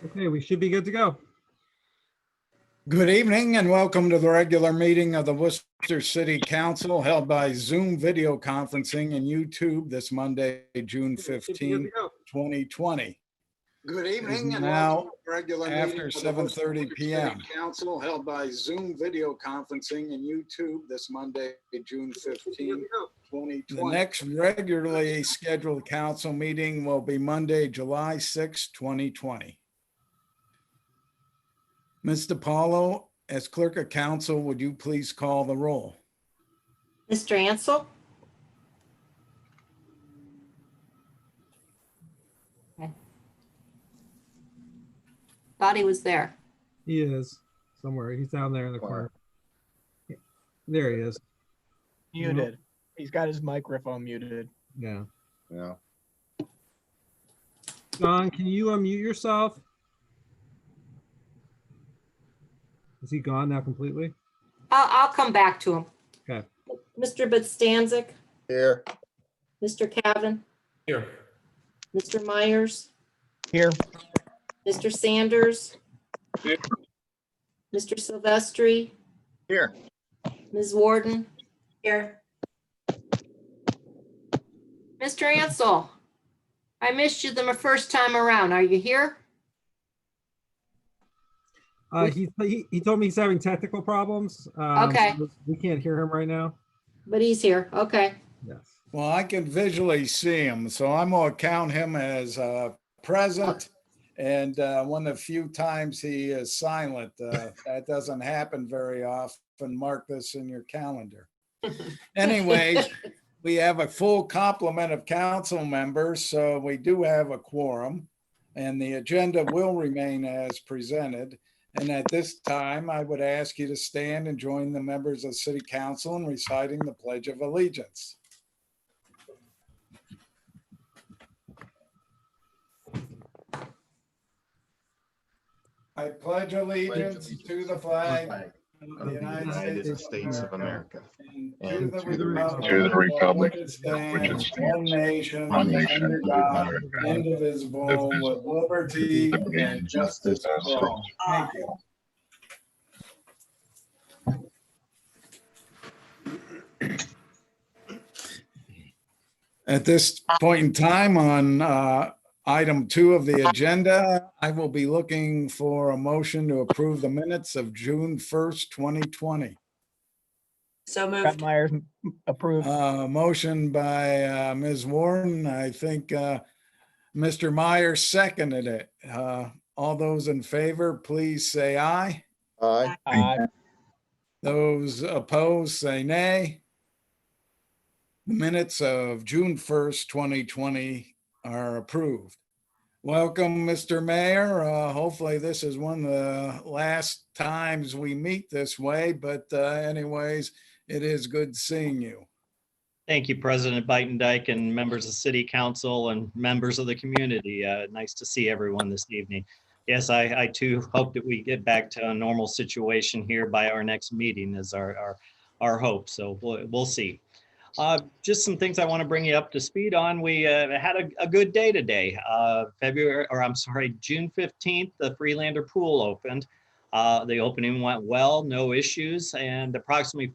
Okay, we should be good to go. Good evening and welcome to the regular meeting of the Wooster City Council held by Zoom video conferencing and YouTube this Monday, June 15, 2020. Good evening and welcome to the regular meeting after 7:30 p.m. Council held by Zoom video conferencing and YouTube this Monday, June 15, 2020. The next regularly scheduled council meeting will be Monday, July 6, 2020. Mr. Paulo, as clerk of council, would you please call the roll? Mr. Ansel? Okay. Thought he was there. He is somewhere. He's down there in the corner. There he is. Muted. He's got his microphone muted. Yeah. Yeah. Don, can you unmute yourself? Is he gone now completely? I'll come back to him. Okay. Mr. Budstanzik? Here. Mr. Cavan? Here. Mr. Myers? Here. Mr. Sanders? Here. Mr. Silvestri? Here. Ms. Warden? Here. Mr. Ansel, I missed you the first time around. Are you here? He told me he's having technical problems. Okay. So we can't hear him right now. But he's here. Okay. Yes. Well, I can visually see him, so I'm going to count him as present. And one of the few times he is silent, that doesn't happen very often. Mark this in your calendar. Anyways, we have a full complement of council members, so we do have a quorum, and the agenda will remain as presented. And at this time, I would ask you to stand and join the members of City Council in reciting the Pledge of Allegiance. I pledge allegiance to the flag of the United States of America and to the republic which stands one nation under God, indivisible, with liberty and justice for all. Thank you. At this point in time on item 2 of the agenda, I will be looking for a motion to approve the minutes of June 1st, 2020. So moved. Scott Myers approved. Motion by Ms. Warden. I think Mr. Myers seconded it. All those in favor, please say aye. Aye. Aye. Those opposed, say nay. The minutes of June 1st, 2020 are approved. Welcome, Mr. Mayor. Hopefully this is one of the last times we meet this way, but anyways, it is good seeing you. Thank you, President Bytendijk and members of City Council and members of the community. Nice to see everyone this evening. Yes, I too hope that we get back to a normal situation here by our next meeting is our hope. So we'll see. Just some things I want to bring you up to speed on. We had a good day today. June 15th, the Freelander pool opened. The opening went well, no issues, and approximately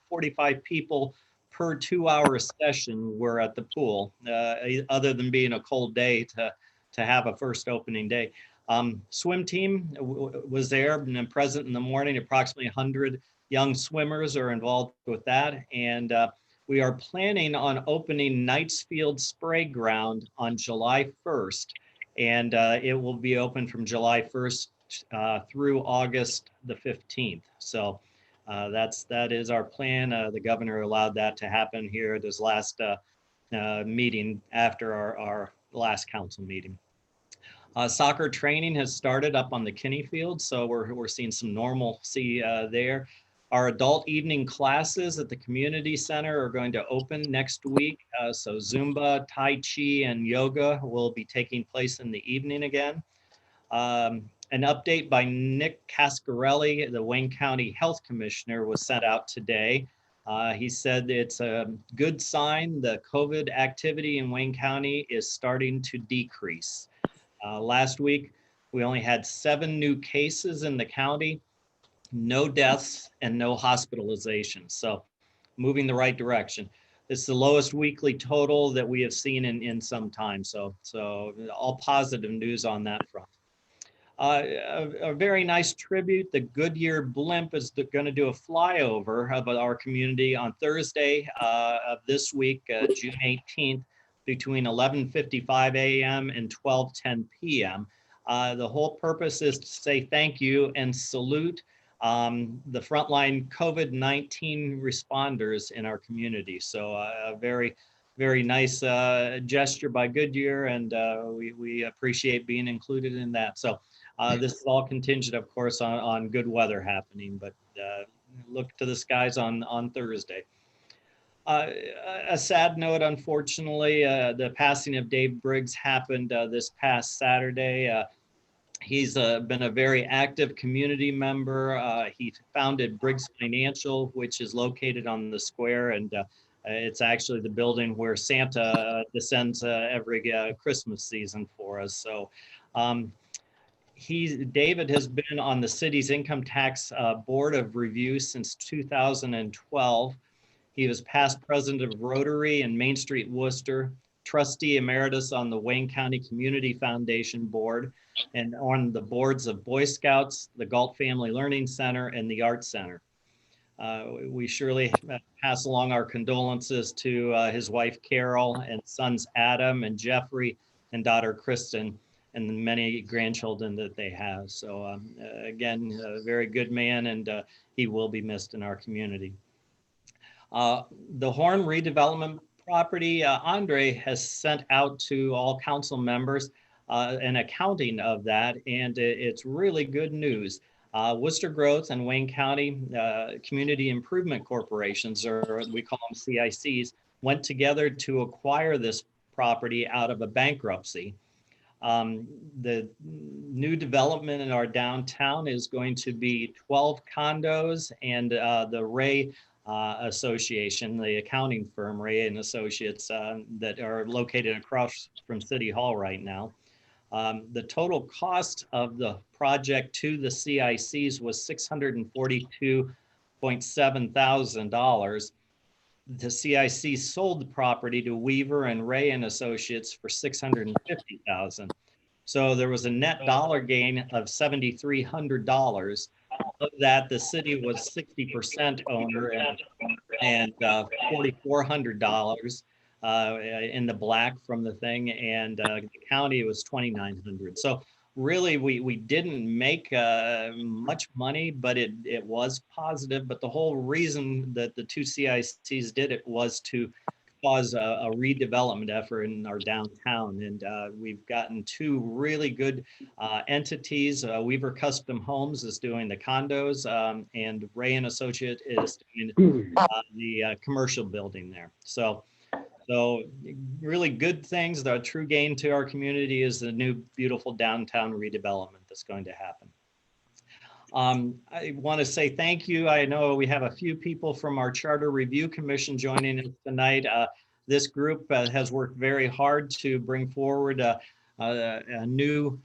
45 people per 2-hour session were at the pool, other than being a cold day to have a first opening day. Swim team was there and present in the morning. Approximately 100 young swimmers are involved with that. And we are planning on opening Knightsfield Spray Ground on July 1st. And it will be open from July 1st through August the 15th. So that is our plan. The governor allowed that to happen here this last meeting after our last council meeting. Soccer training has started up on the Kinney Field, so we're seeing some normalcy there. Our adult evening classes at the community center are going to open next week. So Zumba, Tai Chi, and yoga will be taking place in the evening again. An update by Nick Cascarelli, the Wayne County Health Commissioner, was sent out today. He said it's a good sign the COVID activity in Wayne County is starting to decrease. Last week, We only had 7 new cases in the county, no deaths and no hospitalizations. So moving the right direction. It's the lowest weekly total that we have seen in some time. So all positive news on that front. A very nice tribute. The Goodyear blimp is going to do a flyover of our community on Thursday of this week, June 18th, between 11:55 a.m. and 12:10 p.m. The whole purpose is to say thank you and salute the frontline COVID-19 responders in our community. So a very, very nice gesture by Goodyear, and we appreciate being included in that. So this is all contingent, of course, on good weather happening, but look to the skies on Thursday. A sad note, unfortunately, the passing of Dave Briggs happened this past Saturday. He's been a very active community member. He founded Briggs Financial, which is located on the square, and it's actually the building where Santa descends every Christmas season for us. So David has been on the city's income tax board of review since 2012. He was past president of Rotary and Main Street Wooster, trustee emeritus on the Wayne County Community Foundation Board, and on the boards of Boy Scouts, the Galt Family Learning Center, and the Art Center. We surely pass along our condolences to his wife Carol and sons Adam and Jeffrey and daughter Kristen, and the many grandchildren that they have. So again, a very good man, and he will be missed in our community. The Horn redevelopment property, Andre has sent out to all council members an accounting of that, and it's really good news. Worcester Growth and Wayne County Community Improvement Corporations, or we call them CICs, went together to acquire this property out of a bankruptcy. The new development in our downtown is going to be 12 condos, and the Ray Association, the accounting firm Ray and Associates that are located across from City Hall right now. The total cost of the project to the CICs was $642.7 thousand. The CIC sold the property to Weaver and Ray and Associates for $650,000. So there was a net dollar gain of $7,300. Of that, the city was 60% owner and $4,400 in the black from the thing, and the county was $2,900. So really, we didn't make much money, but it was positive. But the whole reason that the two CICs did it was to cause a redevelopment effort in our downtown. And we've gotten 2 really good entities. Weaver Custom Homes is doing the condos, and Ray and Associate is doing the commercial building there. So really good things. The true gain to our community is the new beautiful downtown redevelopment that's going to happen. I want to say thank you. I know we have a few people from our Charter Review Commission joining us tonight. This group has worked very hard to bring forward a new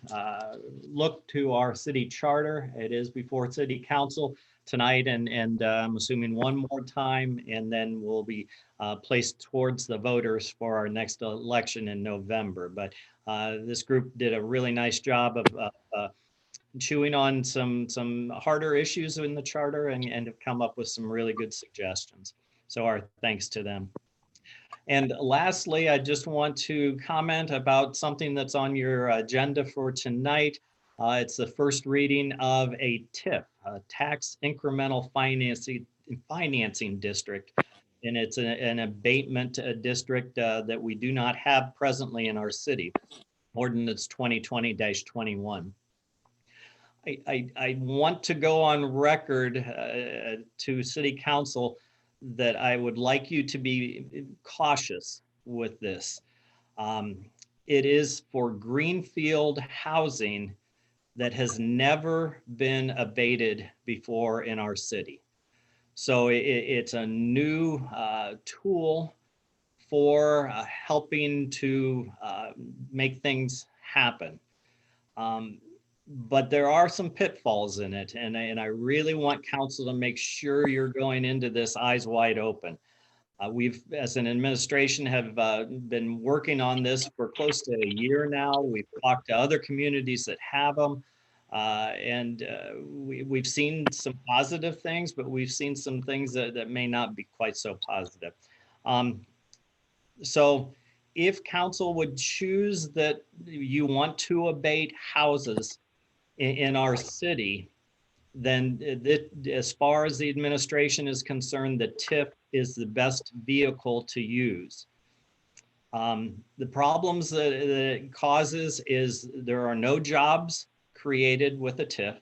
look to our city charter. It is before City Council tonight, and I'm assuming one more time, and then we'll be placed towards the voters for our next election in November. But this group did a really nice job of chewing on some harder issues in the charter, and have come up with some really good suggestions. So our thanks to them. And lastly, I just want to comment about something that's on your agenda for tonight. It's the first reading of a TIF, a tax incremental financing district. And it's an abatement district that we do not have presently in our city, Ordinance 2020-21. I want to go on record to City Council that I would like you to be cautious with this. It is for greenfield housing that has never been abated before in our city. So it's a new tool for helping to make things happen. but there are some pitfalls in it. And I really want council to make sure you're going into this eyes wide open. We've, as an administration, have been working on this for close to a year now. We've talked to other communities that have them. We've seen some positive things, but we've seen some things that may not be quite so positive. So if council would choose that you want to abate houses in our city, then as far as the administration is concerned, the TIF is the best vehicle to use. The problems that it causes is there are no jobs created with a TIF.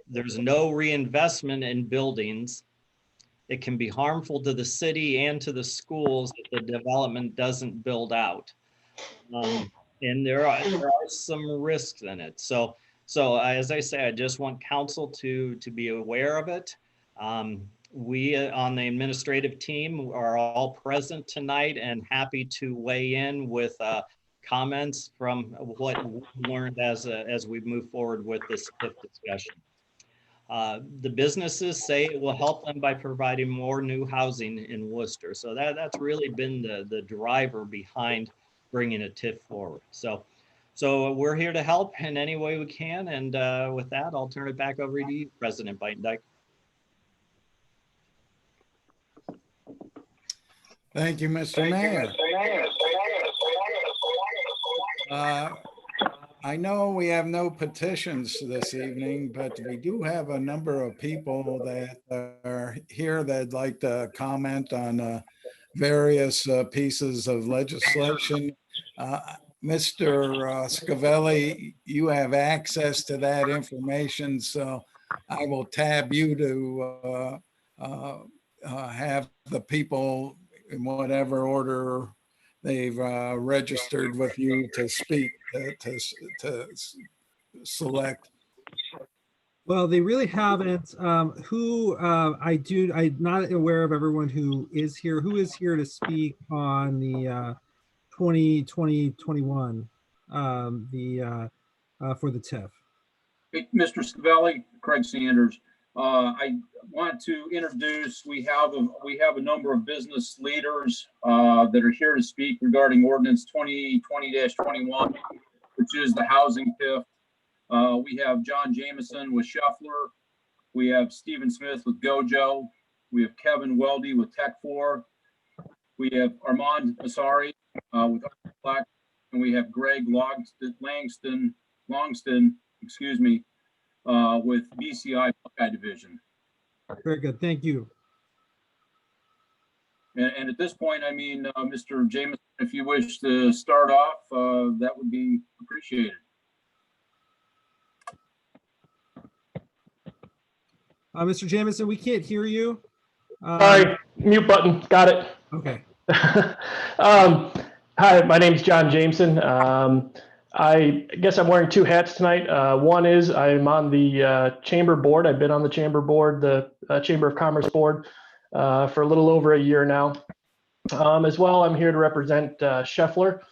There's no reinvestment in buildings. It can be harmful to the city and to the schools if the development doesn't build out. And there are some risks in it. So as I say, I just want council to be aware of it. We on the administrative team are all present tonight and happy to weigh in with comments from what we learned as we move forward with this TIF discussion. The businesses say it will help them by providing more new housing in Worcester. So that's really been the driver behind bringing a TIF forward. So we're here to help in any way we can. And with that, I'll turn it back over to you, President Beitendijk. Thank you, Mr. Mayor. I know we have no petitions this evening, but we do have a number of people that are here that'd like to comment on various pieces of legislation. Mr. Scavelli, you have access to that information, so I will tab you to have the people in whatever order they've registered with you to speak, to select. Well, they really haven't. I'm not aware of everyone who is here. Who is here to speak on the 2020-21 for the TIF? Hey, Mr. Scavelli, Craig Sanders. I want to introduce, we have a number of business leaders that are here to speak regarding ordinance 2020-21, which is the housing TIF. We have John Jameson with Shuffler. We have Stephen Smith with Gojo. We have Kevin Weldy with Tech4. We have Armand Masari with Black, and we have Greg Longston, excuse me, with BCI Buckeye Division. Very good, thank you. And at this point, I mean, Mr. Jameson, if you wish to start off, that would be appreciated. Mr. Jameson, we can't hear you. Sorry, mute button. Got it. Okay. Hi, my name is John Jameson. I guess I'm wearing two hats tonight. One is I'm on the chamber board. I've been on the chamber board, the Chamber of Commerce board, for a little over a year now. As well, I'm here to represent Scheffler.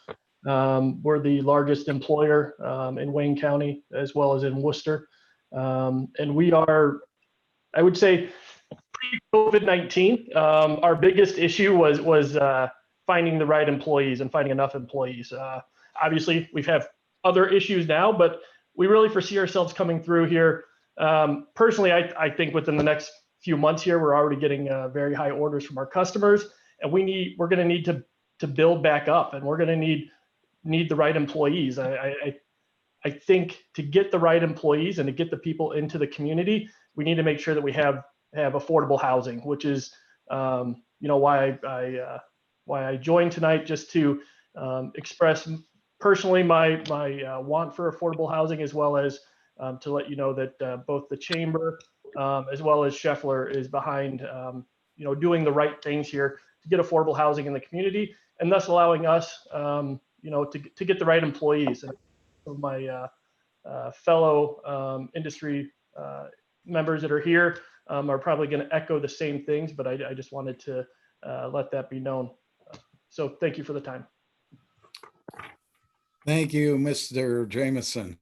We're the largest employer in Wayne County, as well as in Worcester. And we are, I would say, pre-COVID-19, our biggest issue was finding the right employees and finding enough employees. Obviously, we've had other issues now, but we really foresee ourselves coming through here. Personally, I think within the next few months here, we're already getting very high orders from our customers, and we're going to need to build back up, and we're going to need the right employees. I think to get the right employees and to get the people into the community, we need to make sure that we have affordable housing, which is why I joined tonight, just to express personally my want for affordable housing, as well as to let you know that both the chamber as well as Scheffler is behind doing the right things here to get affordable housing in the community, and thus allowing us to get the right employees. And my fellow industry members that are here are probably going to echo the same things, but I just wanted to let that be known. So thank you for the time. Thank you, Mr. Jameson.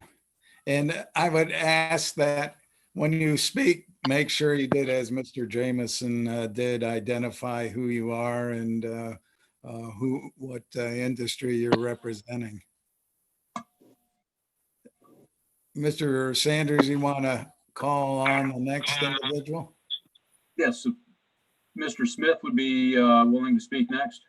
And I would ask that when you speak, make sure you did as Mr. Jameson did, identify who you are and what industry you're representing. Mr. Sanders, you want to call on the next individual? Yes, so Mr. Smith would be willing to speak next.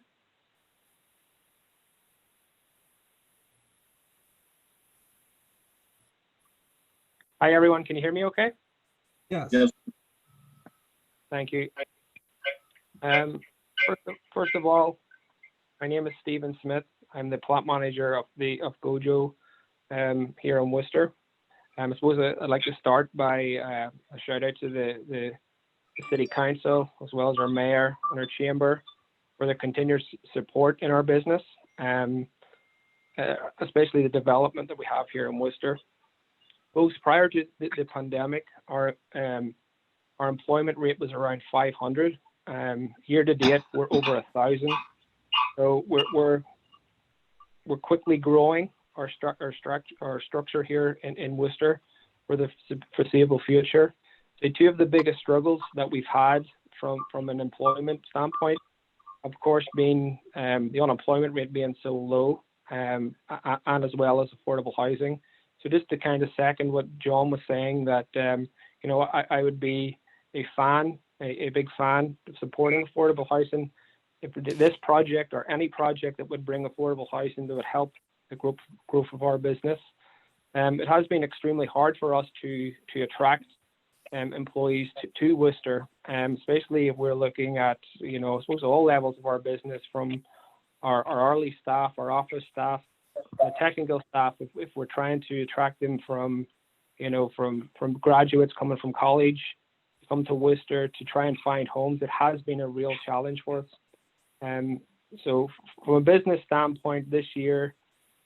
Hi, everyone. Can you hear me okay? Yes. Yes. Thank you. First of all, my name is Stephen Smith. I'm the plant manager of Gojo here in Worcester. I suppose I'd like to start by a shout out to the City Council, as well as our Mayor and our Chamber, for their continued support in our business, especially the development that we have here in Worcester. Both prior to the pandemic, our employment rate was around 500. Year to date, we're over 1,000. So we're quickly growing our structure here in Worcester for the foreseeable future. So two of the biggest struggles that we've had from an employment standpoint, of course, being the unemployment rate being so low, and as well as affordable housing. So just to kind of second what John was saying, that I would be a big fan of supporting affordable housing. If this project or any project that would bring affordable housing that would help the growth of our business. It has been extremely hard for us to attract employees to Worcester, especially if we're looking at, I suppose all levels of our business, from our hourly staff, our office staff, the technical staff. If we're trying to attract them from graduates coming from college, come to Worcester to try and find homes, it has been a real challenge for us. So from a business standpoint this year,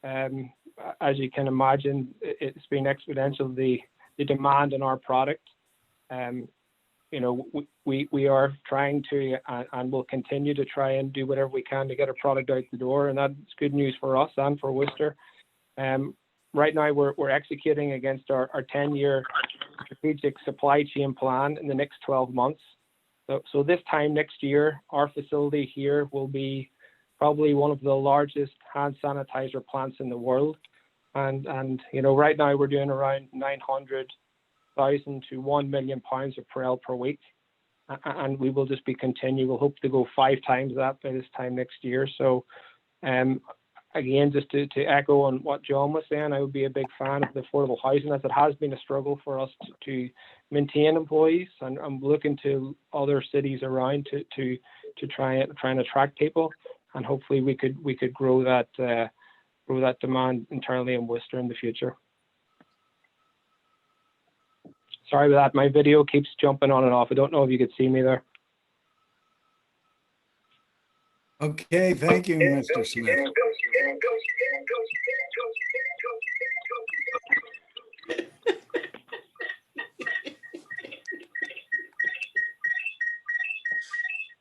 as you can imagine, it's been exponential, the demand on our product. We are trying to and will continue to try and do whatever we can to get our product out the door, and that's good news for us and for Worcester. Right now, we're executing against our 10-year strategic supply chain plan in the next 12 months. So this time next year, our facility here will be probably one of the largest hand sanitizer plants in the world. And right now we're doing around 900,000 to 1 million pounds of Perel per week. And we will just be continuing. We'll hope to go 5 times that by this time next year. So again, just to echo on what John was saying, I would be a big fan of the affordable housing, as it has been a struggle for us to maintain employees. And I'm looking to other cities around to try and attract people, and hopefully we could grow that demand internally in Worcester in the future. Sorry about that. My video keeps jumping on and off. I don't know if you could see me there. Okay, thank you, Mr. Smith.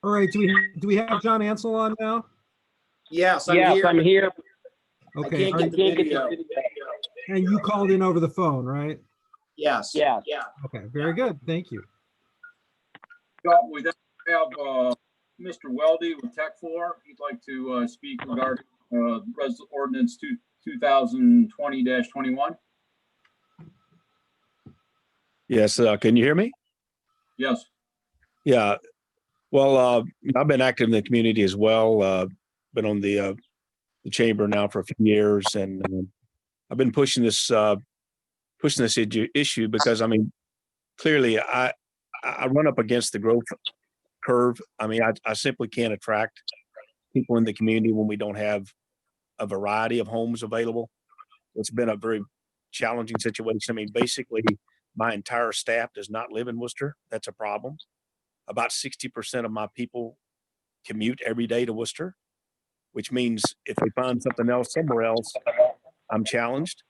All right. Do we have John Ansel on now? Yes, I'm Yes, here. I'm here. Okay. I can't get the video. And you called in over the phone, right? Yes. Yeah. Okay. Very good. Thank you. We then have Mr. Weldy with Tech 4. He'd like to speak regarding Ordinance 2020-21. Yes, can you hear me? Yes. Yeah. Well, I've been active in the community as well. Been on the chamber now for a few years, and I've been pushing this issue because, I mean, clearly I run up against the growth curve. I mean, I simply can't attract people in the community when we don't have a variety of homes available. It's been a very challenging situation. I mean, basically, my entire staff does not live in Worcester. That's a problem. About 60% of my people commute every day to Worcester, which means if they find something else somewhere else, I'm challenged.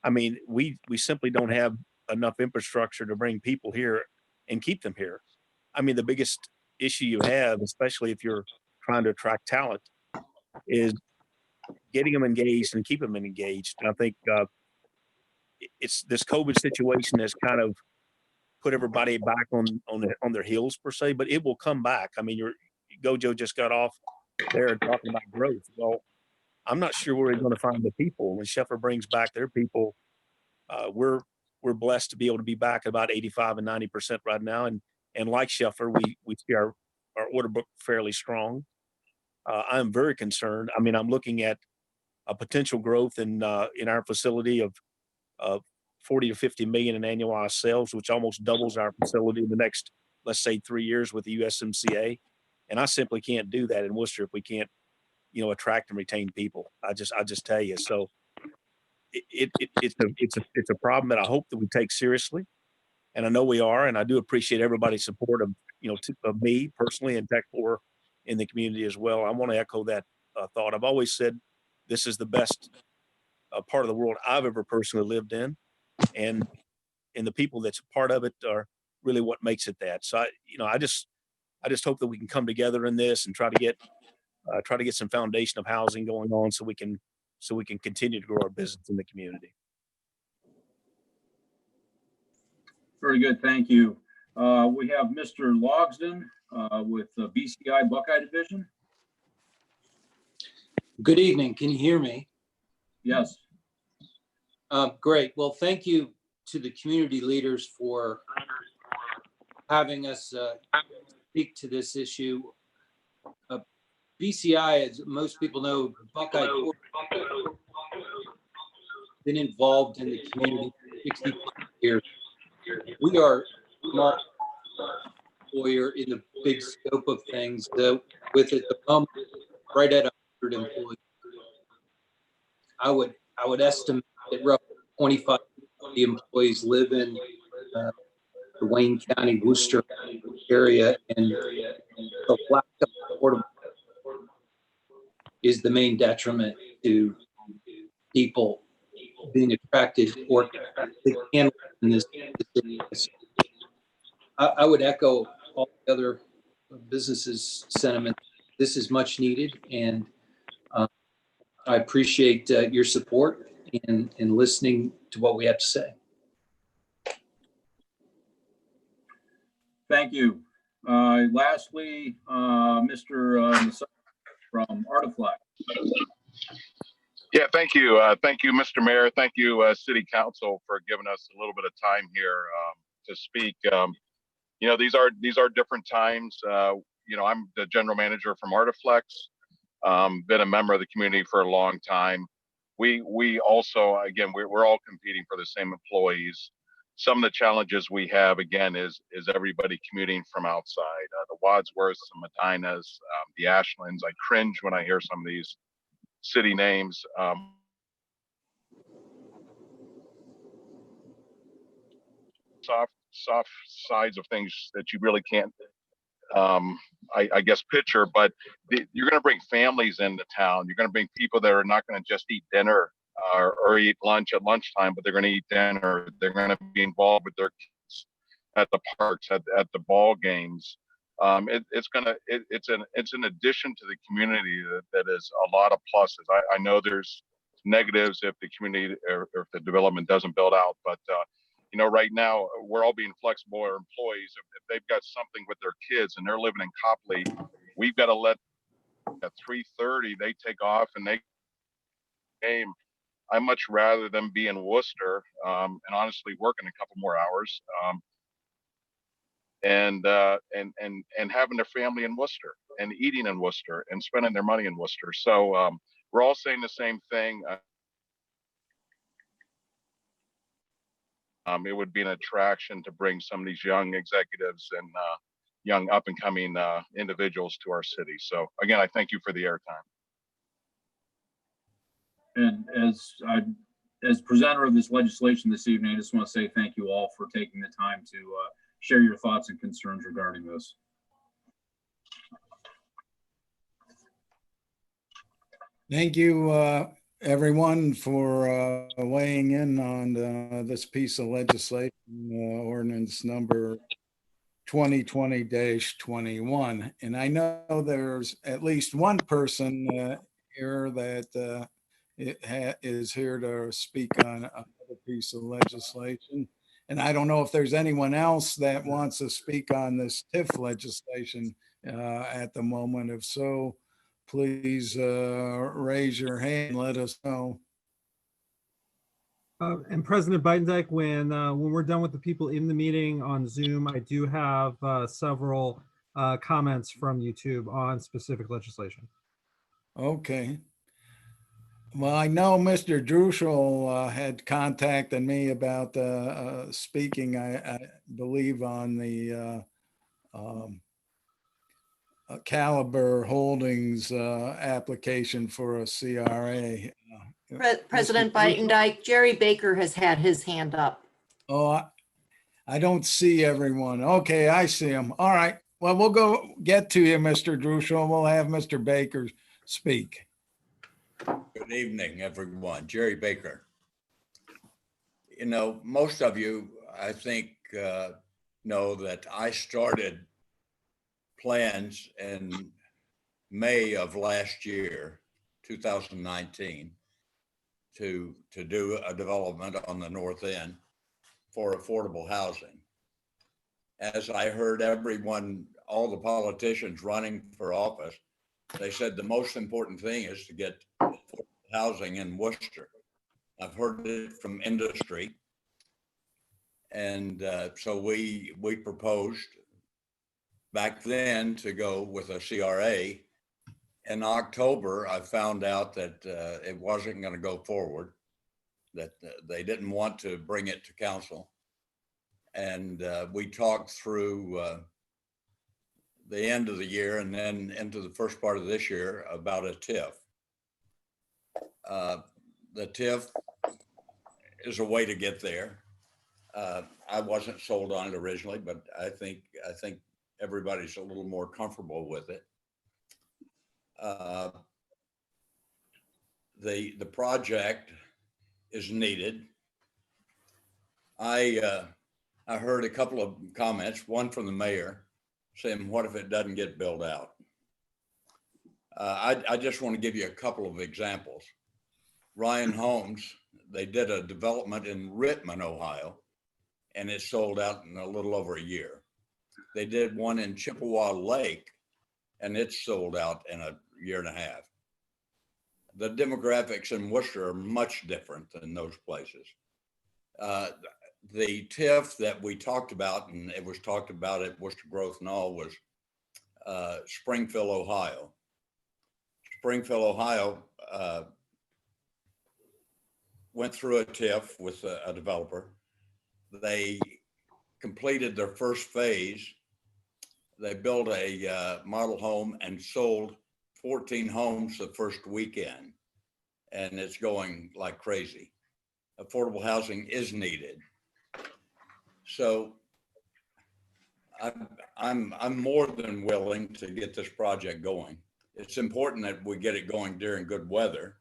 I mean, we simply don't have enough infrastructure to bring people here and keep them here. I mean, the biggest issue you have, especially if you're trying to attract talent, is getting them engaged and keep them engaged. And I think it's this COVID situation has kind of put everybody back on their heels per se, but it will come back. I mean, Gojo just got off there talking about growth. Well, I'm not sure where we're going to find the people when Sheffer brings back their people. We're blessed to be able to be back at about 85 and 90% right now, and like Sheffer, we see our order book fairly strong. I'm very concerned. I mean, I'm looking at a potential growth in our facility of 40 to 50 million in annualized sales, which almost doubles our facility in the next, let's say, 3 years with the USMCA. And I simply can't do that in Worcester if we can't, attract and retain people. I just tell you. So it's a problem that I hope that we take seriously, and I know we are. And I do appreciate everybody's support of of me personally and Tech4 in the community as well. I want to echo that thought. I've always said this is the best part of the world I've ever personally lived in, and the people that's a part of it are really what makes it that. So I just hope that we can come together in this and try to get some foundation of housing going on so we can continue to grow our business in the community. Very good, thank you. We have Mr. Logsden with the BCI Buckeye Division. Good evening. Can you hear me? Yes. Great. Well, thank you to the community leaders for having us speak to this issue. BCI, as most people know, Buckeye been involved in the community for 60 years. We are a small employer in the big scope of things, with at the moment right at 100 employees. I would estimate that roughly 25 employees live in the Wayne County, Wooster area, and the lack of affordable is the main detriment to people being attracted or they can in this. I would echo all the other businesses' sentiment. This is much needed, and I appreciate your support and listening to what we have to say. Thank you. Lastly, Mr. from Artiflex. Yeah, thank you. Thank you, Mr. Mayor. Thank you, City Council, for giving us a little bit of time here to speak. These are different times. I'm the general manager from Artiflex. Been a member of the community for a long time. We also, again, we're all competing for the same employees. Some of the challenges we have, again, is everybody commuting from outside. The Wadsworths, the Medinas, the Ashlands. I cringe when I hear some of these city names. Soft sides of things that you really can't, I guess, picture. But you're going to bring families into town. You're going to bring people that are not going to just eat dinner or eat lunch at lunchtime, but they're going to eat dinner. They're going to be involved with their kids at the parks, at the ball games. It's an addition to the community that is a lot of pluses. I know there's negatives if the community or if the development doesn't build out, but right now we're all being flexible. Our employees, if they've got something with their kids and they're living in Copley, we've got to let at 3:30 they take off and they game. I much rather them be in Worcester and honestly working a couple more hours. And having their family in Worcester and eating in Worcester and spending their money in Worcester. So we're all saying the same thing. It would be an attraction to bring some of these young executives and young up and coming individuals to our city. So again, I thank you for the airtime. And as presenter of this legislation this evening, I just want to say thank you all for taking the time to share your thoughts and concerns regarding this. Thank you, everyone, for weighing in on this piece of legislation, ordinance number 2020-21. And I know there's at least one person here that is here to speak on other piece of legislation. And I don't know if there's anyone else that wants to speak on this TIF legislation at the moment. If so, please raise your hand, let us know. And President Bidendijk, when we're done with the people in the meeting on Zoom, I do have several comments from YouTube on specific legislation. Okay. Well, I know Mr. Druschel had contacted me about speaking, I believe, on the Caliber Holdings application for a CRA. President Mr. Druschel? Bidendijk, Jerry Baker has had his hand up. Oh, I don't see everyone. Okay, I see him. All right. Well, we'll go get to you, Mr. Druschel. We'll have Mr. Baker speak. Good evening, everyone. Jerry Baker. You know, most of you, I think, know that I started plans in May of last year, 2019, to do a development on the north end for affordable housing. As I heard everyone, all the politicians running for office, they said the most important thing is to get housing in Worcester. I've heard it from industry. And so we proposed back then to go with a CRA. In October, I found out that it wasn't going to go forward, that they didn't want to bring it to council. And we talked through the end of the year and then into the first part of this year about a TIF. The TIF is a way to get there. I wasn't sold on it originally, but I think everybody's a little more comfortable with it. The project is needed. I heard a couple of comments, one from the mayor saying, what if it doesn't get built out? I just want to give you a couple of examples. Ryan Homes, they did a development in Rittman, Ohio, and it sold out in a little over a year. They did one in Chippewa Lake, and it sold out in a year and a half. The demographics in Worcester are much different than those places. The TIF that we talked about, and it was talked about at Worcester Growth and all, was Springfield, Ohio. Springfield, Ohio went through a TIF with a developer. They completed their first phase. They built a model home and sold 14 homes the first weekend, and it's going like crazy. Affordable housing is needed. So I'm more than willing to get this project going. It's important that we get it going during good weather.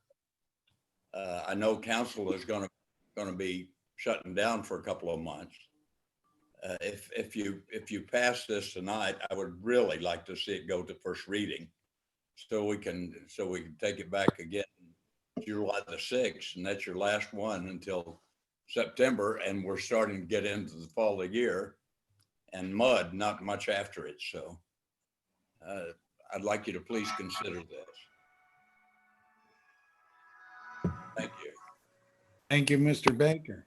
I know council is going to be shutting down for a couple of months. If you pass this tonight, I would really like to see it go to first reading, so we can take it back again July the 6th, and that's your last one until September, and we're starting to get into the fall of the year, and mud not much after it. So I'd like you to please consider this. Thank you. Thank you, Mr. Baker.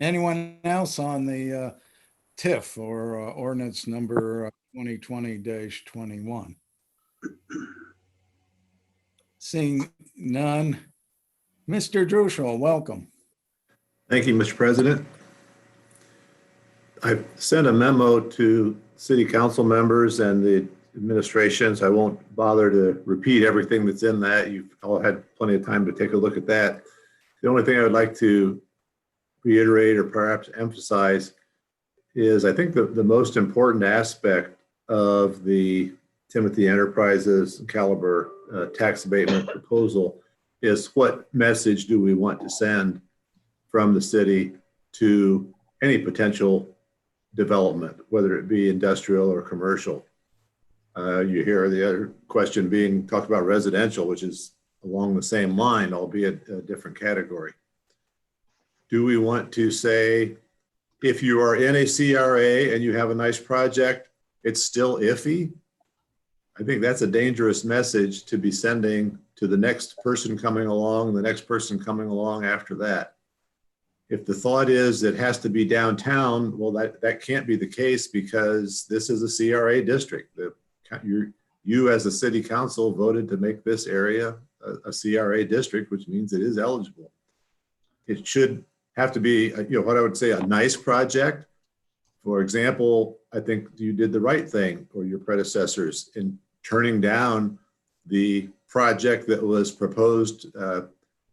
Anyone else on the TIF or ordinance number 2020-21? Seeing none. Mr. Druschel, welcome. Thank you, Mr. President. I've sent a memo to city council members and the administrations. I won't bother to repeat everything that's in that. You've all had plenty of time to take a look at that. The only thing I would like to reiterate or perhaps emphasize is I think the most important aspect of the Timothy Enterprises Caliber tax abatement proposal is what message do we want to send from the city to any potential development, whether it be industrial or commercial. You hear the other question being talked about residential, which is along the same line, albeit a different category. do we want to say, if you are in a CRA and you have a nice project, it's still iffy? I think that's a dangerous message to be sending to the next person coming along, the next person coming along after that. If the thought is it has to be downtown, well, that can't be the case because this is a CRA district. You as a city council voted to make this area a CRA district, which means it is eligible. It should have to be, what I would say, a nice project. For example, I think you did the right thing, or your predecessors, in turning down the project that was proposed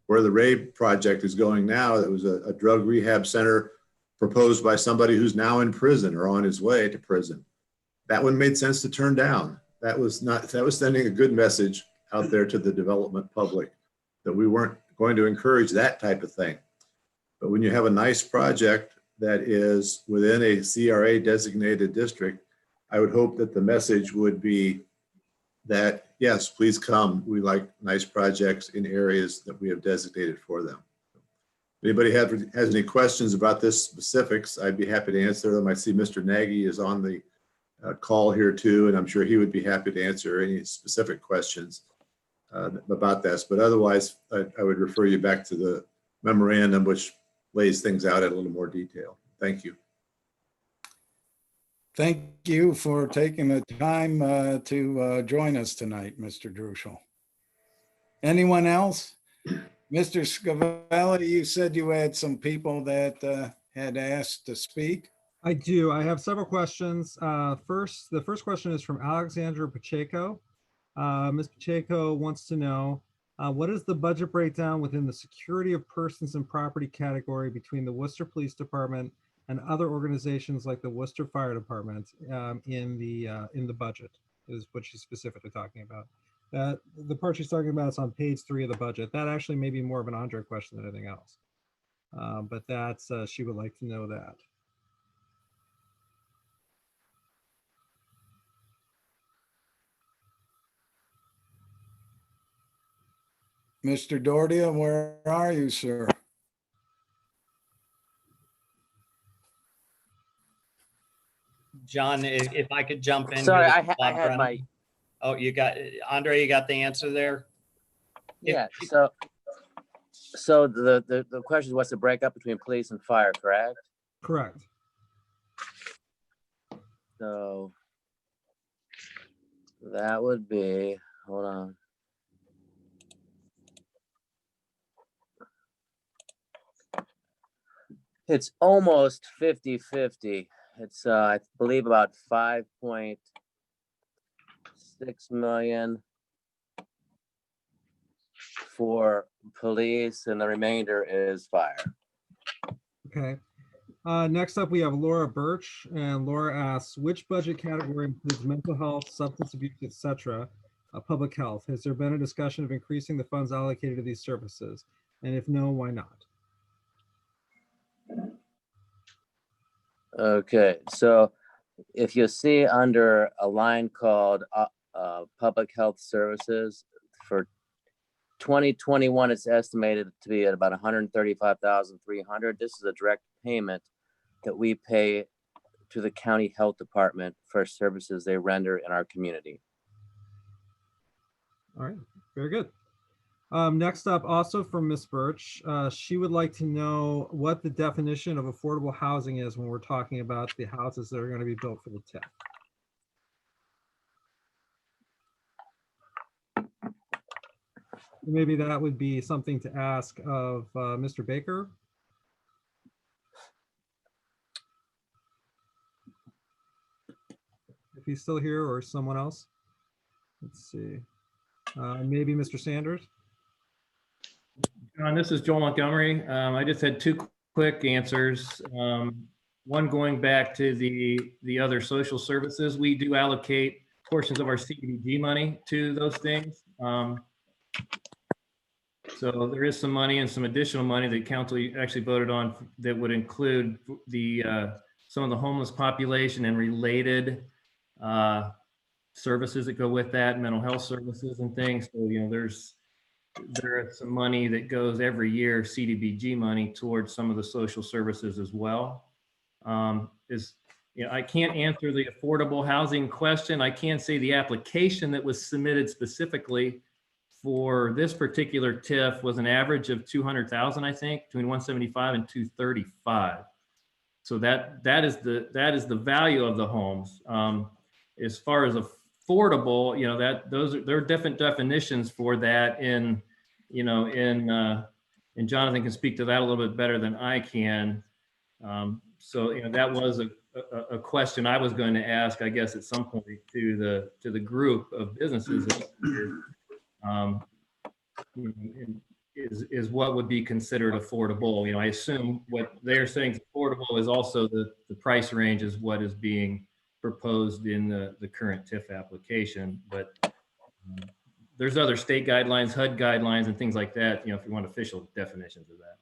where the Ray project is going now. That was a drug rehab center proposed by somebody who's now in prison or on his way to prison. That one made sense to turn down. That was sending a good message out there to the development public that we weren't going to encourage that type of thing. But when you have a nice project that is within a CRA designated district, I would hope that the message would be that, yes, please come. We like nice projects in areas that we have designated for them. If anybody has any questions about this specifics, I'd be happy to answer them. I see Mr. Nagy is on the call here too, and I'm sure he would be happy to answer any specific questions about this. But otherwise, I would refer you back to the memorandum, which lays things out in a little more detail. Thank you. Thank you for taking the time to join us tonight, Mr. Druschel. Anyone else? Mr. Scavelli, you said you had some people that had asked to speak. I do. I have several questions. The first question is from Alexandra Pacheco. Ms. Pacheco wants to know, what is the budget breakdown within the security of persons and property category between the Worcester Police Department and other organizations like the Worcester Fire Department in the budget, is what she's specifically talking about. The part she's talking about is on page 3 of the budget. That actually may be more of an Andre question than anything else. But that's, she would like to know that. Mr. Dordia, where are you, sir? John, if I could jump in. Sorry, here, I had my. Oh, you got, Andre, you got the answer there? Yeah, so the question is, what's the breakup between police and fire, correct? Correct. So that would be, hold on. It's almost 50-50. It's, I believe, about 5.6 million for police, and the remainder is fire. Okay. Next up, we have Laura Birch, and Laura asks, which budget category includes mental health, substance abuse, etc., public health? Has there been a discussion of increasing the funds allocated to these services? And if no, why not? Okay, so if you see under a line called public health services for 2021, it's estimated to be at about 135,300. This is a direct payment that we pay to the county health department for services they render in our community. All right, very good. Next up, also from Ms. Birch, she would like to know what the definition of affordable housing is when we're talking about the houses that are going to be built for the TIF. Maybe that would be something to ask of Mr. Baker. If he's still here, or someone else. Let's see. Maybe Mr. Sanders. John, this is Joel Montgomery. I just had two quick answers. One, going back to the other social services, we do allocate portions of our CDBG money to those things. So there is some money and some additional money that council actually voted on that would include the some of the homeless population and related services that go with that, mental health services and things. So, you know, there's there is some money that goes every year, CDBG money, towards some of the social services as well. I can't answer the affordable housing question. I can say the application that was submitted specifically for this particular TIF was an average of 200,000, I think, between 175 and 235. So that is the value of the homes. As far as affordable, there are different definitions for that and Jonathan can speak to that a little bit better than I can. That was a question I was going to ask, I guess, at some point to the group of businesses. Is what would be considered affordable. I assume what they're saying is affordable is also the price range is what is being proposed in the current TIF application. But there's other state guidelines, HUD guidelines, and things like that, if you want official definitions of that.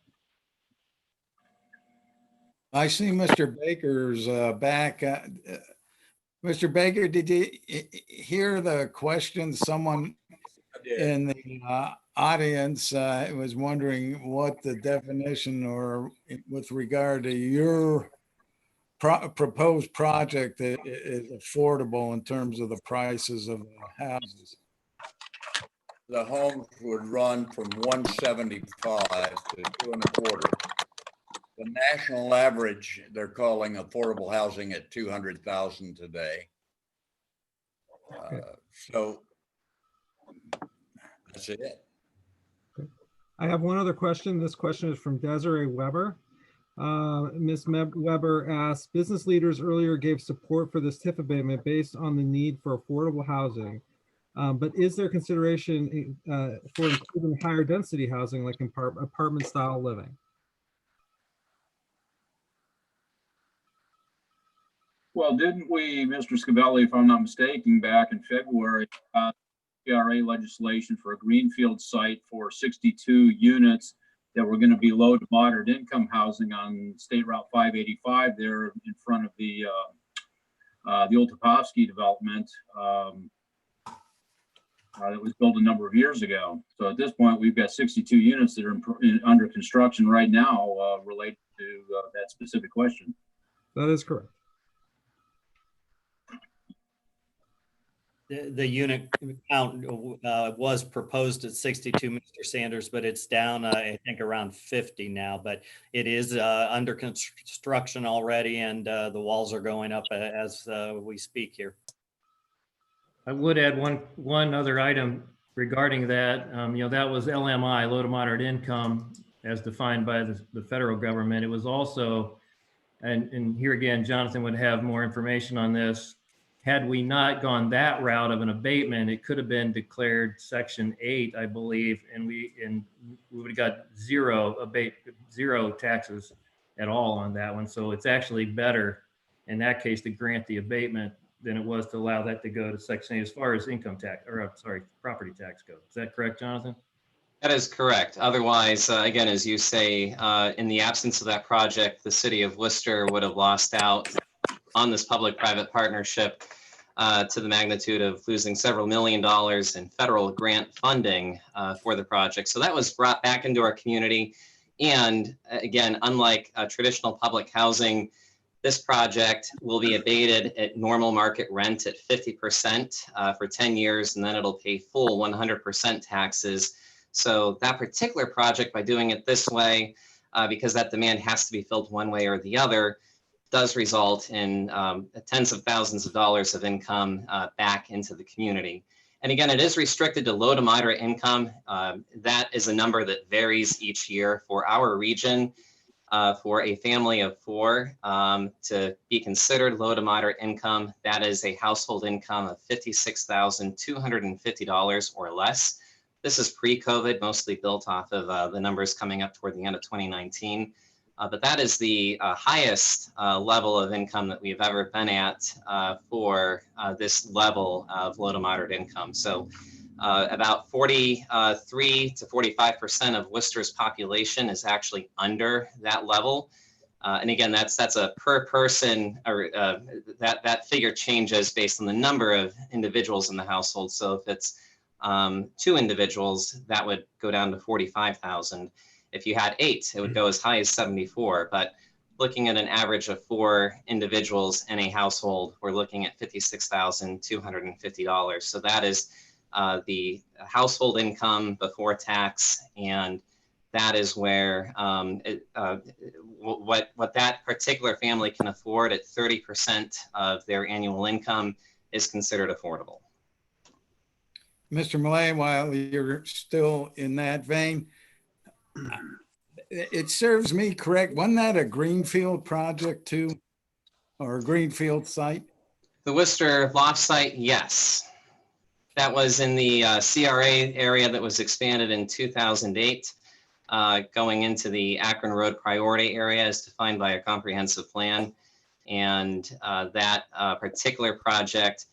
I see Mr. Baker's back. Mr. Baker, did you hear the question? Someone in the audience was wondering what the definition or with regard to your proposed project is affordable in terms of the prices of the houses. The homes would run from 175 to 2.25. The national average, they're calling affordable housing at 200,000 today. So that's it. I have one other question. This question is from Desiree Weber. Ms. Weber asked, business leaders earlier gave support for this TIF abatement based on the need for affordable housing. But is there consideration for including higher density housing like apartment style living? Well, didn't we, Mr. Scavelli, if I'm not mistaken, back in February, PRA legislation for a greenfield site for 62 units that were going to be low to moderate income housing on State Route 585 there in front of the old Topofsky development that was built a number of years ago. So at this point, we've got 62 units that are under construction right now related to that specific question. That is correct. The unit count was proposed at 62, Mr. Sanders, but it's down, I think, around 50 now. But it is under construction already, and the walls are going up as we speak here. I would add one other item regarding that. That was LMI, low to moderate income, as defined by the federal government. It was also, and here again, Jonathan would have more information on this. Had we not gone that route of an abatement, it could have been declared Section 8, I believe, and we would have got zero taxes at all on that one. So it's actually better in that case to grant the abatement than it was to allow that to go to Section 8 as far as income tax, or sorry, property tax goes. Is that correct, Jonathan? That is correct. Otherwise, again, as you say, in the absence of that project, the city of Worcester would have lost out on this public-private partnership to the magnitude of losing several $1 million in federal grant funding for the project. So that was brought back into our community. And again, unlike traditional public housing, this project will be abated at normal market rent at 50% for 10 years, and then it'll pay full 100% taxes. So that particular project, by doing it this way, because that demand has to be filled one way or the other, does result in tens of thousands of dollars of income back into the community. And again, it is restricted to low to moderate income. That is a number that varies each year for our region. For a family of 4 to be considered low to moderate income, that is a household income of $56,250 or less. This is pre-COVID, mostly built off of the numbers coming up toward the end of 2019. But that is the highest level of income that we've ever been at for this level of low to moderate income. So about 43 to 45% of Worcester's population is actually under that level. And again, that's a per person, or that figure changes based on the number of individuals in the household. So if it's 2 individuals, that would go down to 45,000. If you had 8, it would go as high as 74. But looking at an average of 4 individuals in a household, we're looking at $56,250. So that is the household income before tax, and that is where what that particular family can afford at 30% of their annual income is considered affordable. Mr. Malay, while you're still in that vein, it serves me correct. Wasn't that a greenfield project too, or a greenfield site? The Wooster loft site, yes. That was in the CRA area that was expanded in 2008, going into the Akron Road priority area as defined by a comprehensive plan. And that particular project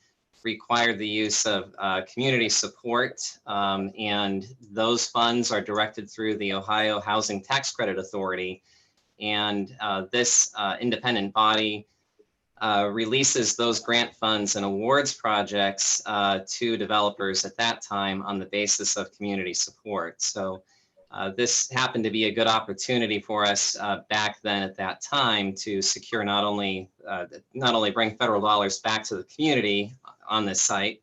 required the use of community support, and those funds are directed through the Ohio Housing Tax Credit Authority. And this independent body releases those grant funds and awards projects to developers at that time on the basis of community support. So this happened to be a good opportunity for us back then at that time to secure not only bring federal dollars back to the community on this site,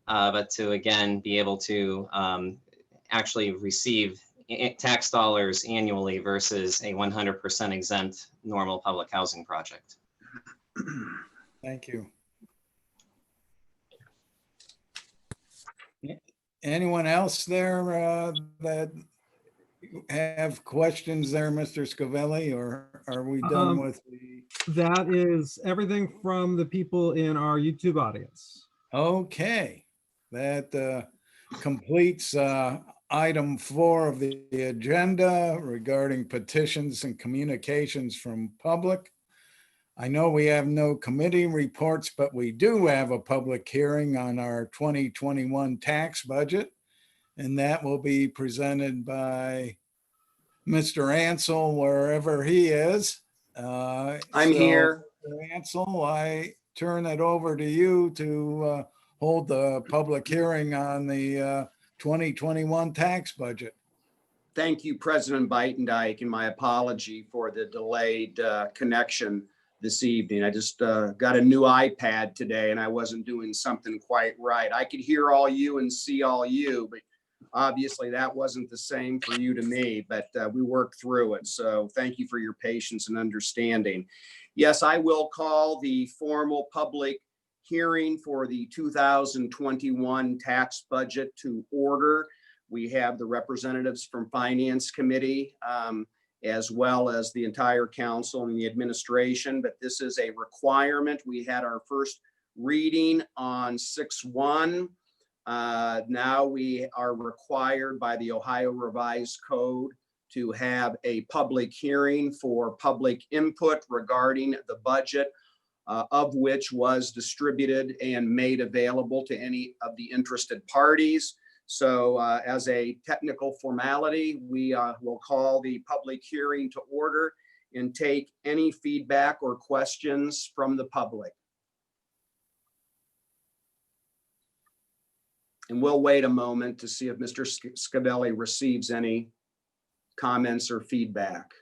but to again be able to actually receive tax dollars annually versus a 100% exempt normal public housing project. Thank you. Anyone else there that have questions there, Mr. Scavelli, or are we done with the? That is everything from the people in our YouTube audience. Okay, that completes item 4 of the agenda regarding petitions and communications from public. I know we have no committee reports, but we do have a public hearing on our 2021 tax budget, and that will be presented by Mr. Ansel, wherever he is. I'm here. Mr. Ansel, I turn it over to you to hold the public hearing on the 2021 tax budget. Thank you, President Beitendijk, and my apology for the delayed connection this evening. I just got a new iPad today and I wasn't doing something quite right. I could hear all you and see all you, but obviously that wasn't the same for you to me, but we worked through it. So thank you for your patience and understanding. Yes, I will call the formal public hearing for the 2021 tax budget to order. We have the representatives from Finance Committee, as well as the entire council and the administration, but this is a requirement. We had our first reading on 6/1. Now we are required by the Ohio Revised Code to have a public hearing for public input regarding the budget, of which was distributed and made available to any of the interested parties. So as a technical formality, we will call the public hearing to order and take any feedback or questions from the public. And we'll wait a moment to see if Mr. Scavelli receives any comments or feedback.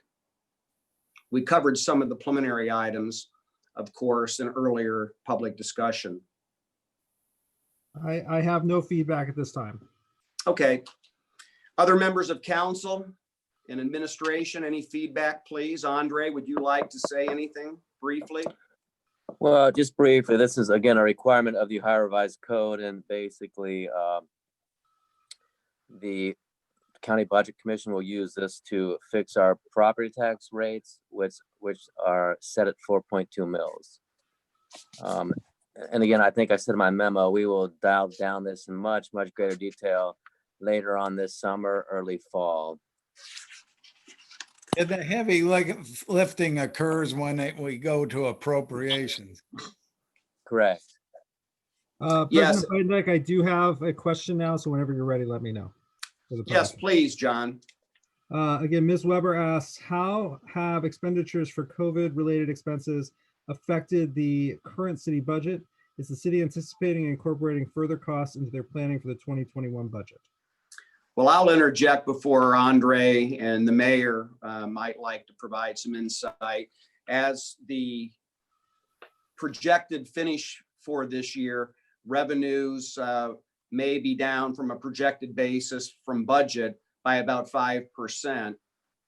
We covered some of the preliminary items, of course, in earlier public discussion. I have no feedback at this time. Okay. Other members of council and administration, any feedback, please? Andre, would you like to say anything briefly? Well, just briefly, this is again a requirement of the Ohio Revised Code, and basically the County Budget Commission will use this to fix our property tax rates, which are set at 4.2 mils. And again, I think I said in my memo, we will dial down this in much greater detail later on this summer, early fall. And the heavy lifting occurs when we go to appropriations. Correct. Yes. President Beitendijk, I do have a question now, so whenever you're ready, let me know. Yes, please, John. Again, Ms. Weber asks, how have expenditures for COVID-related expenses affected the current city budget? Is the city anticipating incorporating further costs into their planning for the 2021 budget? Well, I'll interject before Andre and the mayor might like to provide some insight. As the projected finish for this year, revenues may be down from a projected basis from budget by about 5%.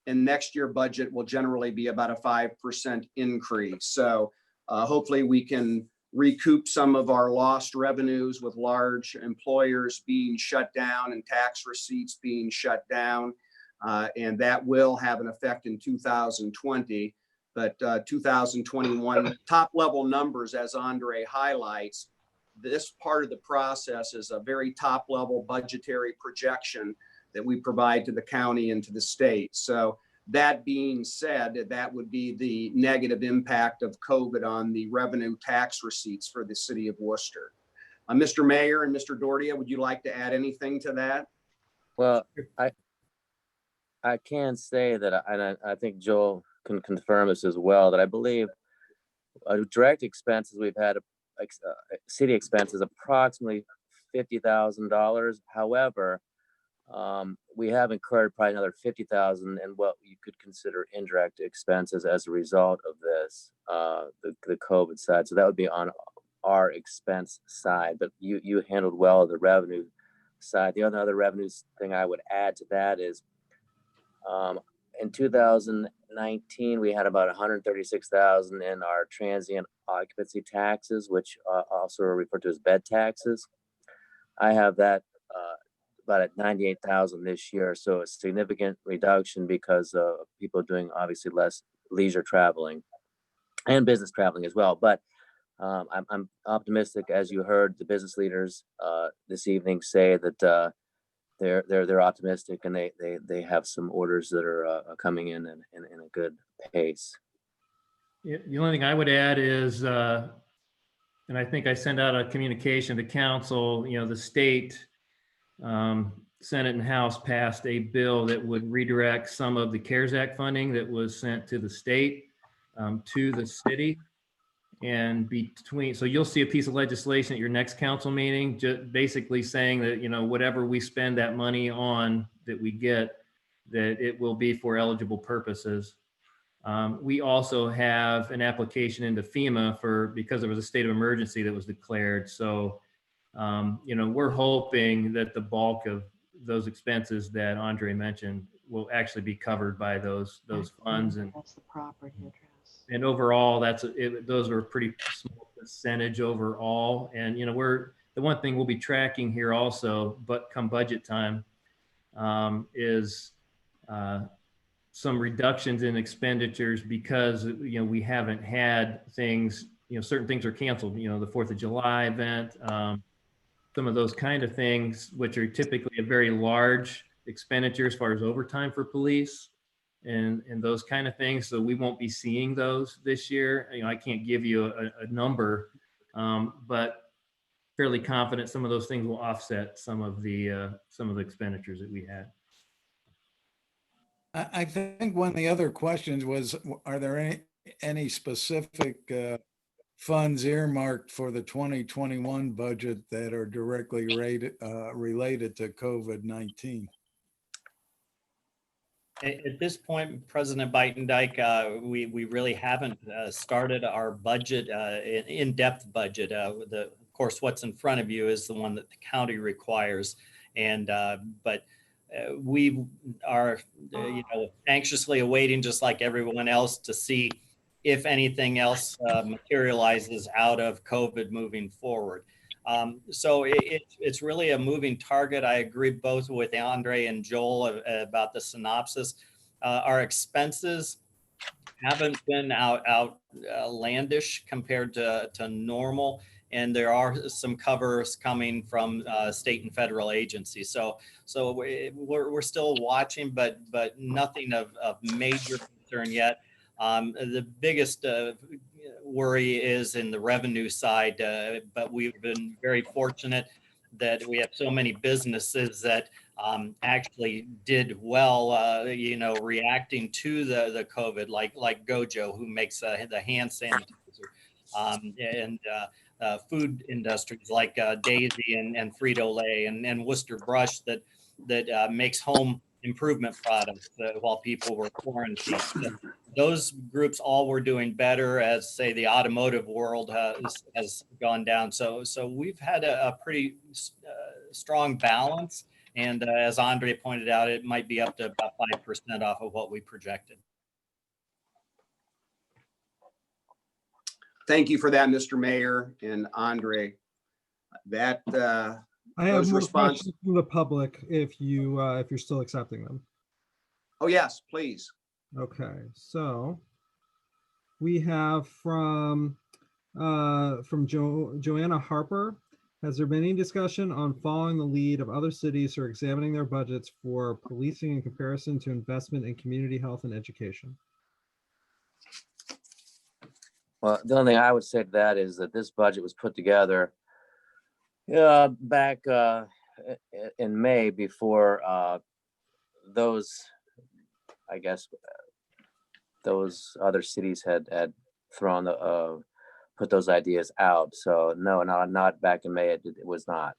And next year budget will generally be about a 5% increase. So hopefully we can recoup some of our lost revenues with large employers being shut down and tax receipts being shut down. And that will have an effect in 2020. But 2021 top level numbers, as Andre highlights, this part of the process is a very top level budgetary projection that we provide to the county and to the state. So that being said, that would be the negative impact of COVID on the revenue tax receipts for the city of Worcester. Mr. Mayor and Mr. Dordia, would you like to add anything to that? Well, I can say that, and I think Joel can confirm this as well, that I believe direct expenses we've had, city expenses approximately $50,000. However, we have incurred probably another $50,000 in what you could consider indirect expenses as a result of this, the COVID side. So that would be on our expense side, but you handled well the revenue side. The other revenues thing I would add to that is in 2019, we had about $136,000 in our transient occupancy taxes, which also are referred to as bed taxes. I have that about at $98,000 this year. So a significant reduction because of people doing obviously less leisure traveling and business traveling as well. But I'm optimistic, as you heard the business leaders this evening say that they're optimistic and they have some orders that are coming in a good pace. The only thing I would add is, and I think I sent out a communication to council, the state, Senate and House passed a bill that would redirect some of the CARES Act funding that was sent to the state to the city. And so you'll see a piece of legislation at your next council meeting, just basically saying that, whatever we spend that money on that we get, that it will be for eligible purposes. We also have an application into FEMA because there was a state of emergency that was declared. So, we're hoping that the bulk of those expenses that Andre mentioned will actually be covered by those funds. And that's the property address. And overall, those are a pretty small percentage overall. And the one thing we'll be tracking here also, but come budget time, is some reductions in expenditures because we haven't had things. Certain things are canceled. The 4th of July event, some of those kind of things, which are typically a very large expenditure as far as overtime for police. And those kind of things. So we won't be seeing those this year. I can't give you a number, but fairly confident some of those things will offset some of the expenditures that we had. I think one of the other questions was, are there any specific funds earmarked for the 2021 budget that are directly related to COVID-19? At this point, President Bytendijk, we really haven't started our budget, in-depth budget. Of course, what's in front of you is the one that the county requires, but we are, anxiously awaiting, just like everyone else, to see if anything else materializes out of COVID moving forward. So it's really a moving target. I agree both with Andre and Joel about the synopsis. Our expenses haven't been outlandish compared to normal, and there are some covers coming from state and federal agencies. So we're still watching, but nothing of major concern yet. The biggest worry is in the revenue side, but we've been very fortunate that we have so many businesses that actually did well, reacting to the COVID, like Gojo, who makes the hand sanitizer. And food industries like Daisy and Frito-Lay and Worcester Brush that makes home improvement products while people were quarantined. So those groups all were doing better as, say, the automotive world has gone down. So we've had a pretty strong balance. And as Andre pointed out, it might be up to about 5% off of what we projected. Thank you for that, Mr. Mayor and Andre. That I have those more response. questions from the public if you're still accepting them. Oh, yes, please. Okay, so we have from Joanna Harper. Has there been any discussion on following the lead of other cities who are examining their budgets for policing in comparison to investment in community health and education? Well, the only thing I would say to that is that this budget was put together back in May before those, I guess, those other cities had thrown put those ideas out. So no, not back in May. It was not.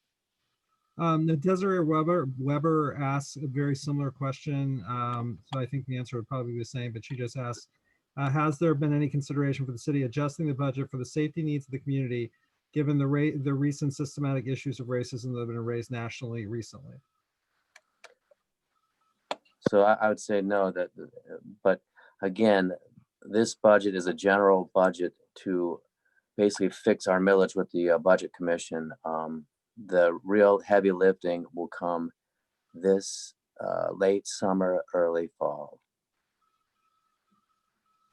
The Desiree Weber asks a very similar question. So I think the answer would probably be the same, but she just asked, has there been any consideration for the city adjusting the budget for the safety needs of the community, given the recent systematic issues of racism that have been raised nationally recently? So I would say no, but again, this budget is a general budget to basically fix our millage with the Budget Commission. The real heavy lifting will come this late summer, early fall.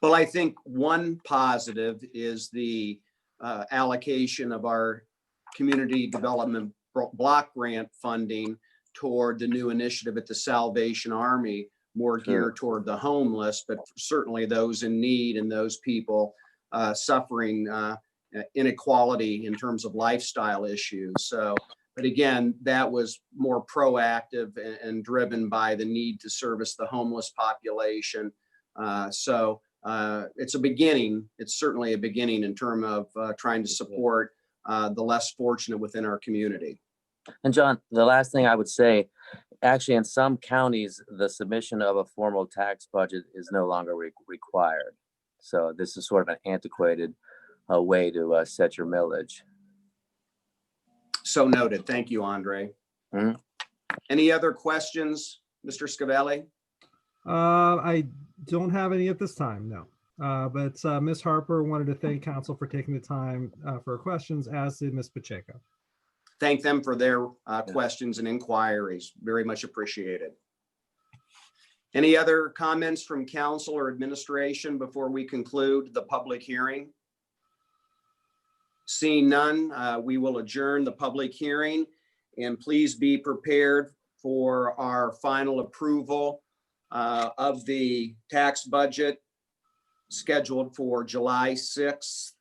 Well, I think one positive is the allocation of our community development block grant funding toward the new initiative at the Salvation Army, more geared toward the homeless, but certainly those in need and those people suffering inequality in terms of lifestyle issues. So, but again, that was more proactive and driven by the need to service the homeless population. So it's a beginning. It's certainly a beginning in terms of trying to support the less fortunate within our community. And John, the last thing I would say, actually in some counties, the submission of a formal tax budget is no longer required. So this is sort of an antiquated way to set your millage. So noted. Thank you, Andre. Mm-hmm. Any other questions, Mr. Scavelli? I don't have any at this time, no. But Ms. Harper wanted to thank council for taking the time for questions, as did Ms. Pacheco. Thank them for their questions and inquiries. Very much appreciated. Any other comments from council or administration before we conclude the public hearing? Seeing none, we will adjourn the public hearing, and please be prepared for our final approval of the tax budget scheduled for July 6th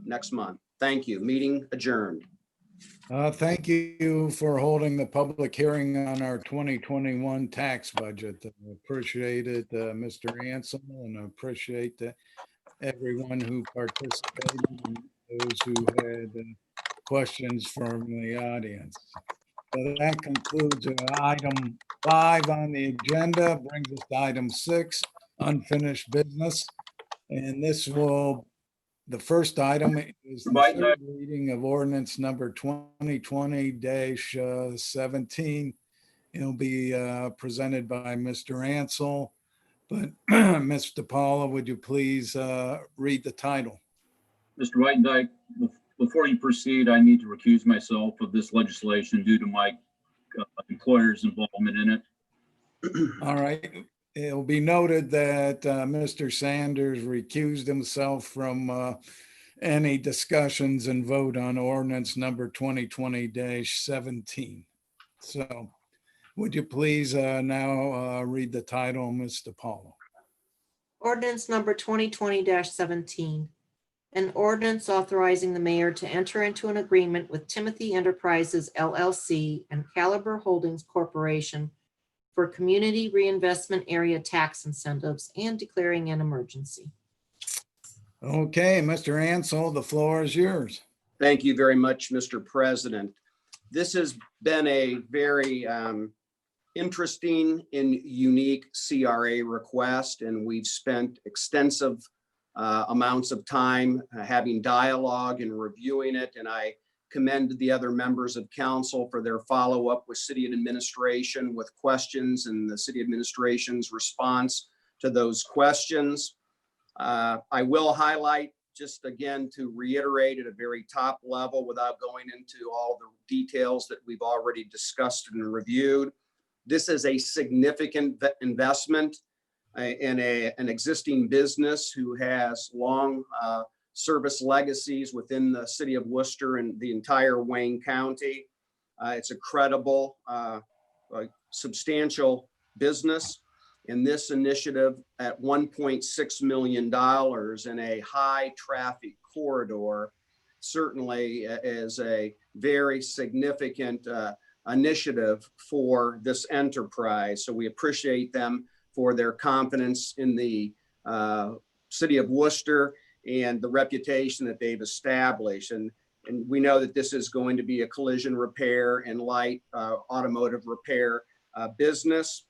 next month. Thank you. Meeting adjourned. Thank you for holding the public hearing on our 2021 tax budget. I appreciate it, Mr. Ansel, and I appreciate everyone who participated and those who had questions from the audience. So that concludes item 5 on the agenda, brings us to item 6, unfinished business. And the first item is the third reading of ordinance number 2020-17. It'll be presented by Mr. Ansel, but Mr. Paula, would you please read the title? Mr. Whitendike, before you proceed, I need to recuse myself of this legislation due to my employer's involvement in it. All right. It'll be noted that Mr. Sanders recused himself from any discussions and vote on ordinance number 2020-17. So would you please now read the title, Mr. Paulo? Ordinance number 2020-17. An ordinance authorizing the mayor to enter into an agreement with Timothy Enterprises LLC and Caliber Holdings Corporation for community reinvestment area tax incentives and declaring an emergency. Okay, Mr. Ansel, the floor is yours. Thank you very much, Mr. President. This has been a very interesting and unique CRA request, and we've spent extensive amounts of time having dialogue and reviewing it. And I commend the other members of council for their follow-up with city administration with questions and the city administration's response to those questions. I will highlight, just again to reiterate at a very top level without going into all the details that we've already discussed and reviewed. This is a significant investment in an existing business who has long service legacies within the city of Worcester and the entire Wayne County. It's a credible, substantial business. And this initiative at $1.6 million in a high traffic corridor certainly is a very significant initiative for this enterprise. So we appreciate them for their confidence in the city of Worcester and the reputation that they've established. And we know that this is going to be a collision repair and light automotive repair business.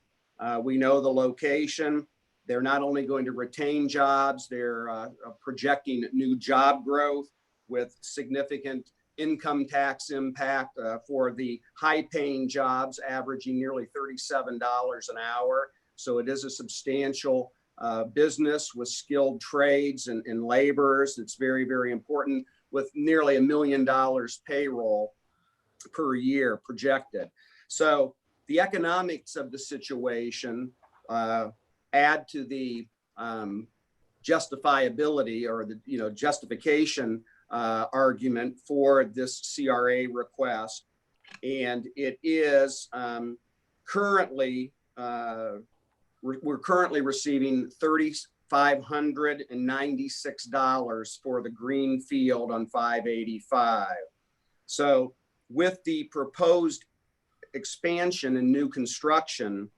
We know the location. They're not only going to retain jobs, they're projecting new job growth with significant income tax impact for the high-paying jobs, averaging nearly $37 an hour. So it is a substantial business with skilled trades and laborers. It's very, very important, with nearly $1 million payroll per year projected. So the economics of the situation add to the justifiability or the justification argument for this CRA request. And it is currently, we're currently receiving $3,596 for the green field on 585. So with the proposed expansion and new construction,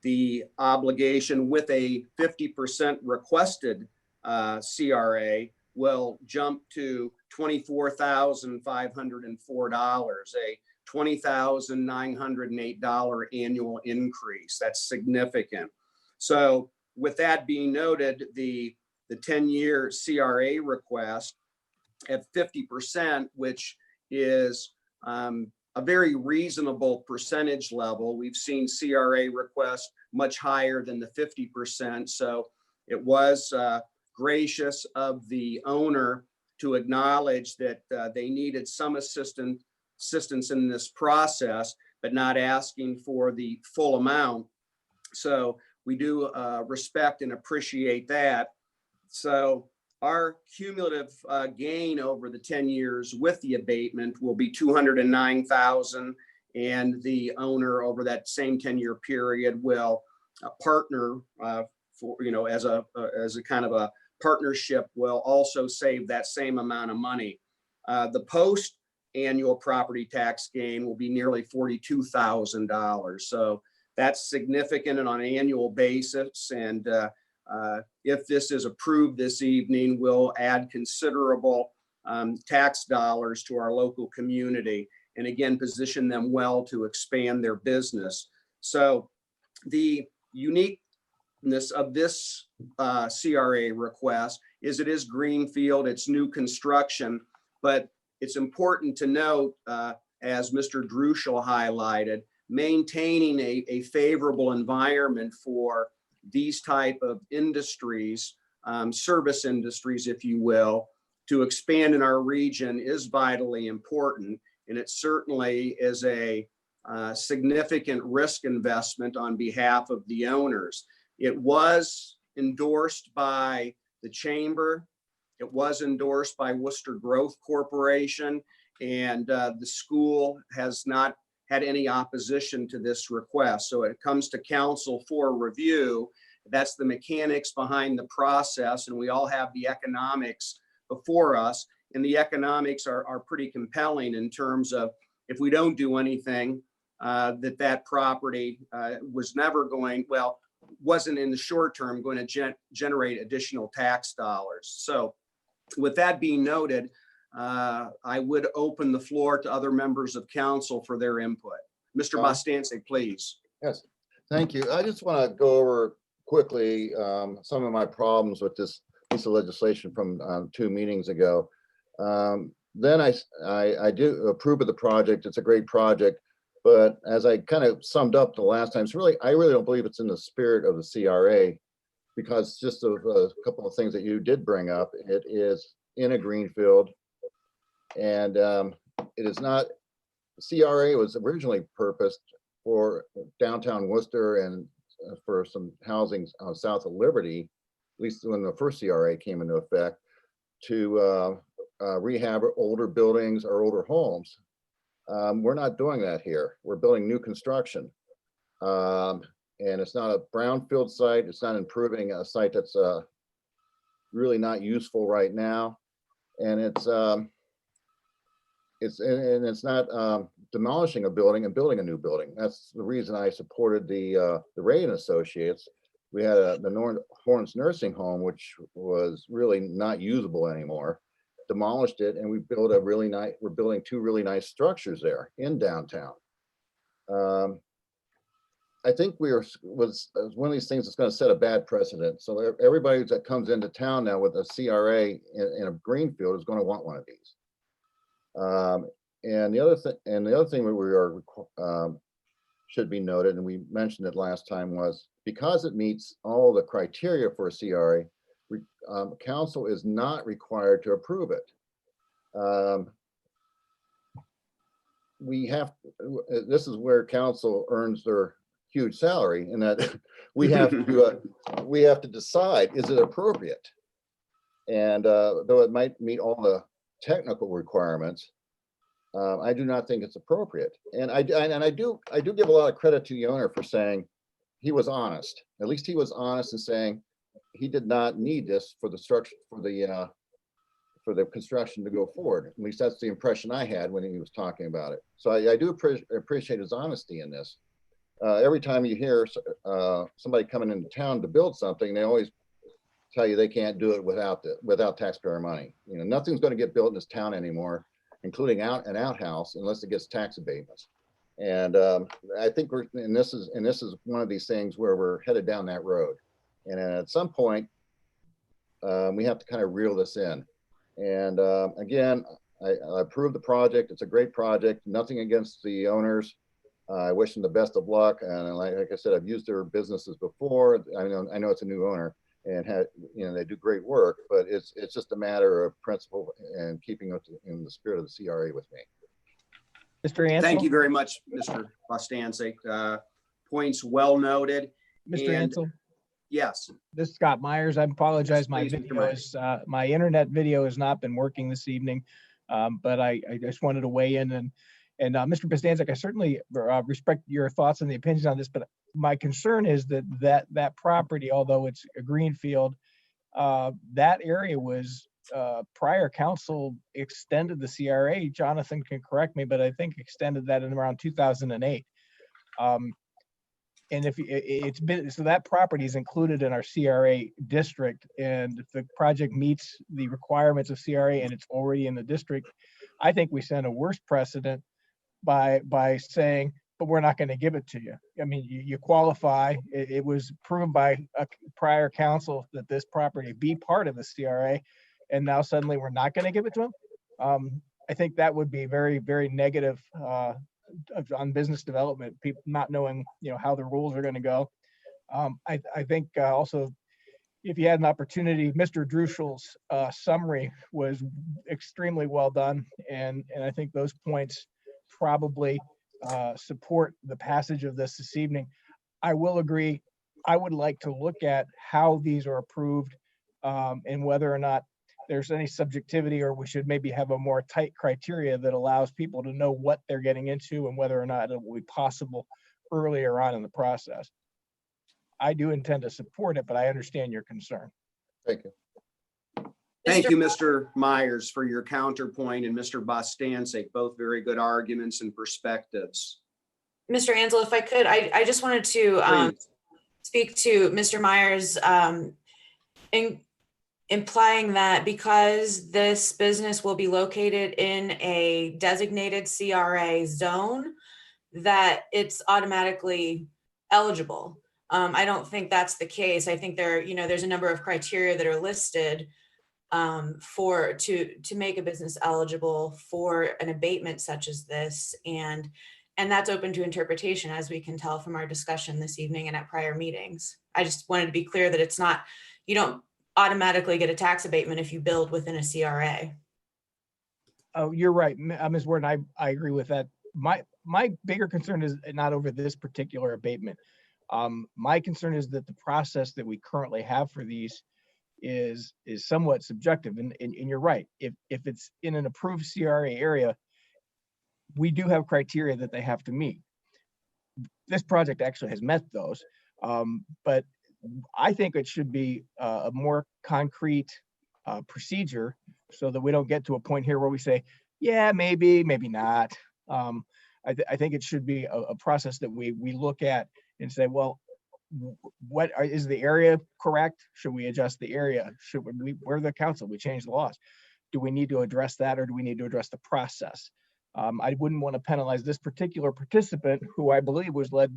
the obligation with a 50% requested CRA will jump to $24,504, a $20,908 annual increase. That's significant. So with that being noted, the 10-year CRA request at 50%, which is a very reasonable percentage level. We've seen CRA requests much higher than the 50%. So it was gracious of the owner to acknowledge that they needed some assistance in this process, but not asking for the full amount. So we do respect and appreciate that. So our cumulative gain over the 10 years with the abatement will be $209,000, and the owner over that same 10-year period will partner for, as a kind of a partnership, will also save that same amount of money. The post annual property tax gain will be nearly $42,000. So that's significant and on an annual basis. And if this is approved this evening, will add considerable tax dollars to our local community, and again, position them well to expand their business. So the uniqueness of this CRA request is it is greenfield, it's new construction, but it's important to note, as Mr. Druschel highlighted, maintaining a favorable environment for these type of industries, service industries, if you will, to expand in our region is vitally important. And it certainly is a significant risk investment on behalf of the owners. It was endorsed by the chamber. It was endorsed by Wooster Growth Corporation, and the school has not had any opposition to this request. So it comes to council for review. That's the mechanics behind the process, and we all have the economics before us. And the economics are pretty compelling in terms of, if we don't do anything, that property was never going, well, wasn't in the short term going to generate additional tax dollars. So with that being noted, I would open the floor to other members of council for their input. Mr. Bostance, please. Yes, thank you. I just want to go over quickly some of my problems with this piece of legislation from 2 meetings ago. Then I do approve of the project. It's a great project, but as I kind of summed up the last time, I really don't believe it's in the spirit of the CRA, because just of a couple of things that you did bring up. It is in a greenfield, and it is not. CRA was originally purposed for downtown Worcester and for some housing south of Liberty, at least when the first CRA came into effect, to rehab older buildings or older homes. We're not doing that here. We're building new construction. And it's not a brownfield site. It's not improving a site that's really not useful right now. And it's not demolishing a building and building a new building. That's the reason I supported the Ray and Associates. We had the Horns Nursing Home, which was really not usable anymore. Demolished it, and we built a really nice. We're building 2 really nice structures there in downtown. I think was one of these things that's going to set a bad precedent. So everybody that comes into town now with a CRA in a greenfield is going to want one of these. And the other thing we are should be noted, and we mentioned it last time, was because it meets all the criteria for a CRA, council is not required to approve it. This is where council earns their huge salary, in that we have to decide, is it appropriate? And though it might meet all the technical requirements, I do not think it's appropriate. And I do give a lot of credit to the owner for saying he was honest. At least he was honest in saying he did not need this for the structure, for the construction to go forward. At least that's the impression I had when he was talking about it. So I do appreciate his honesty in this. Every time you hear somebody coming into town to build something, they always tell you they can't do it without taxpayer money. You know, nothing's going to get built in this town anymore, including an outhouse, unless it gets tax abatements. And I think this is one of these things where we're headed down that road. And at some point, we have to kind of reel this in. And again, I approve the project. It's a great project. Nothing against the owners. I wish them the best of luck. And like I said, I've used their businesses before. I know it's a new owner, and they do great work. But it's just a matter of principle and keeping it in the spirit of the CRA with me. Mr. Ansel? Thank you very much, Mr. Bostance. Points well noted. Mr. Ansel? Yes. This is Scott Myers. I apologize. My Please, video is, my internet video has not been working this evening, but I just wanted to weigh in. And Mr. Bostance, I certainly respect your thoughts and the opinions on this, but my concern is that property, although it's a greenfield, that area was prior council extended the CRA. Jonathan can correct me, but I think extended that in around 2008. And if it's been, so that property is included in our CRA district, and if the project meets the requirements of CRA and it's already in the district, I think we send a worse precedent by saying, but we're not going to give it to you. I mean, you qualify. It was proven by a prior council that this property be part of the CRA, and now suddenly we're not going to give it to them. I think that would be very, very negative on business development, people not knowing, how the rules are going to go. I think also, if you had an opportunity, Mr. Drushel's summary was extremely well done, and I think those points probably support the passage of this evening. I will agree. I would like to look at how these are approved, and whether or not there's any subjectivity, or we should maybe have a more tight criteria that allows people to know what they're getting into and whether or not it will be possible earlier on in the process. I do intend to support it, but I understand your concern. Thank you. Thank you, Mr. Myers, for your counterpoint, and Mr. Bostance, both very good arguments and perspectives. Mr. Ansel, if I could, I just wanted to speak to Mr. Myers implying that because this business will be located in a designated CRA zone, that it's automatically eligible. I don't think that's the case. I think there's a number of criteria that are listed to make a business eligible for an abatement such as this, and that's open to interpretation, as we can tell from our discussion this evening and at prior meetings. I just wanted to be clear that it's not, you don't automatically get a tax abatement if you build within a CRA. Oh, you're right, Ms. Warden. I agree with that. My bigger concern is not over this particular abatement. My concern is that the process that we currently have for these is somewhat subjective, and you're right. If it's in an approved CRA area, we do have criteria that they have to meet. This project actually has met those, but I think it should be a more concrete procedure, so that we don't get to a point here where we say, yeah, maybe not. I think it should be a process that we look at and say, well, is the area correct? Should we adjust the area? We're the council, we change the laws. Do we need to address that, or do we need to address the process? I wouldn't want to penalize this particular participant, who I believe was led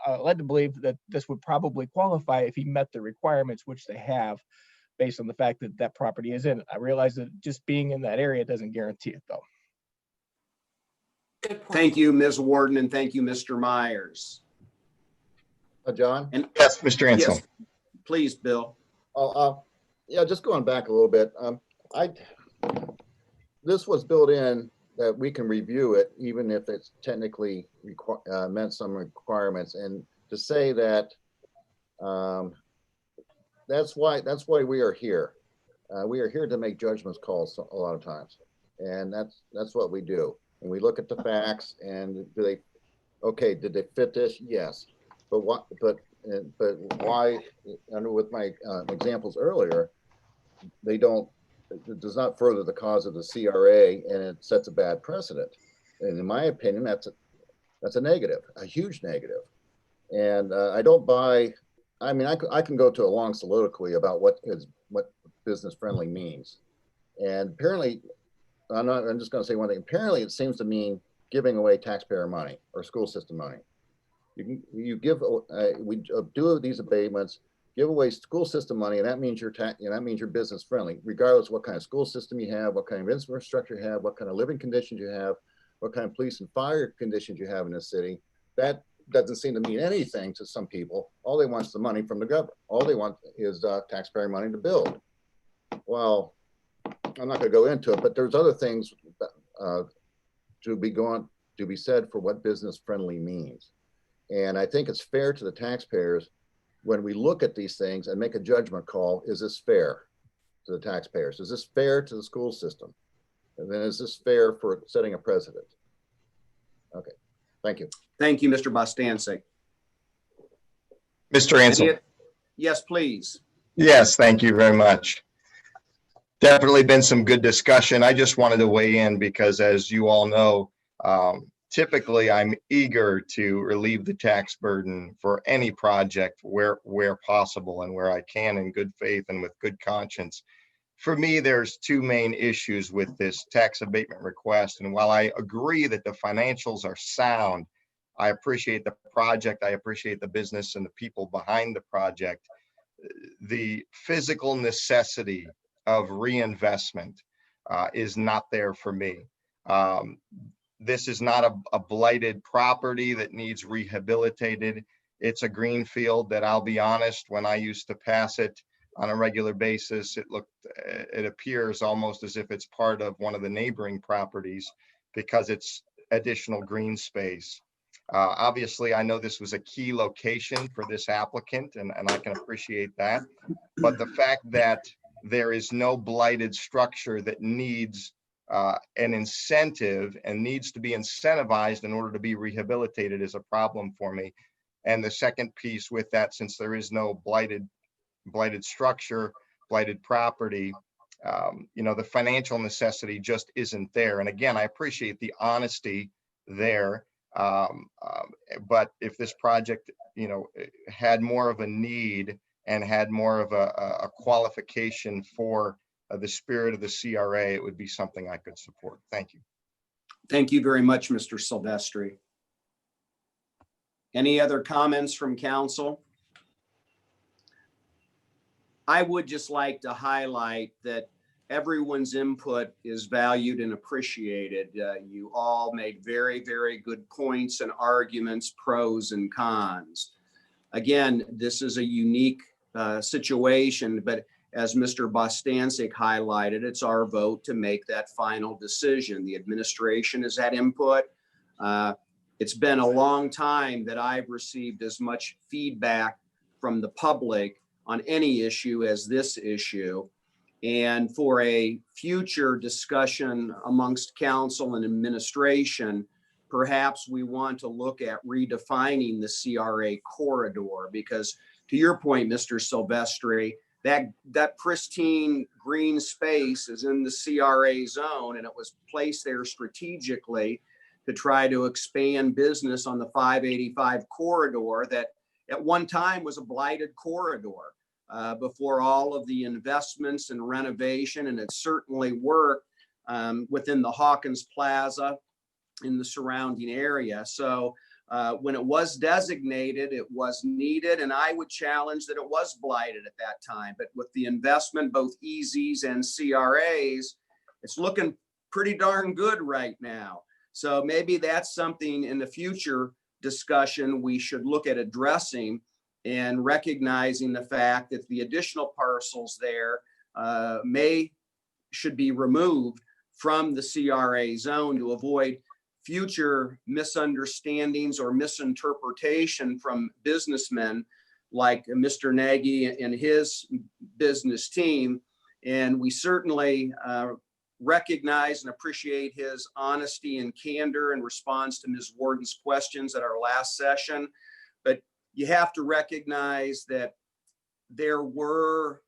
to believe that this would probably qualify if he met the requirements, which they have, based on the fact that that property is in it. I realize that just being in that area doesn't guarantee it, though. Thank you, Ms. Warden, and thank you, Mr. Myers. John? And yes, Mr. Ansel. Yes, please, Bill. Yeah, just going back a little bit. This was built in that we can review it, even if it's technically met some requirements. And to say that that's why we are here. We are here to make judgment calls a lot of times, and that's what we do. And we look at the facts, and did they fit this? Yes. But why, and with my examples earlier, it does not further the cause of the CRA, and it sets a bad precedent. And in my opinion, that's a negative, a huge negative. And I don't buy. I mean, I can go to a long soliloquy about what business friendly means, and apparently, I'm just going to say one thing. Apparently, it seems to mean giving away taxpayer money or school system money. We do these abatements, give away school system money, and that means you're business friendly, regardless of what kind of school system you have, what kind of infrastructure you have, what kind of living conditions you have, what kind of police and fire conditions you have in the city. That doesn't seem to mean anything to some people. All they want is the money from the government. All they want is taxpayer money to build. Well, I'm not going to go into it, but there's other things to be said for what business friendly means. And I think it's fair to the taxpayers when we look at these things and make a judgment call. Is this fair to the taxpayers? Is this fair to the school system? And then is this fair for setting a precedent? Okay, thank you. Thank you, Mr. Bostancic. Mr. Ansel. Yes, please. Yes, thank you very much. Definitely been some good discussion. I just wanted to weigh in because, as you all know, typically I'm eager to relieve the tax burden for any project where possible and where I can in good faith and with good conscience. For me, there's two main issues with this tax abatement request. And while I agree that the financials are sound, I appreciate the project, I appreciate the business and the people behind the project. The physical necessity of reinvestment is not there for me. This is not a blighted property that needs rehabilitated. It's a green field that, I'll be honest, when I used to pass it on a regular basis, it appears almost as if it's part of one of the neighboring properties because it's additional green space. Obviously, I know this was a key location for this applicant, and I can appreciate that. But the fact that there is no blighted structure that needs an incentive and needs to be incentivized in order to be rehabilitated is a problem for me. And the second piece with that, since there is no blighted structure, blighted property, the financial necessity just isn't there. And again, I appreciate the honesty there. But if this project, had more of a need and had more of a qualification for the spirit of the CRA, it would be something I could support. Thank you. Thank you very much, Mr. Silvestri. Any other comments from council? I would just like to highlight that everyone's input is valued and appreciated. You all made very, very good points and arguments, pros and cons. Again, this is a unique situation, but as Mr. Bostancic highlighted, it's our vote to make that final decision. The administration has had input. It's been a long time that I've received as much feedback from the public on any issue as this issue. And for a future discussion amongst council and administration, perhaps we want to look at redefining the CRA corridor, because to your point, Mr. Silvestri, that pristine green space is in the CRA zone, and it was placed there strategically to try to expand business on the 585 corridor that at one time was a blighted corridor before all of the investments and renovation, and it certainly worked within the Hawkins Plaza in the surrounding area. So when it was designated, it was needed, and I would challenge that it was blighted at that time. But with the investment, both EZs and CRAs, it's looking pretty darn good right now. So maybe that's something in the future discussion we should look at addressing, and recognizing the fact that the additional parcels there should be removed from the CRA zone to avoid future misunderstandings or misinterpretation from businessmen like Mr. Nagy and his business team. And we certainly recognize and appreciate his honesty and candor in response to Ms. Warden's questions at our last session. But you have to recognize that there were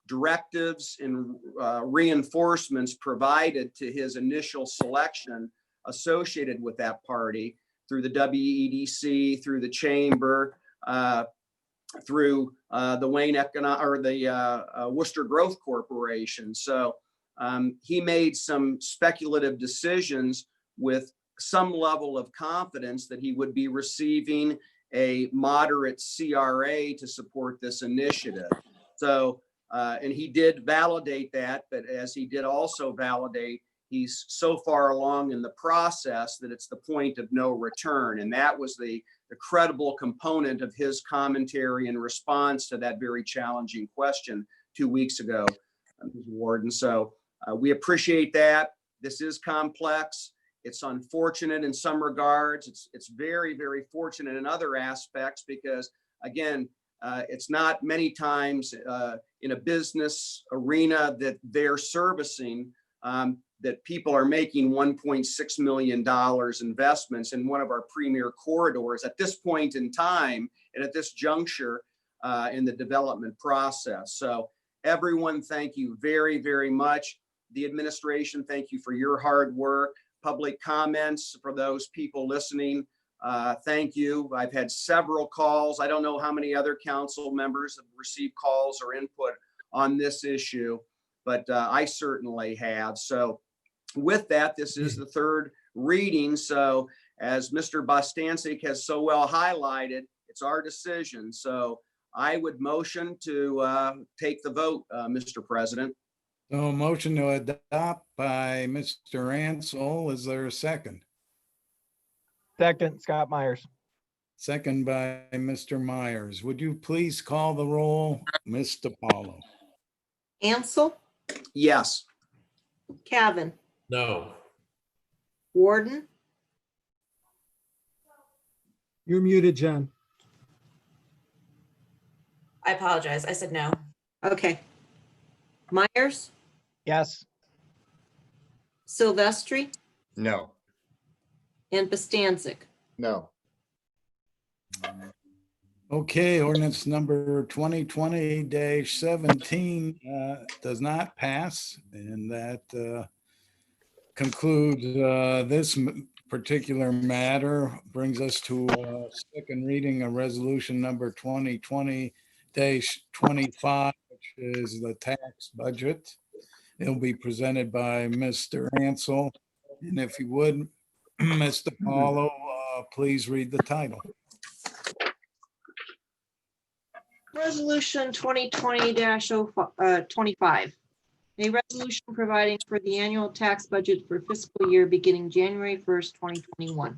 directives and reinforcements provided to his initial selection associated with that party through the WEDC, through the chamber, through the Wooster Growth Corporation. So he made some speculative decisions with some level of confidence that he would be receiving a moderate CRA to support this initiative. So, and he did validate that, but as he did also validate, he's so far along in the process that it's the point of no return. And that was the credible component of his commentary in response to that very challenging question 2 weeks ago, Ms. Warden. So we appreciate that. This is complex. It's unfortunate in some regards. It's very, very fortunate in other aspects, because again, it's not many times in a business arena that they're servicing that people are making $1.6 million investments in one of our premier corridors at this point in time and at this juncture in the development process. So everyone, thank you very, very much. The administration, thank you for your hard work. Public comments for those people listening, thank you. I've had several calls. I don't know how many other council members have received calls or input on this issue, but I certainly have. So with that, this is the third reading. So as Mr. Bostancic has so well highlighted, it's our decision. So I would motion to take the vote, Mr. President. So motion to adopt by Mr. Ansel. Is there a second? Second, Scott Myers. Second by Mr. Myers. Would you please call the roll, Ms. DiPaolo? Ansel, Yes. Cavan, No. Warden, You're muted, Jen. I apologize. I said no. okay. Myers, Yes. Silvestri, No. and Bostancic. No. Okay, ordinance number 2020-17 does not pass, and that concludes this particular matter. Brings us to second reading of resolution number 2020-18, 2020-25, which is the tax budget. It'll be presented by Mr. Ansel. And if you would, Mr. Paulo, please read the title. Resolution 2020-25. A resolution providing for the annual tax budget for fiscal year beginning January 1st, 2021.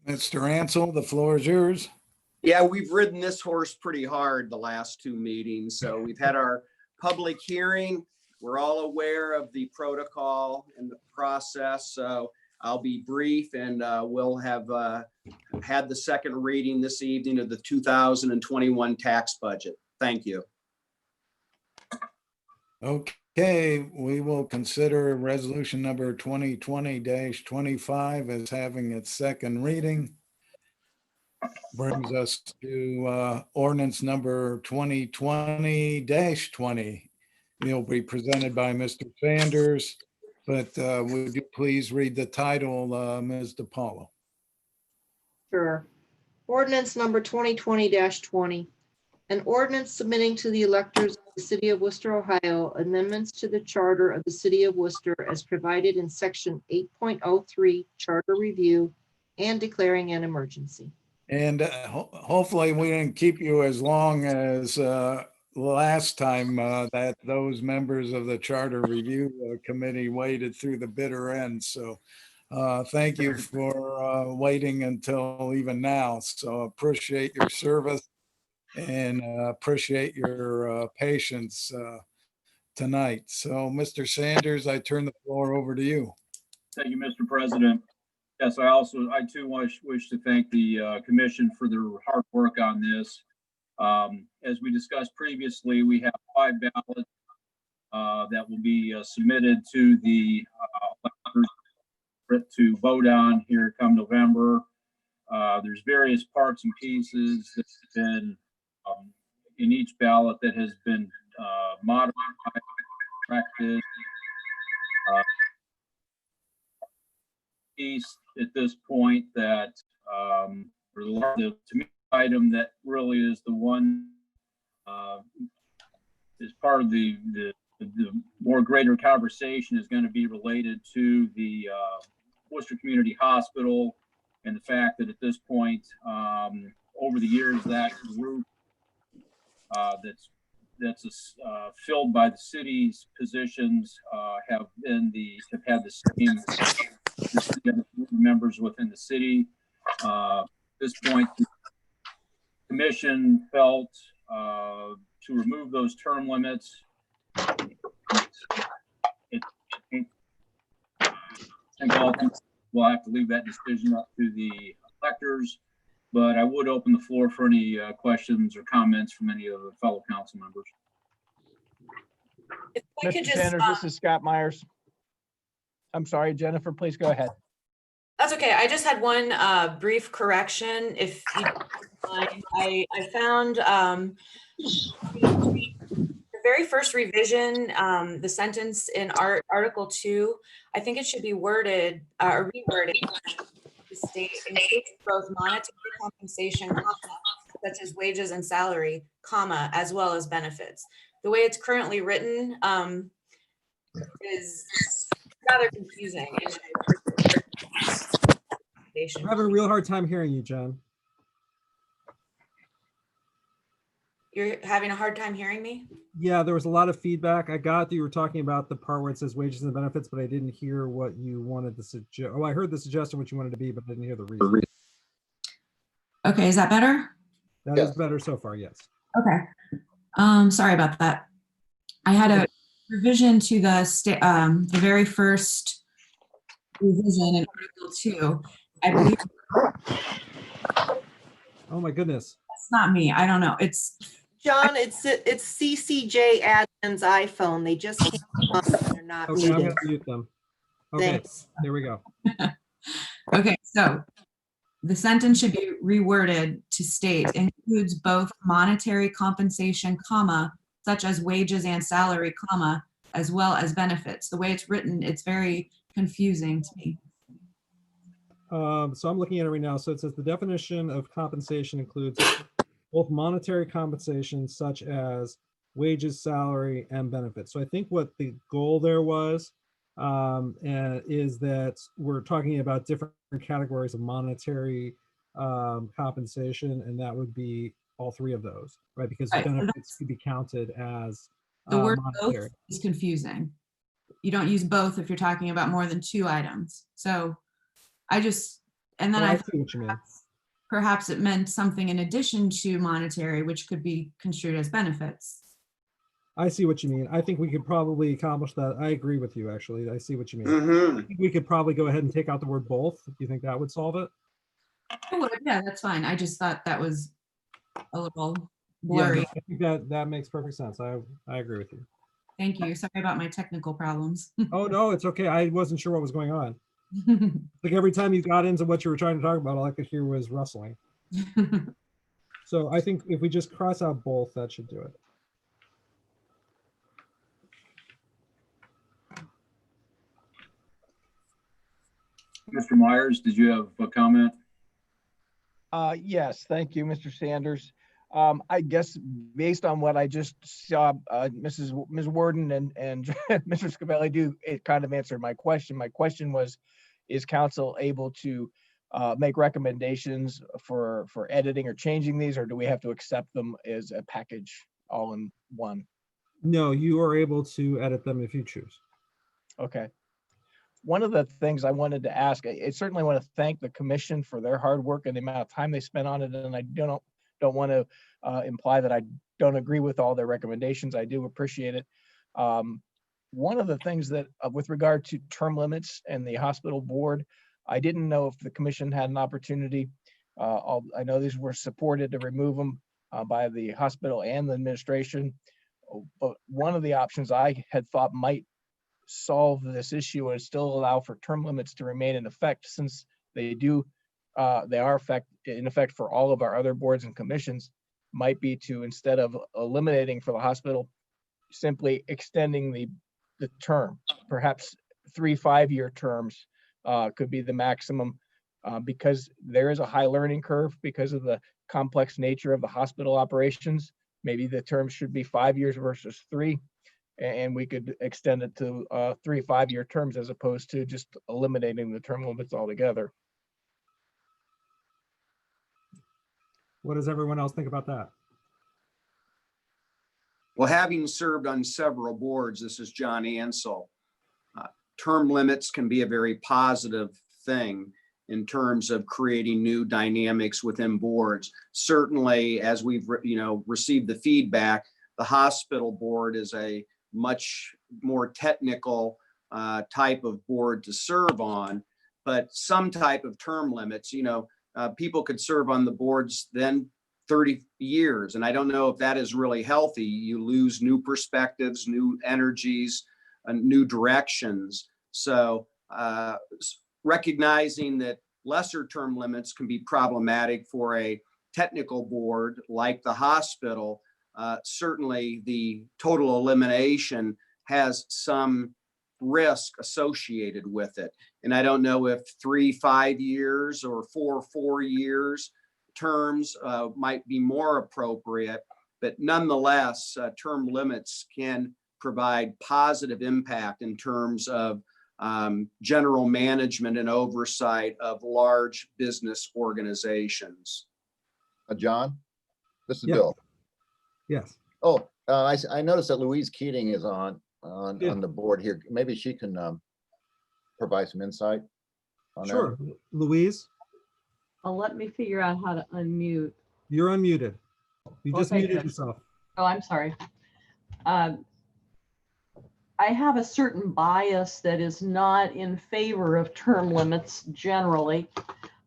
Mr. Ansel, the floor is yours. Yeah, we've ridden this horse pretty hard the last two meetings. So we've had our public hearing. We're all aware of the protocol and the process. So I'll be brief, and we'll have had the second reading this evening of the 2021 tax budget. Thank you. Okay, we will consider resolution number 2020-25 as having its second reading. Brings us to ordinance number 2020-20. It'll be presented by Mr. Sanders, but would you please read the title, Ms. DiPaolo? Sure. Ordinance number 2020-20. An ordinance submitting to the electors of the city of Worcester, Ohio, amendments to the charter of the city of Worcester as provided in section 8.03 charter review and declaring an emergency. And hopefully we didn't keep you as long as last time that those members of the Charter Review Committee waited through the bitter end. So thank you for waiting until even now. So appreciate your service and appreciate your patience tonight. So Mr. Sanders, I turn the floor over to you. Thank you, Mr. President. Yes, I too wish to thank the commission for their hard work on this. As we discussed previously, we have 5 ballots that will be submitted to the electors to vote on here come November. There's various parts and pieces that have been in each ballot that has been modified, corrected. Piece at this point that the to me item that really is the one is part of the more greater conversation is going to be related to the Worcester Community Hospital and the fact that at this point over the years that group that's filled by the city's positions have had the same members within the city. At this point, the commission felt to remove those term limits. We'll have to leave that decision up to the electors, but I would open the floor for any questions or comments from any of the fellow council members. If I could Mr. just, Sanders, this is Scott Myers. I'm sorry, Jennifer, please go ahead. That's okay. I just had one brief correction. If you don't mind. I found the very first revision, the sentence in Article 2, I think it should be worded or reworded to state includes both monetary compensation, such as wages and salary, comma, as well as benefits. The way it's currently written is rather confusing. I'm having a real hard time hearing you, Jen. You're having a hard time hearing me? Yeah, there was a lot of feedback. I got that you were talking about the part where it says wages and benefits, but I didn't hear what you wanted to suggest. Oh, I heard the suggestion what you wanted to be, but I didn't hear the reason. Okay, is that better? That is better so far, yes. Okay. Sorry about that. I had a revision to the very first revision in Article 2. I believe. Oh my goodness. That's not me. I don't know. It's John, it's CCJ admin's iPhone. They just can't come up. They're not Okay, I'm muted. gonna mute them. Okay, Thanks. there we go. okay. So the sentence should be reworded to state includes both monetary compensation, comma, such as wages and salary, comma, as well as benefits. The way it's written, it's very confusing to me. So I'm looking at it right now. So it says the definition of compensation includes both monetary compensation such as wages, salary, and benefits. So I think what the goal there was and is that we're talking about different categories of monetary compensation, and that would be all three of those, right? Because Right, so benefits could be counted as the word both monetary. is confusing. You don't use both if you're talking about more than two items. So I just, and then Oh, I I see what you mean. perhaps it meant something in addition to monetary, which could be construed as benefits. I see what you mean. I think we could probably accomplish that. I agree with you, actually. I see what you mean. Mhm. I think we could probably go ahead and take out the word both. Do you think that would solve it? I would, yeah, that's fine. I just thought that was a little Yeah, blurry. no, I think that makes perfect sense. I agree with you. Thank you. Sorry about my technical problems. Oh, no, it's okay. I wasn't sure what was going on. Like every time you got into what you were trying to talk about, all I could hear was rustling. So I think if we just cross out both, that should do it. Mr. Myers, did you have a comment? Yes, thank you, Mr. Sanders. I guess based on what I just saw, Ms. Warden and Mr. Scavelli do, it kind of answered my question. My question was, is council able to make recommendations for editing or changing these, or do we have to accept them as a package all in one? No, you are able to edit them if you choose. Okay. One of the things I wanted to ask, I certainly want to thank the commission for their hard work and the amount of time they spent on it. And I don't want to imply that I don't agree with all their recommendations. I do appreciate it. One of the things that with regard to term limits and the hospital board, I didn't know if the commission had an opportunity. I know these were supported to remove them by the hospital and the administration. But one of the options I had thought might solve this issue and still allow for term limits to remain in effect, since they are in effect for all of our other boards and commissions, might be to, instead of eliminating for the hospital, simply extending the term. Perhaps 3 5-year terms could be the maximum, because there is a high learning curve because of the complex nature of the hospital operations. Maybe the terms should be 5 years versus 3. And we could extend it to 3 5-year terms as opposed to just eliminating the term limits altogether. What does everyone else think about that? Well, having served on several boards, this is John Ansell. Term limits can be a very positive thing in terms of creating new dynamics within boards. Certainly, as we've received the feedback, the hospital board is a much more technical type of board to serve on, but some type of term limits, people could serve on the boards then 30 years. And I don't know if that is really healthy. You lose new perspectives, new energies, new directions. So recognizing that lesser term limits can be problematic for a technical board like the hospital, certainly the total elimination has some risk associated with it. And I don't know if 3 5 years or 4 years terms might be more appropriate, but nonetheless, term limits can provide positive impact in terms of general management and oversight of large business organizations. John, this is Yeah. Bill. Yes. Oh, I noticed that Louise Keating is on the board here. Maybe she can provide some insight on that. Sure. Louise, Let me figure out how to unmute. you're unmuted. You just Okay, muted good. yourself. Oh, I'm sorry. I have a certain bias that is not in favor of term limits generally.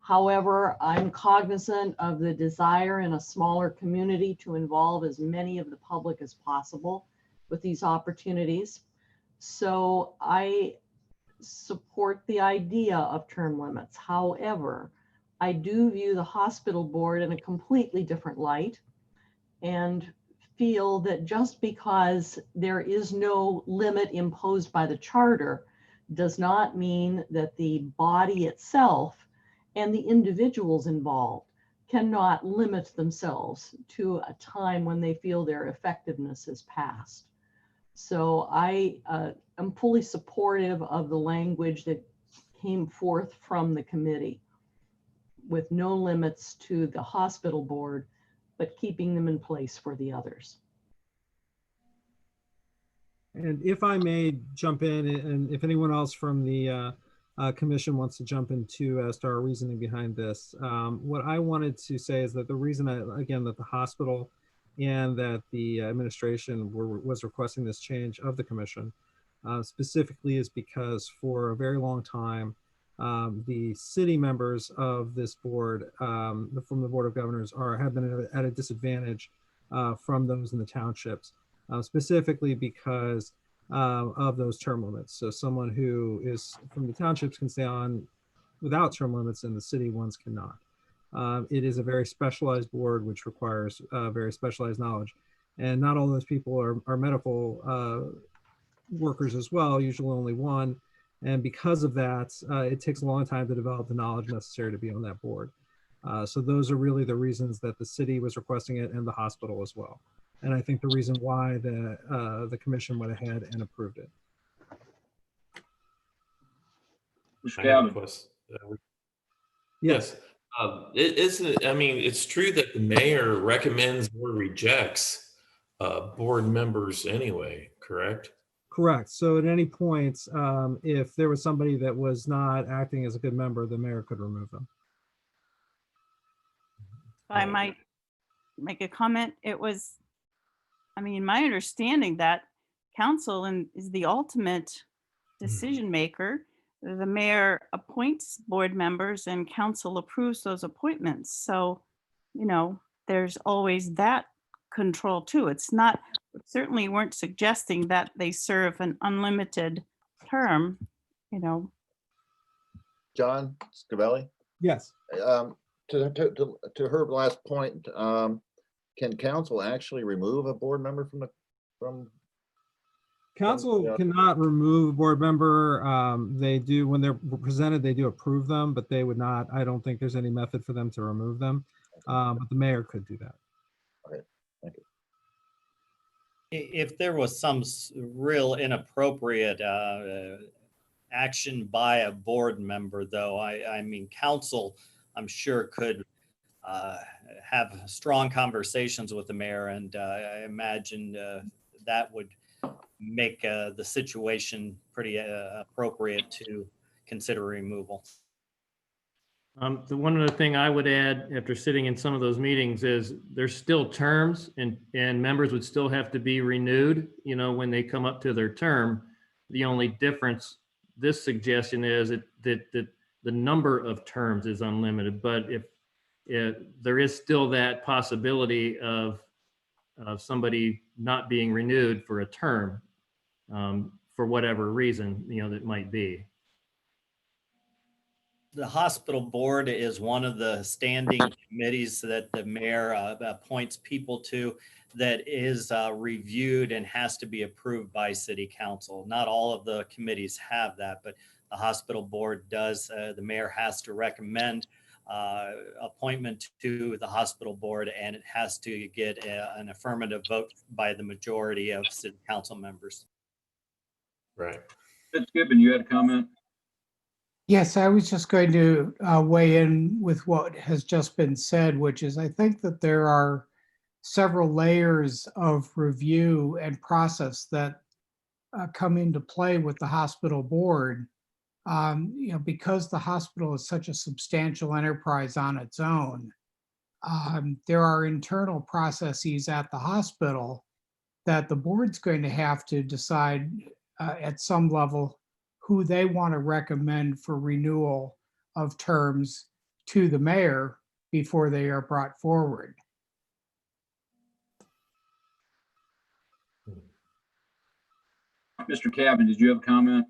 However, I'm cognizant of the desire in a smaller community to involve as many of the public as possible with these opportunities. So I support the idea of term limits. However, I do view the hospital board in a completely different light and feel that just because there is no limit imposed by the charter does not mean that the body itself and the individuals involved cannot limit themselves to a time when they feel their effectiveness has passed. So I am fully supportive of the language that came forth from the committee, with no limits to the hospital board, but keeping them in place for the others. And if I may jump in, and if anyone else from the commission wants to jump in too as to our reasoning behind this, what I wanted to say is that the reason, again, that the hospital and that the administration was requesting this change of the commission specifically is because for a very long time, the city members of this board, from the Board of Governors, have been at a disadvantage from those in the townships, specifically because of those term limits. So someone who is from the townships can stay on without term limits, and the city ones cannot. It is a very specialized board, which requires very specialized knowledge. And not all those people are medical workers as well, usually only one. And because of that, it takes a long time to develop the knowledge necessary to be on that board. So those are really the reasons that the city was requesting it, and the hospital as well. And I think the reason why the commission went ahead and approved it. Yes. I mean, it's true that the mayor recommends or rejects board members anyway, correct? Correct. So at any point, if there was somebody that was not acting as a good member, the mayor could remove them. I might make a comment. It was, I mean, my understanding that council is the ultimate decision maker. The mayor appoints board members and council approves those appointments. So, you know, there's always that control too. It's not, certainly weren't suggesting that they serve an unlimited term, you know. John Scavelli? Yes. To her last point, can council actually remove a board member from? Council cannot remove a board member. They do, when they're presented, they do approve them, but they would not, I don't think there's any method for them to remove them. But the mayor could do that. Okay, thank you. If there was some real inappropriate action by a board member, though, I mean, council, I'm sure could have strong conversations with the mayor, and I imagine that would make the situation pretty appropriate to consider removal. The one other thing I would add after sitting in some of those meetings is there's still terms, and members would still have to be renewed, you know, when they come up to their term. The only difference, this suggestion is that the number of terms is unlimited, but if there is still that possibility of somebody not being renewed for a term for whatever reason, you know, that might be. The hospital board is one of the standing committees that the mayor appoints people to, that is reviewed and has to be approved by city council. Not all of the committees have that, but the hospital board does. The mayor has to recommend appointment to the hospital board, and it has to get an affirmative vote by the majority of city council members. Right. Fitzgibbon, you had a comment? Yes, I was just going to weigh in with what has just been said, which is I think that there are several layers of review and process that come into play with the hospital board. You know, because the hospital is such a substantial enterprise on its own, there are internal processes at the hospital that the board's going to have to decide at some level who they want to recommend for renewal of terms to the mayor before they are brought forward. Mr. Cabin, did you have a comment?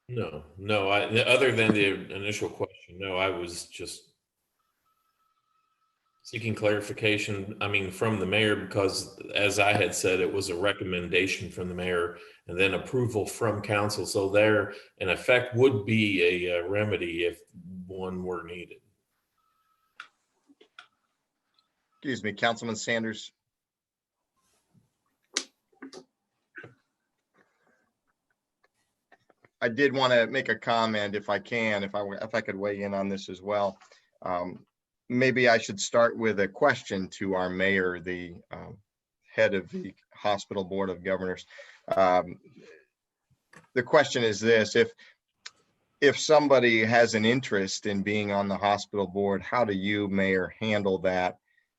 No, other than the initial question, no, I was just seeking clarification, I mean, from the mayor, because as I had said, it was a recommendation from the mayor and then approval from council. So there, in effect, would be a remedy if one were needed. Excuse me, Councilman Sanders. I did want to make a comment if I can, if I could weigh in on this as well. Maybe I should start with a question to our mayor, the head of the Hospital Board of Governors. The question is this: if somebody has an interest in being on the hospital board, how do you, Mayor, handle that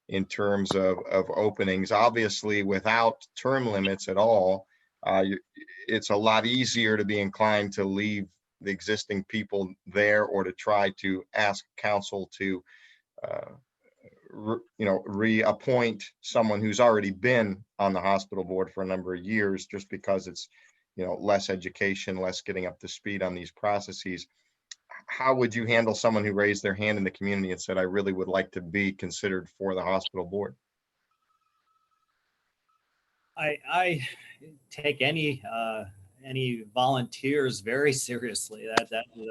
in terms of openings? Obviously, without term limits at all, it's a lot easier to be inclined to leave the existing people there or to try to ask council to, reappoint someone who's already been on the hospital board for a number of years, just because it's, less education, less getting up to speed on these processes. How would you handle someone who raised their hand in the community and said, I really would like to be considered for the hospital board? I take any volunteers very seriously.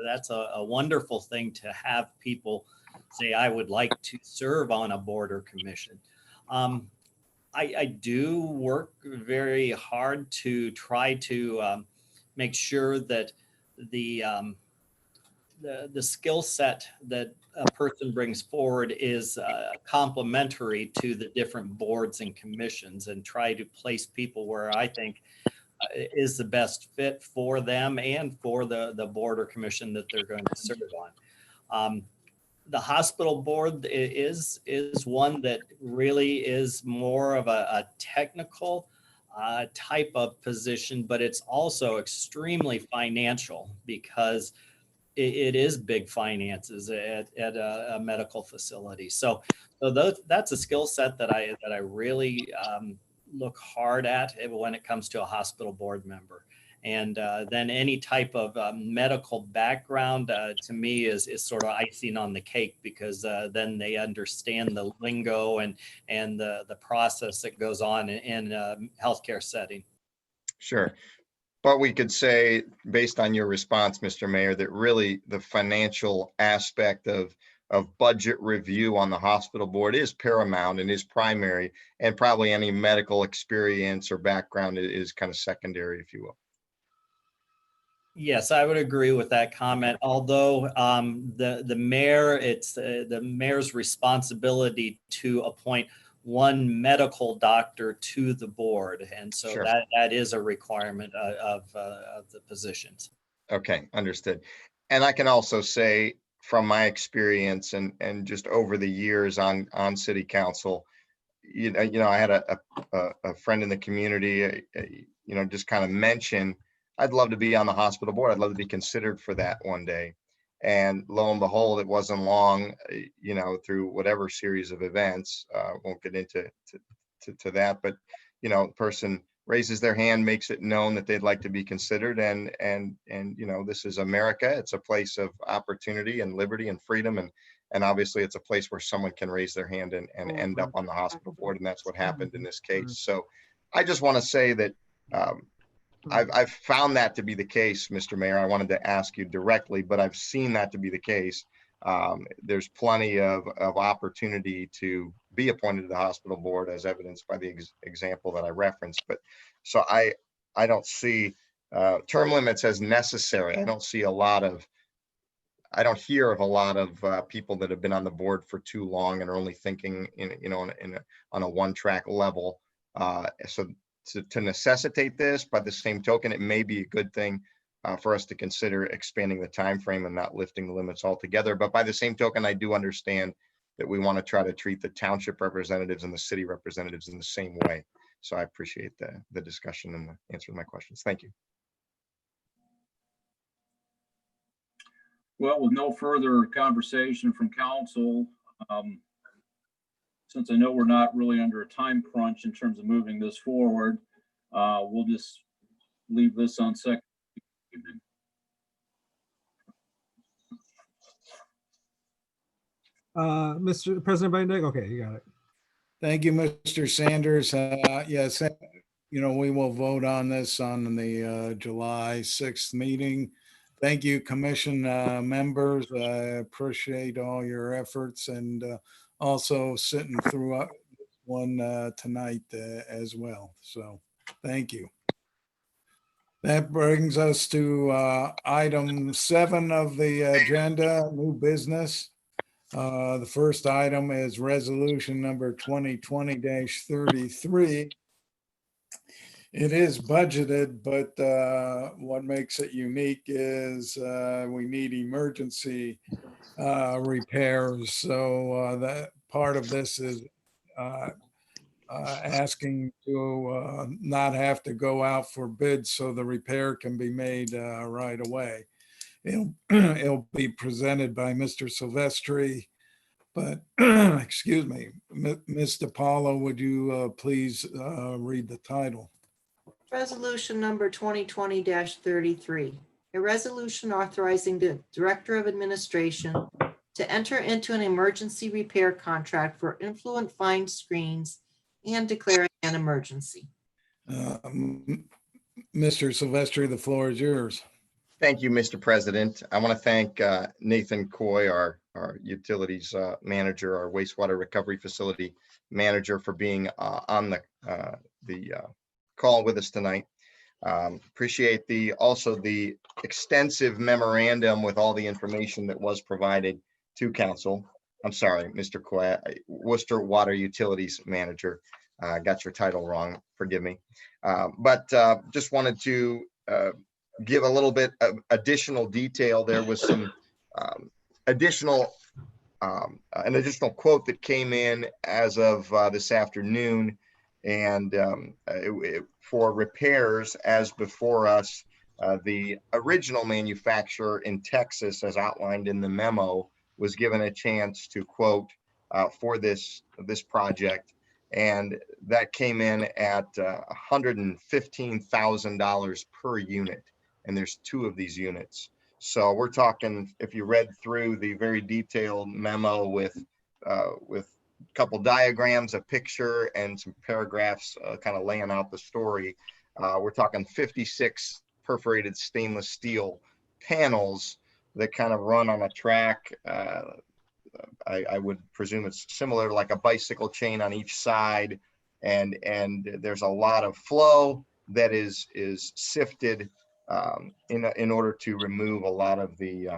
That's a wonderful thing to have people say, I would like to serve on a board or commission. I do work very hard to try to make sure that the skill set that a person brings forward is complementary to the different boards and commissions, and try to place people where I think is the best fit for them and for the board or commission that they're going to serve on. The hospital board is one that really is more of a technical type of position, but it's also extremely financial, because it is big finances at a medical facility. So that's a skill set that I really look hard at when it comes to a hospital board member. And then any type of medical background to me is sort of icing on the cake, because then they understand the lingo and the process that goes on in a healthcare setting. Sure. But we could say, based on your response, Mr. Mayor, that really the financial aspect of budget review on the hospital board is paramount and is primary, and probably any medical experience or background is kind of secondary, if you will. Yes, I would agree with that comment. Although the mayor, it's the mayor's responsibility to appoint one medical doctor to the board, and so Sure. that is a requirement of the positions. Okay, understood. And I can also say from my experience and just over the years on city council, I had a friend in the community, just kind of mention, I'd love to be on the hospital board. I'd love to be considered for that one day. And lo and behold, it wasn't long, through whatever series of events, won't get into that, but, the person raises their hand, makes it known that they'd like to be considered. And this is America. It's a place of opportunity and liberty and freedom. And obviously it's a place where someone can raise their hand and end up on the hospital board. And that's what happened in this case. So I just want to say that I've found that to be the case, Mr. Mayor. I wanted to ask you directly, but I've seen that to be the case. There's plenty of opportunity to be appointed to the hospital board, as evidenced by the example that I referenced. But so I don't see term limits as necessary. I don't hear of a lot of people that have been on the board for too long and are only thinking on a one-track level. So to necessitate this, by the same token, it may be a good thing for us to consider expanding the time frame and not lifting the limits altogether. But by the same token, I do understand that we want to try to treat the township representatives and the city representatives in the same way. So I appreciate the discussion and the answer to my questions. Thank you. Well, with no further conversation from council, since I know we're not really under a time crunch in terms of moving this forward, we'll just leave this on second evening. Mr. President Biden, okay, you got it. Thank you, Mr. Sanders. Yes, we will vote on this on the July 6th meeting. Thank you, commission members. I appreciate all your efforts and also sitting through one tonight as well. So thank you. That brings us to item 7 of the agenda, new business. The first item is resolution number 2020-33. It is budgeted, but what makes it unique is we need emergency repairs. So that part of this is asking to not have to go out for bids so the repair can be made right away. It'll be presented by Mr. Silvestri, but excuse me, Ms. DiPaolo, would you please read the title? Resolution number 2020-33, a resolution authorizing the Director of Administration to enter into an emergency repair contract for influent fine screens and declaring an emergency. Mr. Silvestri, the floor is yours. Thank you, Mr. President. I want to thank Nathan Coy, our utilities manager, our wastewater recovery facility manager, for being on the call with us tonight. Appreciate also the extensive memorandum with all the information that was provided to council. I'm sorry, Mr. Coy, Worcester Water Utilities Manager. Got your title wrong, forgive me. But just wanted to give a little bit of additional detail. There was some an additional quote that came in as of this afternoon, and for repairs as before us, the original manufacturer in Texas, as outlined in the memo, was given a chance to quote for this project, and that came in at $115,000 per unit, and there's 2 of these units. So we're talking, if you read through the very detailed memo with a couple diagrams, a picture, and some paragraphs kind of laying out the story, we're talking 56 perforated stainless steel panels that kind of run on a track. I would presume it's similar, like a bicycle chain on each side, and there's a lot of flow that is sifted in order to remove a lot of the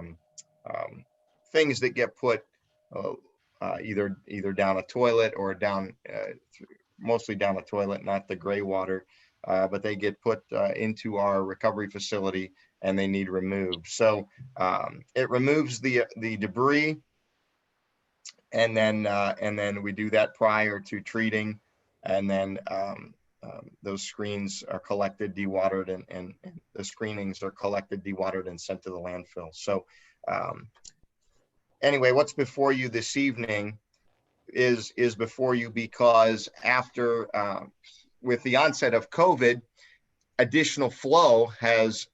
things that get put either down a toilet or down mostly down a toilet, not the gray water, but they get put into our recovery facility and they need removed. So it removes the debris, and then we do that prior to treating, and then those screens are collected, dewatered, and the screenings are collected, dewatered, and sent to the landfill. So anyway, what's before you this evening is before you because after with the onset of COVID, additional flow has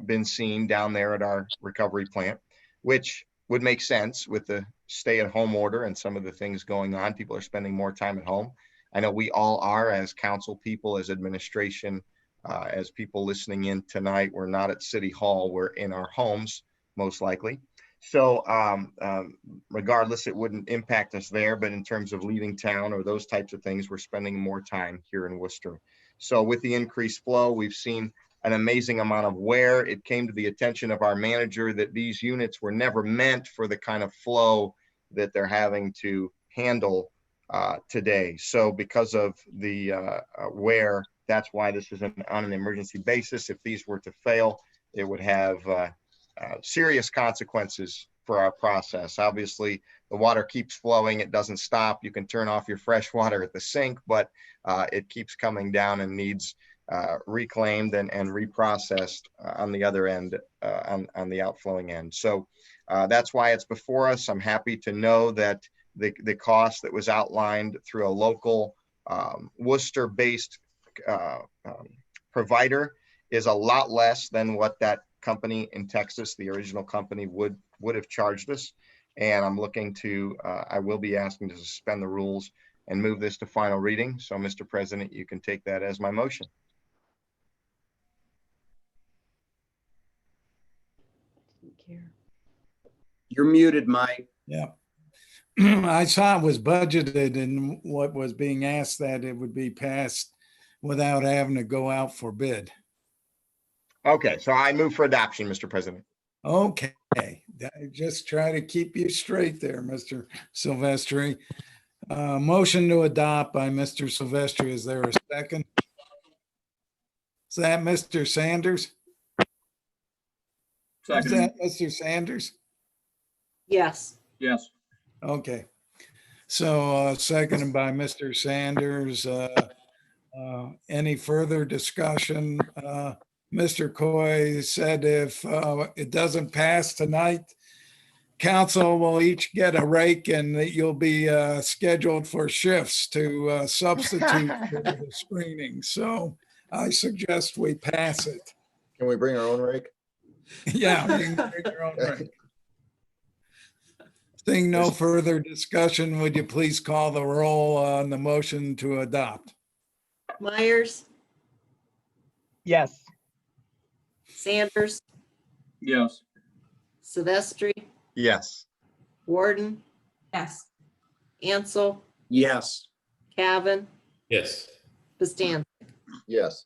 been seen down there at our recovery plant, which would make sense with the stay-at-home order and some of the things going on. People are spending more time at home. I know we all are, as council people, as administration, as people listening in tonight. We're not at City Hall, we're in our homes, most likely. So regardless, it wouldn't impact us there, but in terms of leaving town or those types of things, we're spending more time here in Worcester. So with the increased flow, we've seen an amazing amount of wear. It came to the attention of our manager that these units were never meant for the kind of flow that they're having to handle today. So because of the wear, that's why this is on an emergency basis. If these were to fail, it would have serious consequences for our process. Obviously, the water keeps flowing. It doesn't stop. You can turn off your fresh water at the sink, but it keeps coming down and needs reclaimed and reprocessed on the other end, on the outflowing end. So that's why it's before us. I'm happy to know that the cost that was outlined through a local Worcester-based provider is a lot less than what that company in Texas, the original company, would have charged us. And I'm looking to, I will be asking to suspend the rules and move this to final reading. So, Mr. President, you can take that as my motion. You're muted, Mike. Yeah. I saw it was budgeted and what was being asked that it would be passed without having to go out for bid. Okay, so I move for adoption, Mr. President. Okay, I just try to keep you straight there, Mr. Silvestri. Motion to adopt by Mr. Silvestri. Is there a second? Is that Mr. Sanders? Is Second. that Mr. Sanders? Yes. Yes. Okay. So seconded by Mr. Sanders. Any further discussion? Mr. Coy said if it doesn't pass tonight, council will each get a rake and that you'll be scheduled for shifts to substitute for the screening. So I suggest we pass it. Can we bring our own rake? Yeah, you can bring your own rake. Seeing no further discussion, would you please call the roll on the motion to adopt? Myers, Yes. Sanders, Yes. Silvestri, Yes. Warden, Yes. Ansel, Yes. Cavan, Yes. Bastancik. Yes.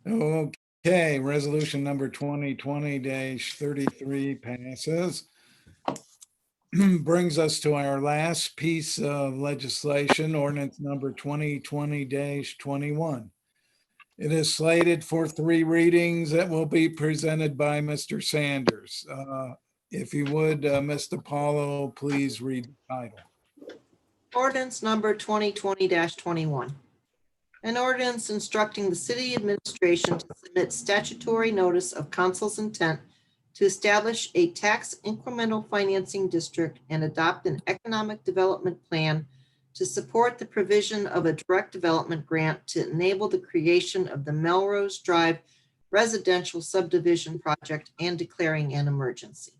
Okay, resolution number 2020-33 passes. Brings us to our last piece of legislation, ordinance number 2020-21. It is slated for 3 readings that will be presented by Mr. Sanders. If you would, Mr. Paulo, please read the title. Ordinance number 2020-21. An ordinance instructing the city administration to submit statutory notice of council's intent to establish a tax incremental financing district and adopt an economic development plan to support the provision of a direct development grant to enable the creation of the Melrose Drive residential subdivision project and declaring an emergency.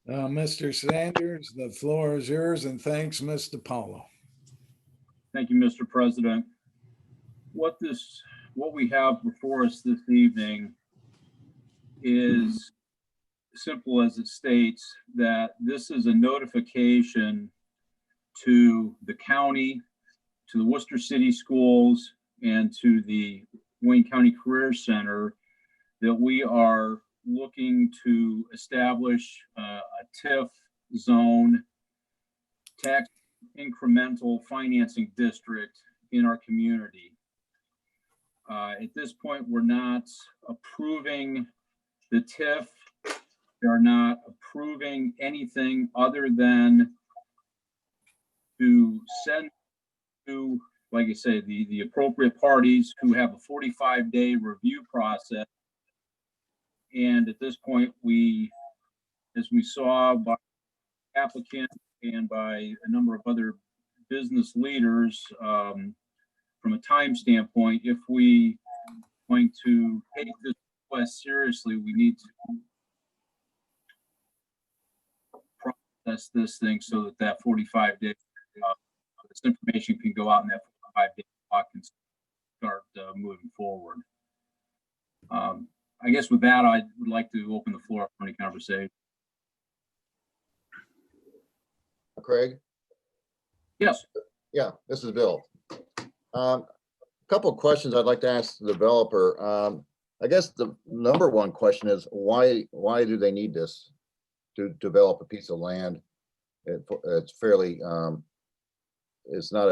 Mr. Sanders, the floor is yours, and thanks, Mr. Paulo. Thank you, Mr. President. What we have before us this evening is simple as it states that this is a notification to the county, to the Worcester City Schools, and to the Wayne County Career Center that we are looking to establish a TIF zone, tax incremental financing district in our community. At this point, we're not approving the TIF. They're not approving anything other than to send to, like I say, the appropriate parties who have a 45-day review process. And at this point, as we saw by applicant and by a number of other business leaders, from a time standpoint, if we going to take this request seriously, we need to process this thing so that 45-day this information can go out and that 45-day clock can start moving forward. I guess with that, I would like to open the floor up for any conversation. Craig? Yes. Yeah, this is Bill. Couple of questions I'd like to ask the developer. I guess the number one question is why do they need this to develop a piece of land? It's fairly, it's not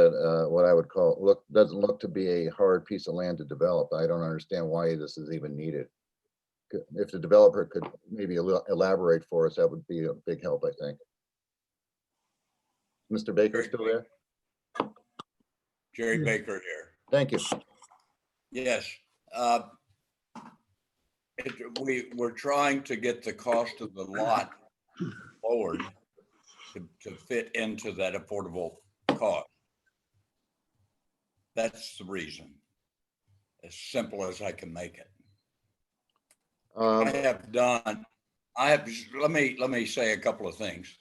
what I would call, doesn't look to be a hard piece of land to develop. I don't understand why this is even needed. If the developer could maybe elaborate for us, that would be a big help, I think. Mr. Baker still there? Jerry Baker here. Thank you. Yes. We're trying to get the cost of the lot lowered to fit into that affordable cost. That's the reason. As simple as I can make it. Let me say a couple of things.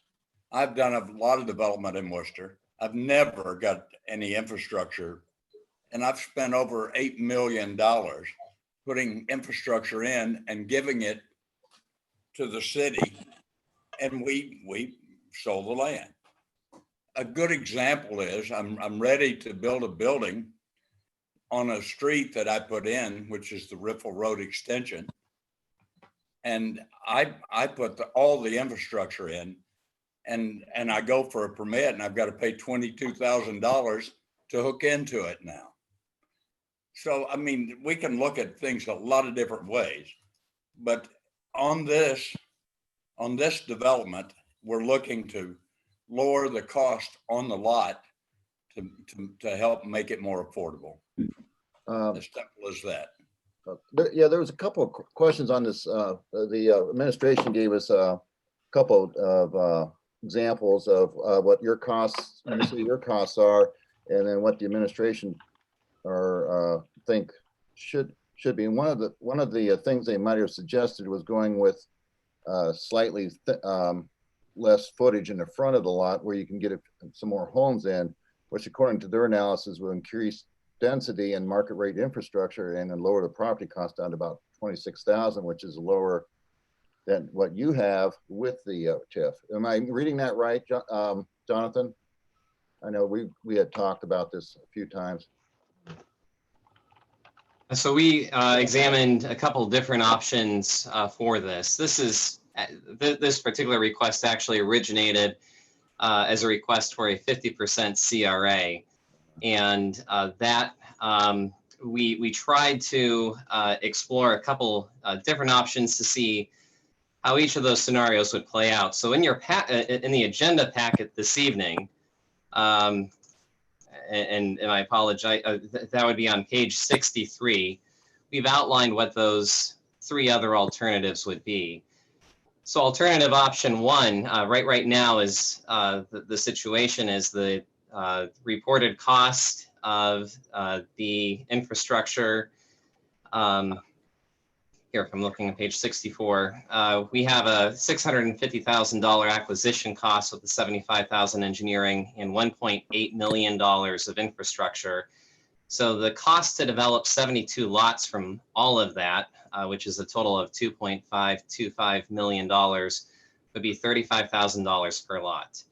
I've done a lot of development in Worcester. I've never got any infrastructure, and I've spent over $8 million putting infrastructure in and giving it to the city, and we sold the land. a good example is I'm ready to build a building on a street that I put in, which is the Riffle Road extension. And I put all the infrastructure in, and I go for a permit, and I've got to pay $22,000 to hook into it now. So, I mean, we can look at things a lot of different ways, but on this development, we're looking to lower the cost on the lot to help make it more affordable. As simple as that. Yeah, there was a couple of questions on this. The administration gave us a couple of examples of what your costs, your costs are, and then what the administration think should be. And one of the things they might have suggested was going with slightly less footage in the front of the lot where you can get some more homes in, which according to their analysis will increase density and market rate infrastructure and then lower the property cost down to about 26,000, which is lower than what you have with the TIF. Am I reading that right, Jonathan? I know we had talked about this a few times. So we examined a couple different options for this. This particular request actually originated as a request for a 50% CRA. And we tried to explore a couple different options to see how each of those scenarios would play out. So in your in the agenda packet this evening, and I apologize, that would be on page 63. We've outlined what those three other alternatives would be. So alternative option one, right now is the situation is the reported cost of the infrastructure. Here, if I'm looking at page 64, we have a $650,000 acquisition cost with the $75,000 engineering and $1.8 million of infrastructure. So the cost to develop 72 lots from all of that, which is a total of $2.525 million, would be $35,000 per lot.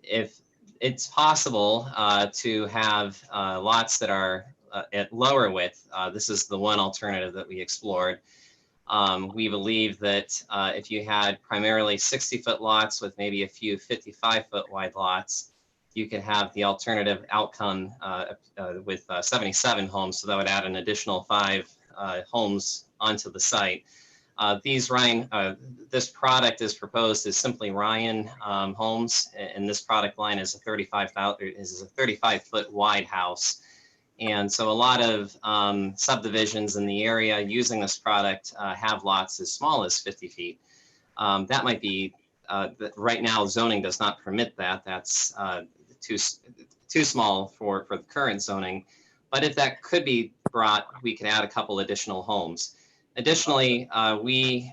If it's possible to have lots that are at lower width, this is the one alternative that we explored. We believe that if you had primarily 60-foot lots with maybe a few 55-foot wide lots, you could have the alternative outcome with 77 homes. So that would add an additional 5 homes onto the site. This product is proposed as simply Ryan homes, and this product line is a 35-foot wide house. And so a lot of subdivisions in the area using this product have lots as small as 50 feet. That might be, right now zoning does not permit that. That's too small for the current zoning. But if that could be brought, we could add a couple additional homes. Additionally, we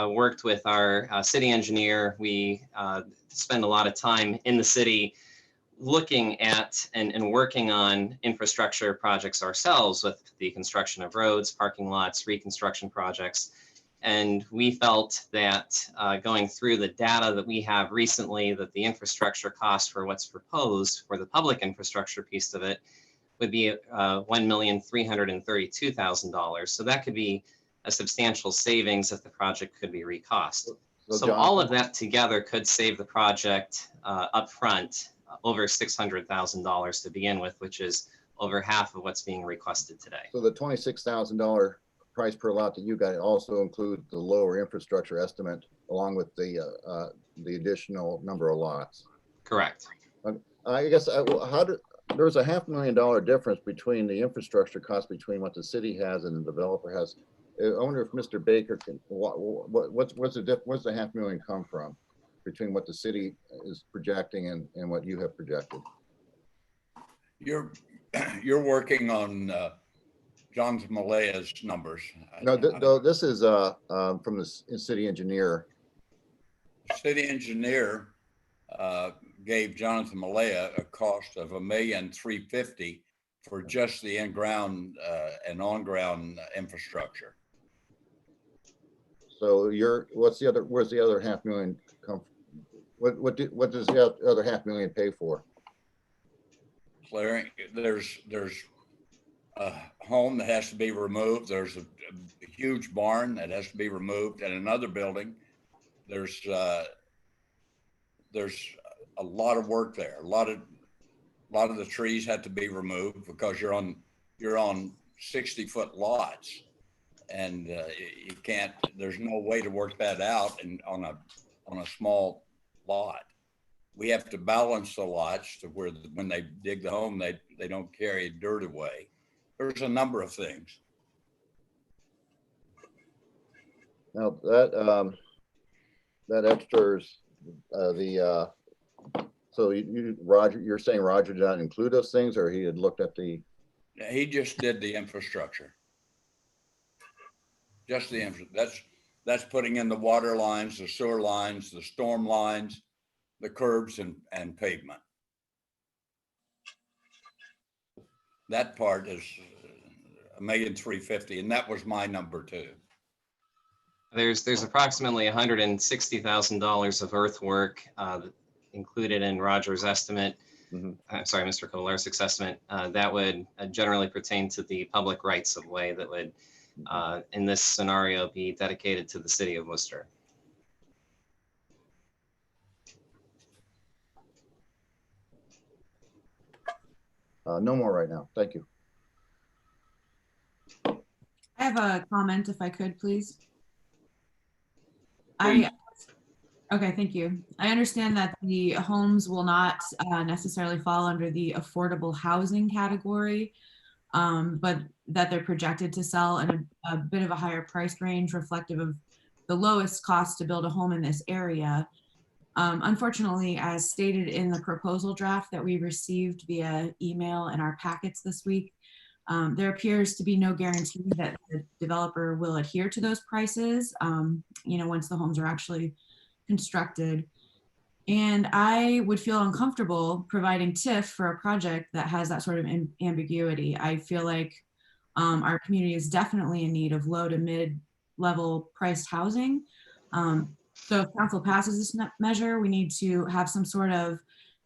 worked with our city engineer. We spend a lot of time in the city looking at and working on infrastructure projects ourselves with the construction of roads, parking lots, reconstruction projects. And we felt that going through the data that we have recently, that the infrastructure cost for what's proposed for the public infrastructure piece of it would be $1,332,000. So that could be a substantial savings if the project could be recost. So all of that together could save the project upfront over $600,000 to begin with, which is over half of what's being requested today. So the $26,000 price per lot that you got also include the lower infrastructure estimate along with the additional number of lots. Correct. I guess there's a $500,000 difference between the infrastructure cost between what the city has and the developer has. I wonder if Mr. Baker can, what's the $500,000 come from between what the city is projecting and what you have projected? You're working on John Malaya's numbers. No, this is from the city engineer. City engineer gave Jonathan Malaya a cost of $1,350,000 for just the in-ground and on-ground infrastructure. So where's the other $500,000 come from? What does the other $500,000 pay for? Clearing, there's a home that has to be removed. There's a huge barn that has to be removed, and another building. There's a lot of work there. A lot of the trees have to be removed because you're on 60-foot lots, and you can't. There's no way to work that out on a small lot. We have to balance the lots to where when they dig the home, they don't carry dirt away. There's a number of things. Now that extras so Roger, you're saying Roger did not include those things, or he had looked at the? He just did the infrastructure. Just the that's putting in the water lines, the sewer lines, the storm lines, the curbs and pavement. That part is $1,350,000, and that was my number too. There's approximately $160,000 of earthwork included in Roger's estimate. I'm sorry, Mr. Kolarczyk's estimate. That would generally pertain to the public rights of way that would, in this scenario, be dedicated to the city of Worcester. No more right now. Thank you. I have a comment if I could, please. Okay, thank you. I understand that the homes will not necessarily fall under the affordable housing category, but that they're projected to sell in a bit of a higher price range reflective of the lowest cost to build a home in this area. Unfortunately, as stated in the proposal draft that we received via email in our packets this week, there appears to be no guarantee that the developer will adhere to those prices, once the homes are actually constructed. And I would feel uncomfortable providing TIF for a project that has that sort of ambiguity. I feel like our community is definitely in need of low to mid-level priced housing. So if council passes this measure, we need to have some sort of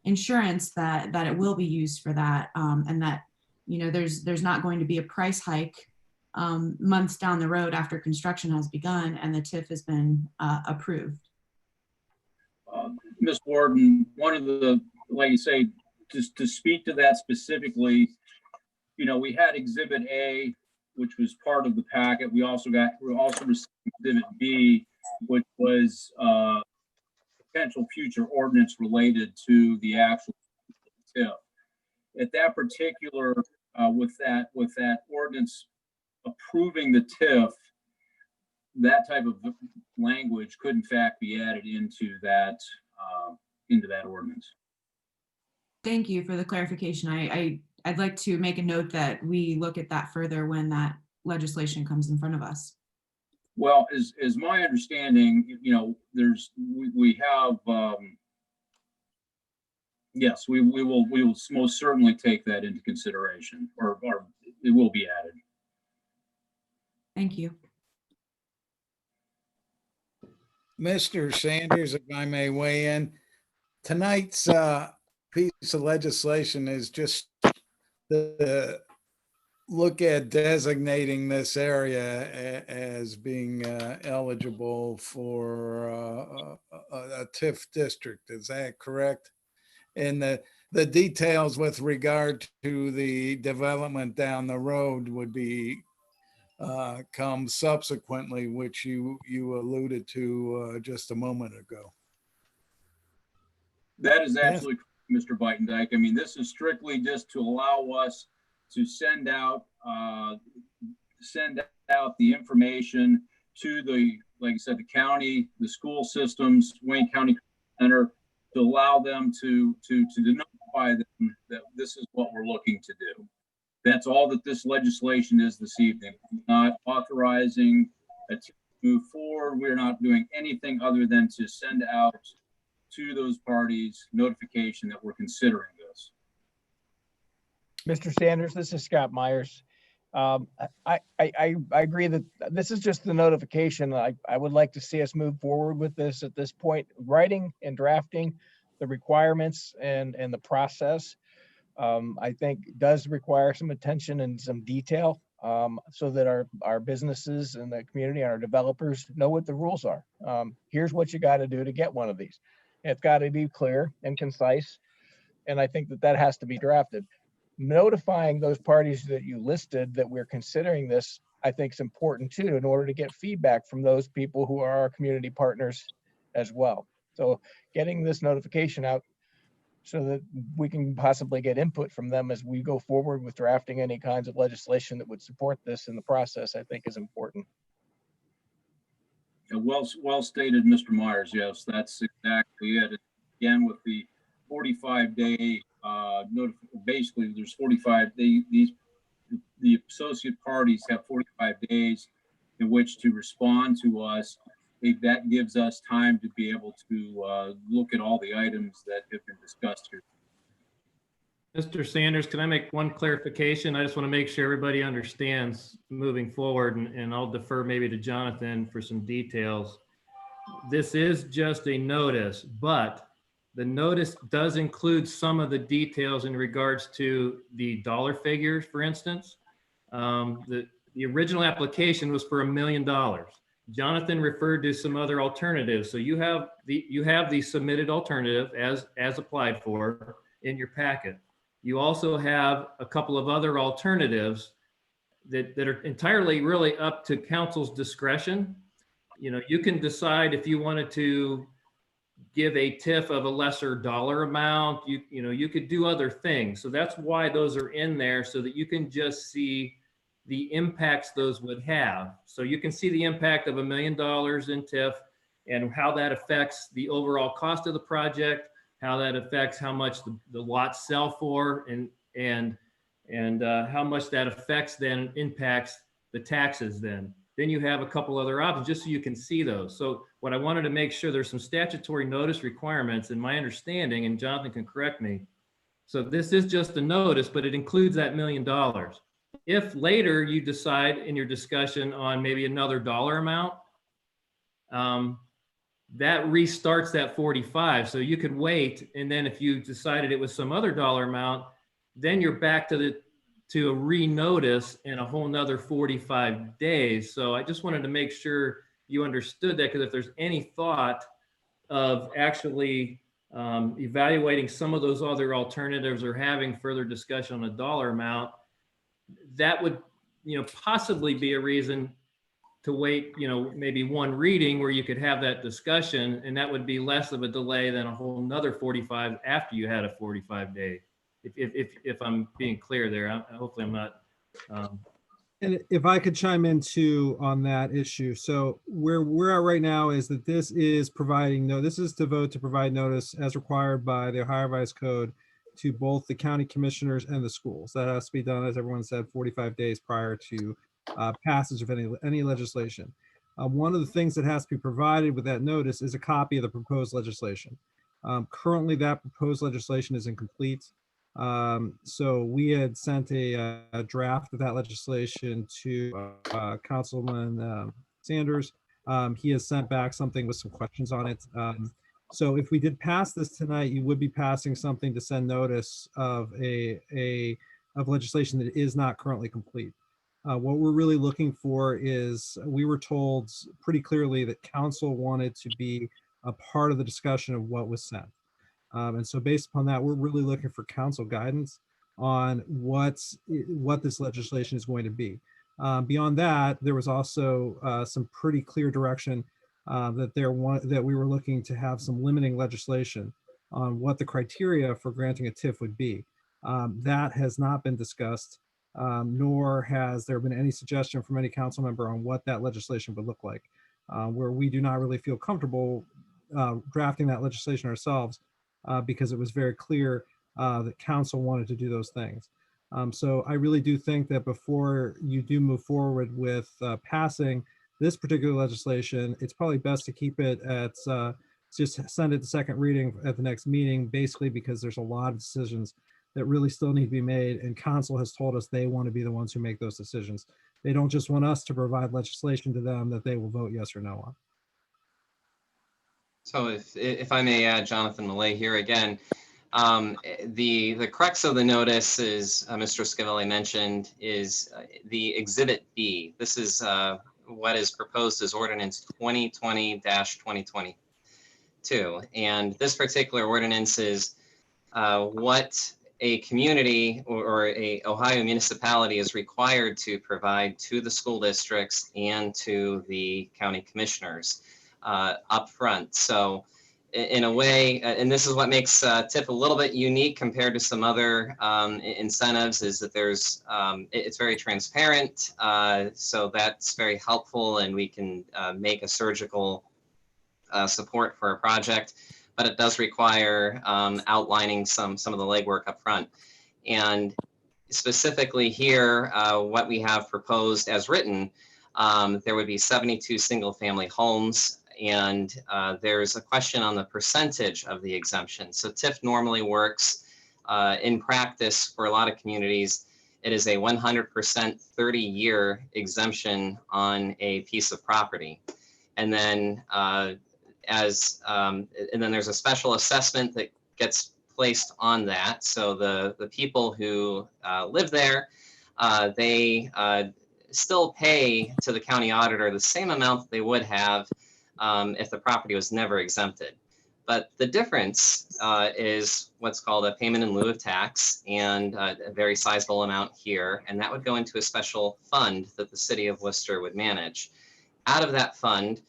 insurance that it will be used for that, and that there's not going to be a price hike months down the road after construction has begun and the TIF has been approved. Ms. Warden, one of the, like you say, just to speak to that specifically, we had Exhibit A, which was part of the packet. We also received Exhibit B, which was potential future ordinance related to the actual TIF. At that particular, with that ordinance approving the TIF, that type of language could in fact be added into that ordinance. Thank you for the clarification. I'd like to make a note that we look at that further when that legislation comes in front of us. Well, as my understanding, we have, yes, we will most certainly take that into consideration, or it will be added. Thank you. Mr. Sanders, if I may weigh in, tonight's piece of legislation is just the look at designating this area as being eligible for a TIF district. Is that correct? And the details with regard to the development down the road would be come subsequently, which you alluded to just a moment ago. That is absolutely correct, Mr. Beitendijk. I mean, this is strictly just to allow us to send out the information to the, like I said, the county, the school systems, Wayne County Center, to allow them to notify them that this is what we're looking to do. That's all that this legislation is this evening. We're not authorizing it to move forward. We're not doing anything other than to send out to those parties notification that we're considering this. Mr. Sanders, this is Scott Myers. I agree that this is just the notification. I would like to see us move forward with this at this point, writing and drafting the requirements and the process. I think does require some attention and some detail, so that our businesses and the community and our developers know what the rules are. Here's what you got to do to get one of these. It's got to be clear and concise. And I think that has to be drafted. Notifying those parties that you listed that we're considering this, I think is important too, in order to get feedback from those people who are our community partners as well. So getting this notification out so that we can possibly get input from them as we go forward with drafting any kinds of legislation that would support this in the process, I think is important. Yeah, well stated, Mr. Myers. Yes, that's exactly it. Again, with the 45-day basically there's 45 the associate parties have 45 days in which to respond to us. That gives us time to be able to look at all the items that have been discussed here. Mr. Sanders, can I make one clarification? I just want to make sure everybody understands moving forward, and I'll defer maybe to Jonathan for some details. This is just a notice, but the notice does include some of the details in regards to the dollar figures, for instance. The original application was for $1 million. Jonathan referred to some other alternatives. So you have the submitted alternative as applied for in your packet. You also have a couple of other alternatives that are entirely really up to council's discretion. You know, you can decide if you wanted to give a TIF of a lesser dollar amount. You could do other things. So that's why those are in there, so that you can just see the impacts those would have. So you can see the impact of $1 million in TIF and how that affects the overall cost of the project, how that affects how much the lots sell for, and how much that affects then impacts the taxes then. Then you have a couple other options just so you can see those. So what I wanted to make sure, there's some statutory notice requirements in my understanding, and Jonathan can correct me. So this is just a notice, but it includes that $1 million. If later you decide in your discussion on maybe another dollar amount, that restarts that 45. So you could wait, and then if you decided it was some other dollar amount, then you're back to a renotice in a whole nother 45 days. So I just wanted to make sure you understood that, because if there's any thought of actually evaluating some of those other alternatives or having further discussion on a dollar amount, that would, possibly be a reason to wait, maybe one reading where you could have that discussion, and that would be less of a delay than a whole nother 45 after you had a 45-day. If I'm being clear there, hopefully I'm not. And if I could chime in too on that issue. So where we're at right now is that this is to vote to provide notice as required by the Ohio Revised Code to both the county commissioners and the schools. That has to be done, as everyone said, 45 days prior to passage of any legislation. One of the things that has to be provided with that notice is a copy of the proposed legislation. Currently, that proposed legislation is incomplete. So we had sent a draft of that legislation to Councilman Sanders. He has sent back something with some questions on it. So if we did pass this tonight, you would be passing something to send notice of of legislation that is not currently complete. What we're really looking for is, we were told pretty clearly that council wanted to be a part of the discussion of what was sent. And so based upon that, we're really looking for council guidance on what this legislation is going to be. Beyond that, there was also some pretty clear direction that we were looking to have some limiting legislation on what the criteria for granting a TIF would be. That has not been discussed, nor has there been any suggestion from any council member on what that legislation would look like, where we do not really feel comfortable drafting that legislation ourselves, because it was very clear that council wanted to do those things. So I really do think that before you do move forward with passing this particular legislation, it's probably best to keep it at, just send it to second reading at the next meeting, basically because there's a lot of decisions that really still need to be made. And council has told us they want to be the ones who make those decisions. They don't just want us to provide legislation to them that they will vote yes or no on. So if I may add, Jonathan Millay here again, the crux of the notice is, Mr. Scavelli mentioned, is the Exhibit B. This is what is proposed as Ordinance 2020-2022. And this particular ordinance is what a community or a Ohio municipality is required to provide to the school districts and to the county commissioners up front. So in a way, and this is what makes TIF a little bit unique compared to some other incentives, is that there's it's very transparent. So that's very helpful, and we can make a surgical support for a project, but it does require outlining some of the legwork up front. And specifically here, what we have proposed as written, there would be 72 single family homes. And there's a question on the percentage of the exemption. So TIF normally works in practice for a lot of communities. It is a 100% 30-year exemption on a piece of property. And then there's a special assessment that gets placed on that. So the people who live there, they still pay to the county auditor the same amount that they would have if the property was never exempted. But the difference is what's called a payment in lieu of tax, and a very sizable amount here. And that would go into a special fund that the city of Worcester would manage. Out of that fund,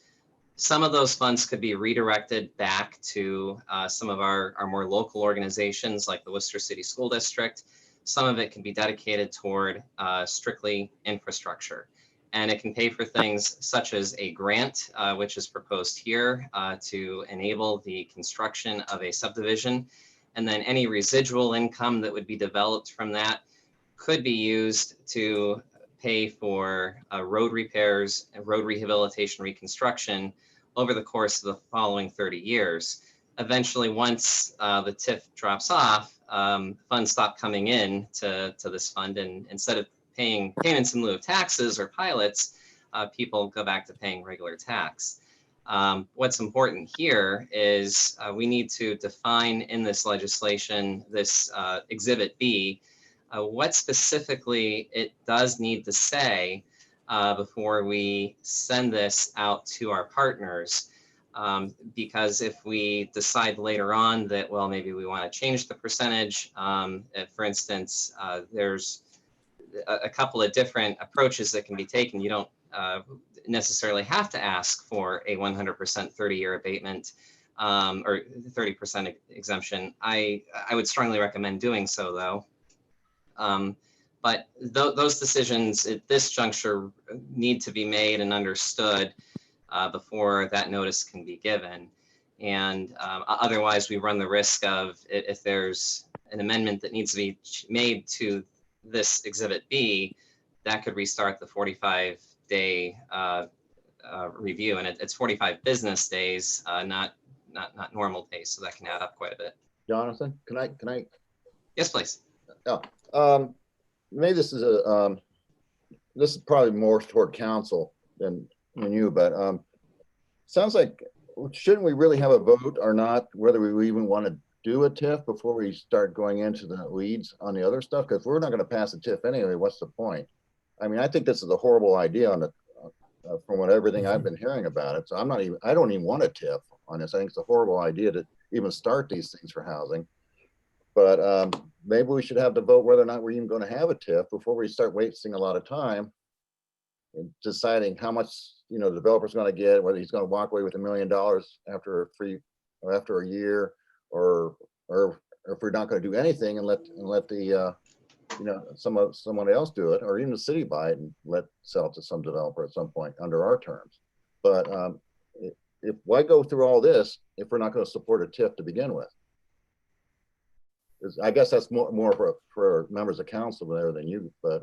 some of those funds could be redirected back to some of our more local organizations like the Worcester City School District. Some of it can be dedicated toward strictly infrastructure. And it can pay for things such as a grant, which is proposed here to enable the construction of a subdivision. And then any residual income that would be developed from that could be used to pay for road repairs, road rehabilitation, reconstruction over the course of the following 30 years. Eventually, once the TIF drops off, funds stop coming in to this fund, and instead of paying payments in lieu of taxes or pilots, people go back to paying regular tax. What's important here is we need to define in this legislation, this Exhibit B, what specifically it does need to say before we send this out to our partners. Because if we decide later on that, well, maybe we want to change the percentage, for instance, there's a couple of different approaches that can be taken. You don't necessarily have to ask for a 100% 30-year abatement or 30% exemption. I would strongly recommend doing so, though. But those decisions at this juncture need to be made and understood before that notice can be given. And otherwise, we run the risk of, if there's an amendment that needs to be made to this Exhibit B, that could restart the 45-day review, and it's 45 business days, not normal days, so that can add up quite a bit. Jonathan, can I? Yes, please. Oh, maybe this is probably more toward council than you, but sounds like, shouldn't we really have a vote or not, whether we even want to do a TIF before we start going into the weeds on the other stuff? Because we're not going to pass a TIF anyway. What's the point? I mean, I think this is a horrible idea on the from everything I've been hearing about it. So I don't even want a TIF on this. I think it's a horrible idea to even start these things for housing. But maybe we should have to vote whether or not we're even going to have a TIF before we start wasting a lot of time in deciding how much the developer's going to get, whether he's going to walk away with $1 million after a year, or if we're not going to do anything and let the someone else do it, or even the city buy it and sell it to some developer at some point under our terms. But if why go through all this if we're not going to support a TIF to begin with? I guess that's more for members of council there than you. But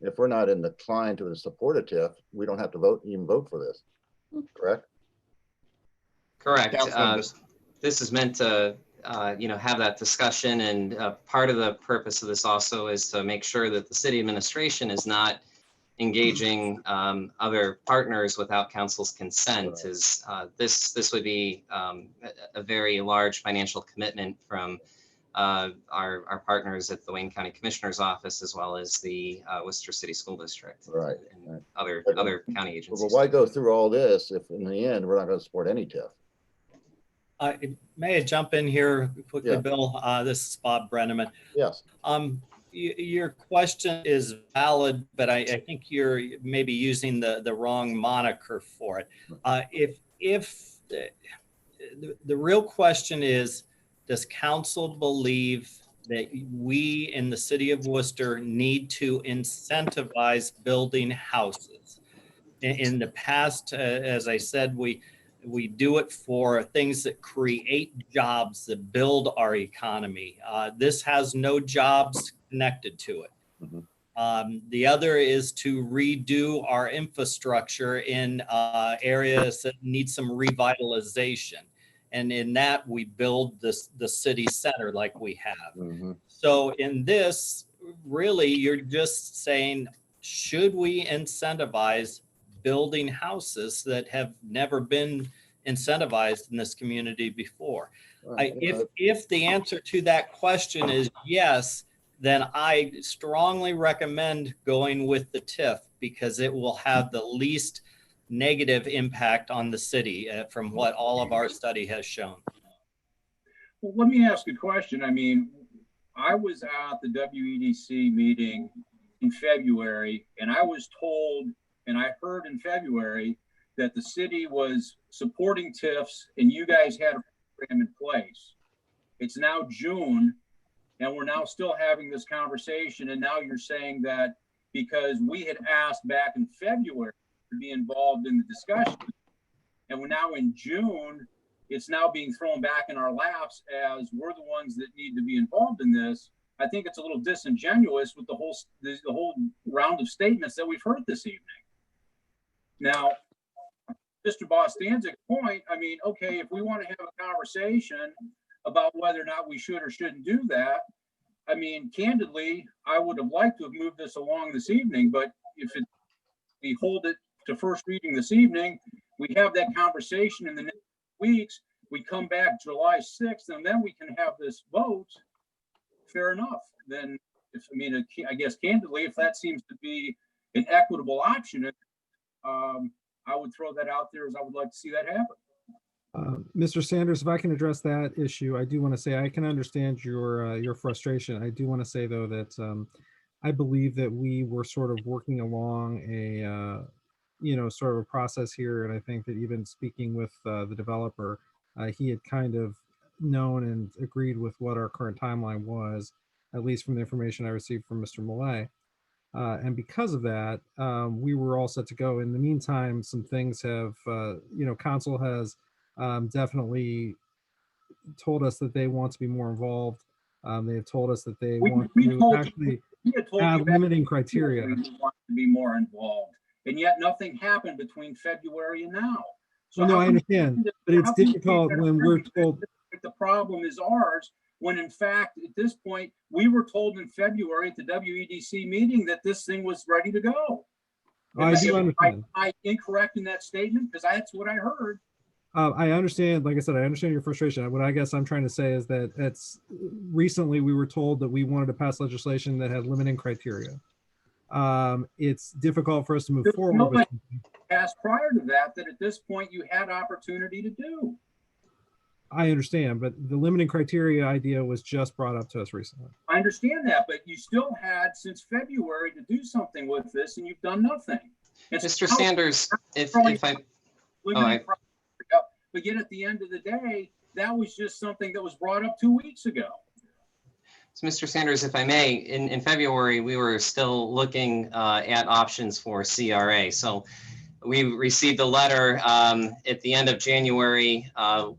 if we're not inclined to support a TIF, we don't have to even vote for this. Correct? Correct. This is meant to have that discussion. And part of the purpose of this also is to make sure that the city administration is not engaging other partners without council's consent. Is this would be a very large financial commitment from our partners at the Wayne County Commissioner's Office, as well as the Worcester City School District, Right. and other county agencies. But why go through all this if in the end, we're not going to support any TIF? May I jump in here quickly, Yeah. Bill? This is Bob Brenneman. Yes. Your question is valid, but I think you're maybe using the wrong moniker for it. If the real question is, does council believe that we in the city of Worcester need to incentivize building houses? In the past, as I said, we do it for things that create jobs, that build our economy. This has no jobs connected to it. Mm-hmm. The other is to redo our infrastructure in areas that need some revitalization. And in that, we build the city center like we have. Mm-hmm. So in this, really, you're just saying, should we incentivize building houses that have never been incentivized in this community before? If the answer to that question is yes, then I strongly recommend going with the TIF, because it will have the least negative impact on the city from what all of our study has shown. Well, let me ask a question. I mean, I was at the WEDC meeting in February, and I was told, and I heard in February, that the city was supporting TIFs and you guys had a program in place. It's now June, and we're now still having this conversation. And now you're saying that because we had asked back in February to be involved in the discussion, and we're now in June, it's now being thrown back in our laps as we're the ones that need to be involved in this. I think it's a little disingenuous with the whole round of statements that we've heard this evening. Now, Mr. Bostanzic's point, I mean, okay, if we want to have a conversation about whether or not we should or shouldn't do that, I mean, candidly, I would have liked to have moved this along this evening, but if we hold it to first reading this evening, we have that conversation in the next weeks, we come back July 6th, and then we can have this vote, fair enough. Then, I guess candidly, if that seems to be an equitable option, I would throw that out there as I would like to see that happen. Mr. Sanders, if I can address that issue, I do want to say I can understand your frustration. I do want to say, though, that I believe that we were sort of working along a sort of a process here, and I think that even speaking with the developer, he had kind of known and agreed with what our current timeline was, at least from the information I received from Mr. Millay. And because of that, we were all set to go. In the meantime, some things have, council has definitely told us that they want to be more involved. They have told us that they want to actually have limiting criteria. We want to be more involved, and yet nothing happened between February and now. So no, I understand, but it's difficult when we're told the problem is ours, when in fact, at this point, we were told in February at the WEDC meeting that this thing was ready to go. I do understand. I incorrect in that statement? Because that's what I heard. I understand, like I said, I understand your frustration. What I guess I'm trying to say is that recently we were told that we wanted to pass legislation that had limiting criteria. It's difficult for us to move forward with. Passed prior to that at this point you had opportunity to do. I understand, but the limiting criteria idea was just brought up to us recently. I understand that, but you still had since February to do something with this, and you've done nothing. Mr. Sanders, if I, but yet at the end of the day, that was just something that was brought up 2 weeks ago. So Mr. Sanders, if I may, in February, we were still looking at options for CRA. So we received a letter at the end of January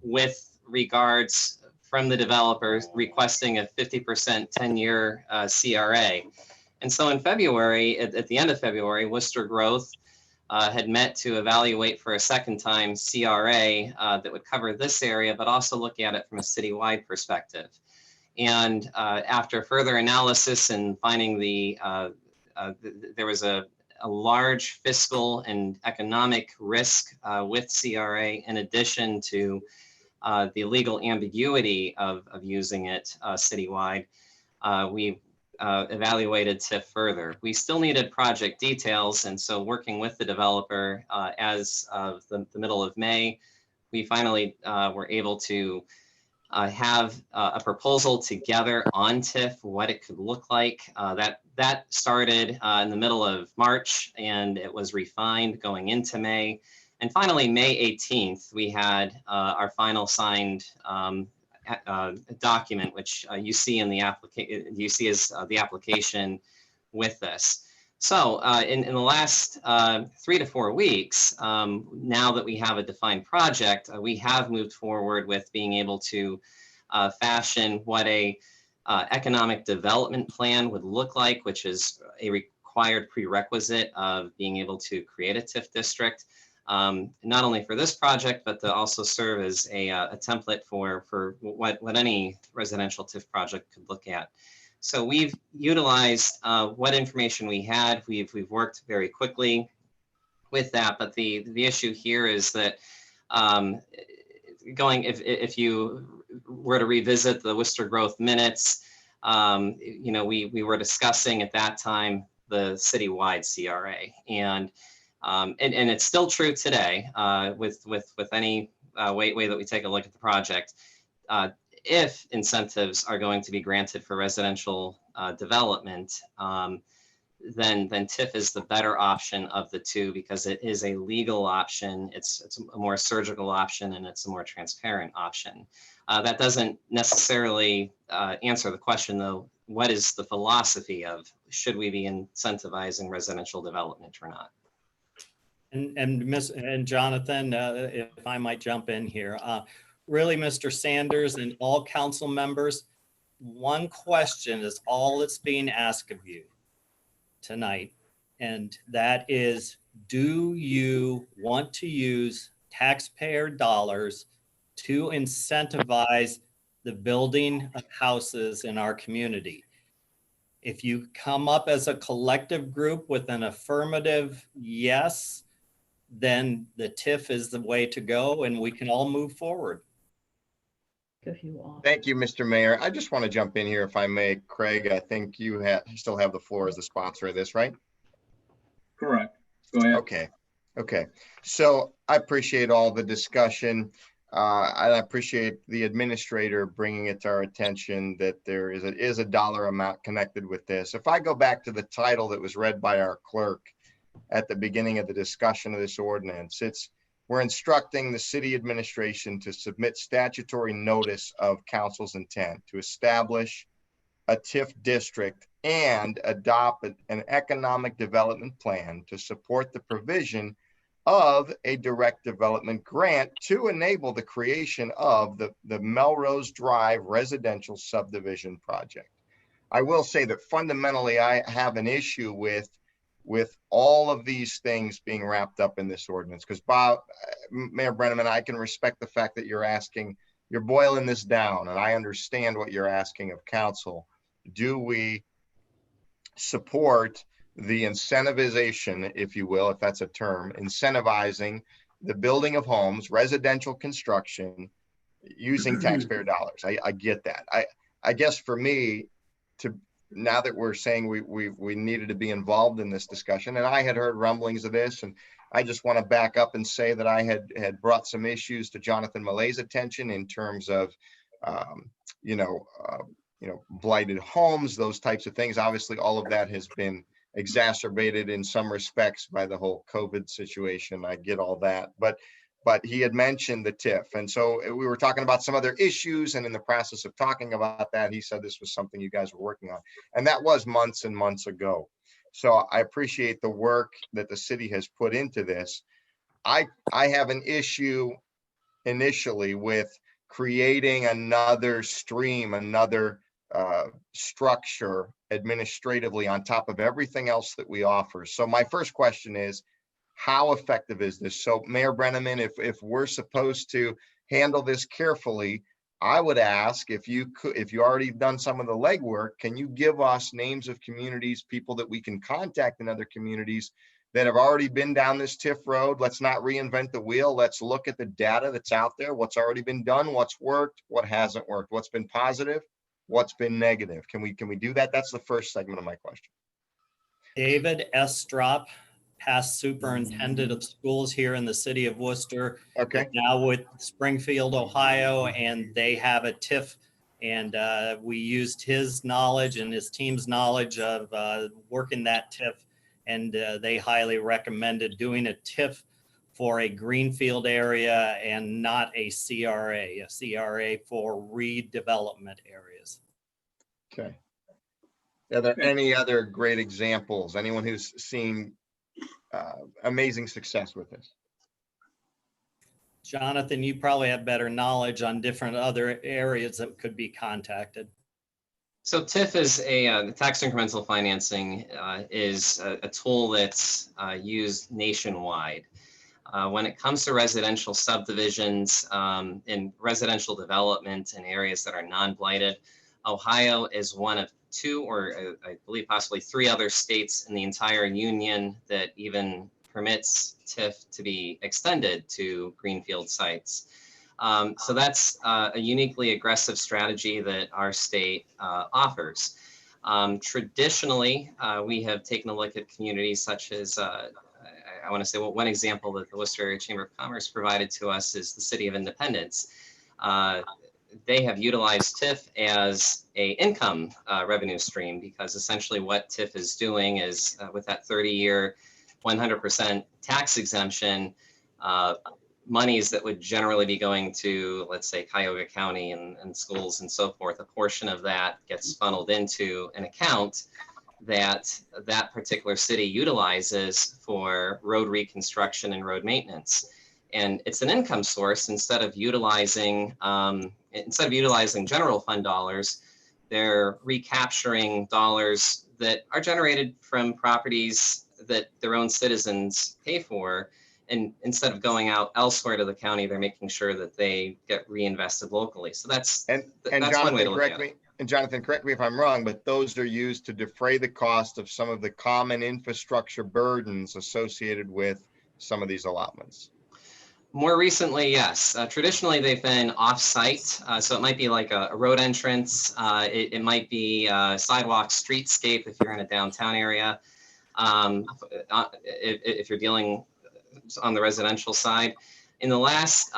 with regards from the developers requesting a 50% 10-year CRA. And so in February, at the end of February, Wooster Growth had met to evaluate for a second time CRA that would cover this area, but also look at it from a citywide perspective. And after further analysis and finding there was a large fiscal and economic risk with CRA, in addition to the legal ambiguity of using it citywide, we evaluated TIF further. We still needed project details, and so working with the developer as of the middle of May, we finally were able to have a proposal together on TIF, what it could look like. That started in the middle of March, and it was refined going into May. And finally, May 18th, we had our final signed document, which you see in the application. You see as the application with this. So in the last 3 to 4 weeks, now that we have a defined project, we have moved forward with being able to fashion what a economic development plan would look like, which is a required prerequisite of being able to create a TIF district, not only for this project, but to also serve as a template for what any residential TIF project could look at. So we've utilized what information we had. We've worked very quickly with that, but the issue here is that if you were to revisit the Wooster growth minutes, we were discussing at that time the citywide CRA, and it's still true today with any way that we take a look at the project. If incentives are going to be granted for residential development, then TIF is the better option of the two, because it is a legal option. It's a more surgical option, and it's a more transparent option. That doesn't necessarily answer the question, though. What is the philosophy of should we be incentivizing residential development or not? And Jonathan, if I might jump in here, really, Mr. Sanders and all council members, one question is all that's being asked of you tonight, and that is, do you want to use taxpayer dollars to incentivize the building of houses in our community? If you come up as a collective group with an affirmative yes, then the TIF is the way to go, and we can all move forward. Thank you, Mr. Mayor. I just want to jump in here if I may. Craig, I think you still have the floor as the sponsor of this, right? Correct. Go ahead. Okay. So I appreciate all the discussion. I appreciate the administrator bringing it to our attention that there is a dollar amount connected with this. If I go back to the title that was read by our clerk at the beginning of the discussion of this ordinance, we're instructing the city administration to submit statutory notice of council's intent to establish a TIF district and adopt an economic development plan to support the provision of a direct development grant to enable the creation of the Melrose Drive residential subdivision project. I will say that fundamentally, I have an issue with all of these things being wrapped up in this ordinance, because Mayor Brenneman, I can respect the fact that you're boiling this down, and I understand what you're asking of council. Do we support the incentivization, if you will, if that's a term, incentivizing the building of homes, residential construction, using taxpayer dollars? I get that. I guess for me, now that we're saying we needed to be involved in this discussion, and I had heard rumblings of this, and I just want to back up and say that I had brought some issues to Jonathan Malay's attention in terms of, blighted homes, those types of things. Obviously, all of that has been exacerbated in some respects by the whole COVID situation. I get all that, but he had mentioned the TIF. And so we were talking about some other issues, and in the process of talking about that, he said this was something you guys were working on. And that was months and months ago. So I appreciate the work that the city has put into this. I have an issue initially with creating another stream, another structure administratively on top of everything else that we offer. So my first question is, How effective is this? So Mayor Brenneman, if we're supposed to handle this carefully, I would ask if you could, if you already done some of the legwork, can you give us names of communities, people that we can contact in other communities that have already been down this TIF road? Let's not reinvent the wheel. Let's look at the data that's out there, what's already been done, what's worked, what hasn't worked, what's been positive, what's been negative. Can we do that? That's the first segment of my question. David Estrop, past superintendent of schools here in the city of Worcester. Okay. Now with Springfield, Ohio, and they have a TIF. And we used his knowledge and his team's knowledge of working that TIF. And they highly recommended doing a TIF for a greenfield area and not a CRA for redevelopment areas. Okay. Are there any other great examples? Anyone who's seen amazing success with this? Jonathan, you probably have better knowledge on different other areas that could be contacted. So TIF is the tax incremental financing is a tool that's used nationwide. When it comes to residential subdivisions and residential development in areas that are non-blighted, Ohio is one of two, or I believe possibly three other states in the entire union that even permits TIF to be extended to greenfield sites. So that's a uniquely aggressive strategy that our state offers. Traditionally, we have taken a look at communities such as, I want to say, well, one example that the Worcester Area Chamber of Commerce provided to us is the City of Independence. They have utilized TIF as a income revenue stream, because essentially what TIF is doing is with that 30-year 100% tax exemption, monies that would generally be going to, let's say, Cuyahoga County and schools and so forth, a portion of that gets funneled into an account that that particular city utilizes for road reconstruction and road maintenance. And it's an income source. Instead of utilizing general fund dollars, they're recapturing dollars that are generated from properties that their own citizens pay for. And instead of going out elsewhere to the county, they're making sure that they get reinvested locally. So that's one way to look at it. And Jonathan, correct me if I'm wrong, but those are used to defray the cost of some of the common infrastructure burdens associated with some of these allotments. More recently, yes. Traditionally, they've been off-site. So it might be like a road entrance. It might be sidewalk, streetscape if you're in a downtown area. If you're dealing on the residential side. In the last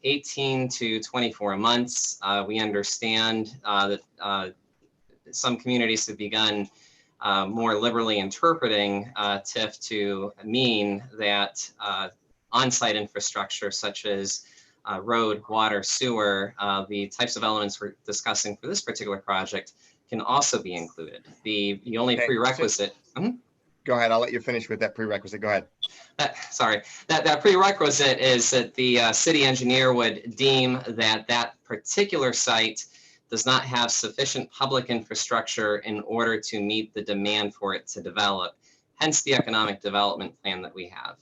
18 to 24 months, we understand that some communities have begun more liberally interpreting TIF to mean that on-site infrastructure such as road, water, sewer, the types of elements we're discussing for this particular project can also be included. The only prerequisite. Go ahead, I'll let you finish with that prerequisite. Go ahead. That prerequisite is that the city engineer would deem that that particular site does not have sufficient public infrastructure in order to meet the demand for it to develop, hence the economic development plan that we have.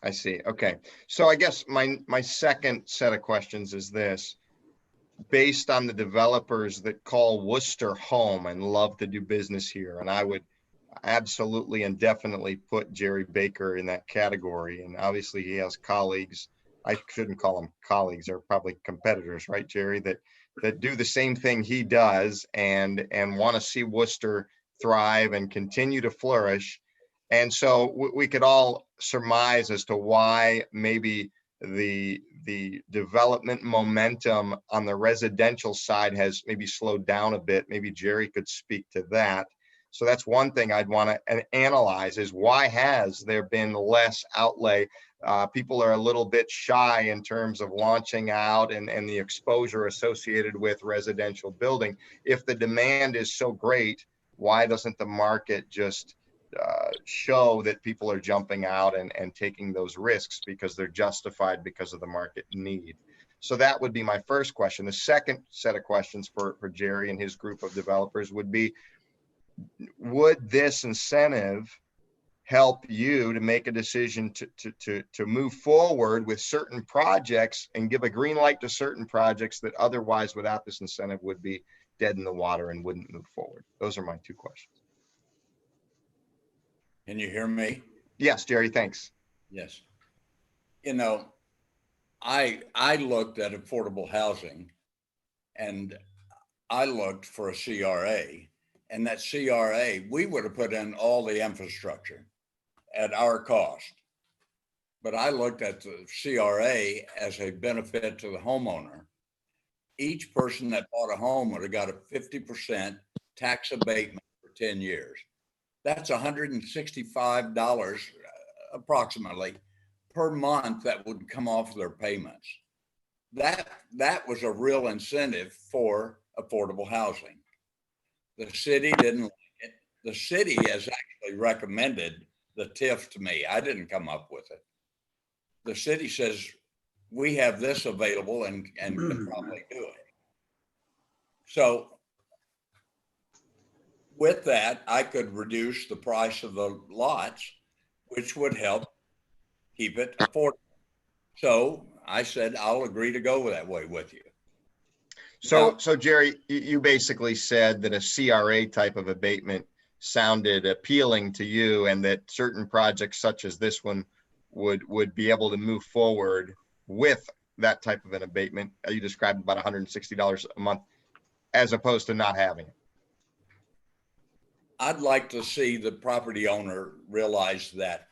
I see. Okay. So I guess my second set of questions is this. Based on the developers that call Worcester home and love to do business here, and I would absolutely and definitely put Jerry Baker in that category. And obviously he has colleagues. I shouldn't call them colleagues. They're probably competitors, right, Jerry, that do the same thing he does and want to see Worcester thrive and continue to flourish. And so we could all surmise as to why maybe the development momentum on the residential side has maybe slowed down a bit. Maybe Jerry could speak to that. So that's one thing I'd want to analyze is why has there been less outlay? People are a little bit shy in terms of launching out and the exposure associated with residential building. If the demand is so great, why doesn't the market just show that people are jumping out and taking those risks because they're justified because of the market need? So that would be my first question. The second set of questions for Jerry and his group of developers would be, would this incentive help you to make a decision to move forward with certain projects and give a green light to certain projects that otherwise without this incentive would be dead in the water and wouldn't move forward. Those are my two questions. Can you hear me? Yes, Jerry, thanks. Yes. You know, I looked at affordable housing and I looked for a CRA, and that CRA, we would have put in all the infrastructure at our cost. But I looked at the CRA as a benefit to the homeowner. Each person that bought a home would have got a 50% tax abatement for 10 years. That's $165 approximately per month that would come off their payments. That was a real incentive for affordable housing. The city didn't like it. The city has actually recommended the TIF to me. I didn't come up with it. The city says, we have this available and can probably do it. So with that, I could reduce the price of the lots, which would help keep it affordable. So I said, I'll agree to go that way with you. So Jerry, you basically said that a CRA type of abatement sounded appealing to you and that certain projects such as this one would be able to move forward with that type of an abatement. You described about $160 a month as opposed to not having it. I'd like to see the property owner realize that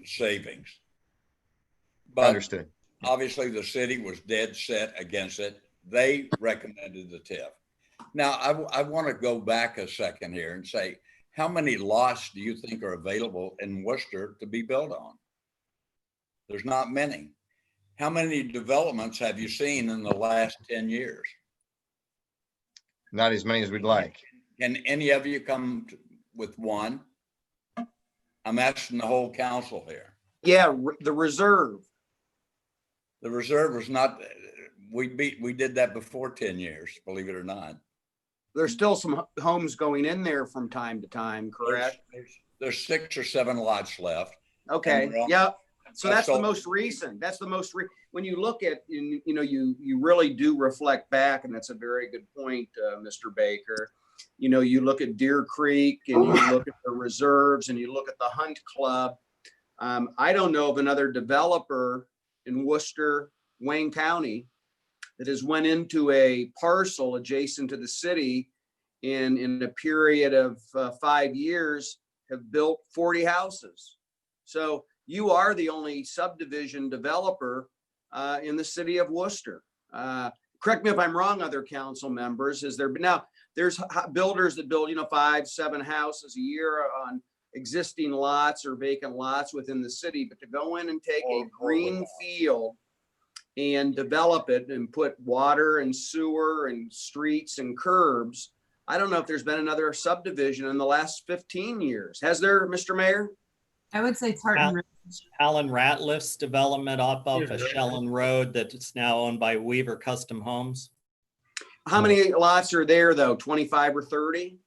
savings. But understood. Obviously the city was dead set against it. They recommended the TIF. Now I want to go back a second here and say, how many lots do you think are available in Worcester to be built on? There's not many. How many developments have you seen in the last 10 years? Not as many as we'd like. Can any of you come with one? I'm asking the whole council here. Yeah, the reserve. The reserve was not, we did that before 10 years, believe it or not. There's still some homes going in there from time to time, correct? There's 6 or 7 lots left. Okay, yeah. So that's the most recent. That's the most when you look at, you know, you really do reflect back, and that's a very good point, Mr. Baker. You know, you look at Deer Creek and you look at the reserves and you look at the Hunt Club. I don't know of another developer in Worcester, Wayne County, that has went into a parcel adjacent to the city in a period of 5 years have built 40 houses. So you are the only subdivision developer in the city of Worcester. Correct me if I'm wrong, other council members. Is there now? There's builders that build, 5, 7 houses a year on existing lots or vacant lots within the city, but to go in and take a green field and develop it and put water and sewer and streets and curbs, I don't know if there's been another subdivision in the last 15 years. Has there, Mr. Mayor? I would say Tartan. Alan Ratliff's development off of Shellen Road that's now owned by Weaver Custom Homes. How many lots are there though? 25 or 30?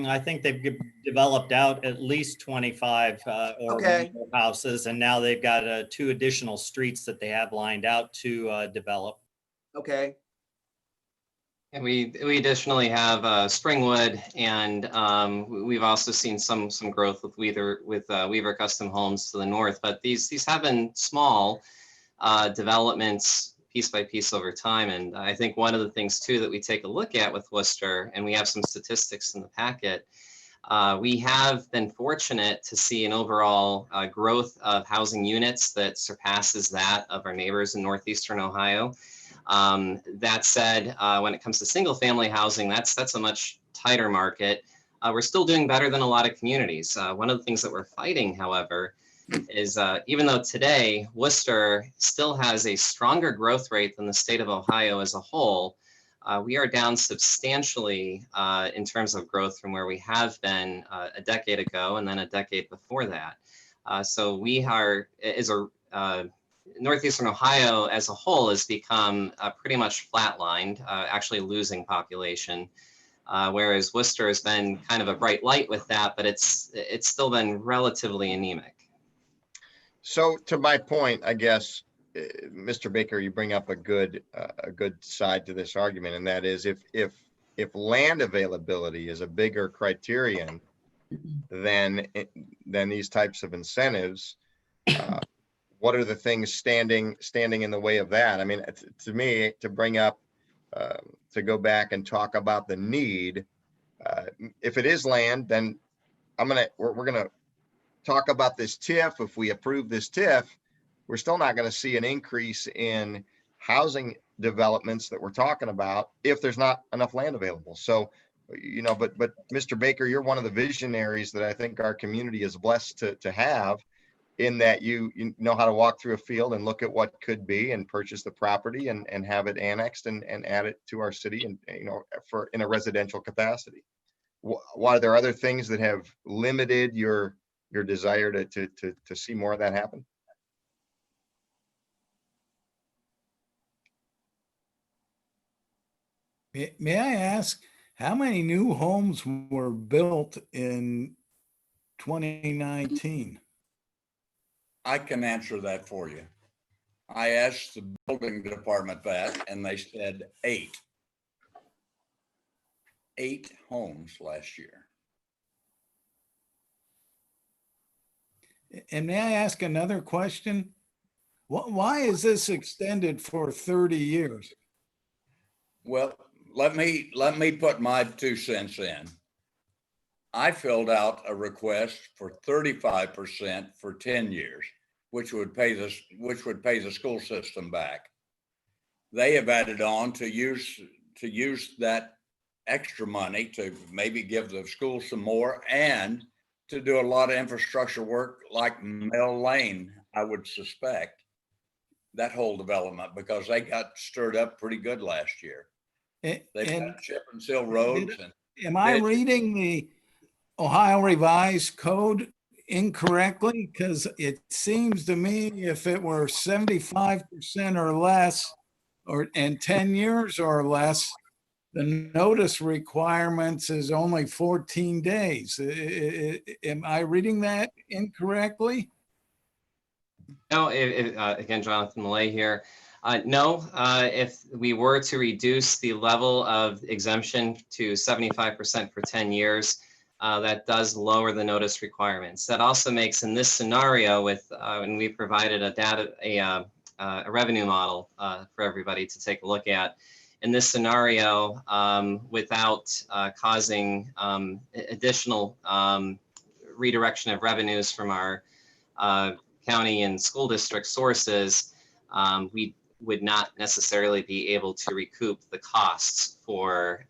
I think they've developed out at least 25 or more houses, and now they've got 2 additional streets that they have lined out to develop. Okay. And we additionally have Springwood, and we've also seen some growth with Weaver Custom Homes to the north. But these have been small developments, piece by piece over time. And I think one of the things too that we take a look at with Worcester, and we have some statistics in the packet, we have been fortunate to see an overall growth of housing units that surpasses that of our neighbors in northeastern Ohio. That said, when it comes to single family housing, that's a much tighter market. We're still doing better than a lot of communities. One of the things that we're fighting, however, is even though today Worcester still has a stronger growth rate than the state of Ohio as a whole, we are down substantially in terms of growth from where we have been a decade ago and then a decade before that. So we are, northeastern Ohio as a whole has become pretty much flatlined, actually losing population. Whereas Worcester has been kind of a bright light with that, but it's still been relatively anemic. So to my point, I guess, Mr. Baker, you bring up a good side to this argument, and that is if land availability is a bigger criterion than these types of incentives, what are the things standing in the way of that? I mean, to me, to bring up, to go back and talk about the need, if it is land, then we're gonna talk about this TIF. If we approve this TIF, we're still not going to see an increase in housing developments that we're talking about if there's not enough land available. So, you know, but Mr. Baker, you're one of the visionaries that I think our community is blessed to have, in that you know how to walk through a field and look at what could be and purchase the property and have it annexed and add it to our city, and, you know, in a residential capacity. Why are there other things that have limited your desire to see more of that happen? May I ask, how many new homes were built in 2019? I can answer that for you. I asked the building department that, and they said 8. 8 homes last year. And may I ask another question? Why is this extended for 30 years? Well, let me put my 2 cents in. I filled out a request for 35% for 10 years, which would pay the school system back. They have added on to use that extra money to maybe give the school some more, and to do a lot of infrastructure work like Mill Lane, I would suspect, that whole development, because they got stirred up pretty good last year. They've got chip and seal roads. Am I reading the Ohio Revised Code incorrectly? Because it seems to me if it were 75% or less, and 10 years or less, the notice requirements is only 14 days. Am I reading that incorrectly? No, again, Jonathan Millay here. No, if we were to reduce the level of exemption to 75% for 10 years, that does lower the notice requirements. That also makes, in this scenario, when we provided a revenue model for everybody to take a look at, in this scenario, without causing additional redirection of revenues from our county and school district sources, we would not necessarily be able to recoup the costs for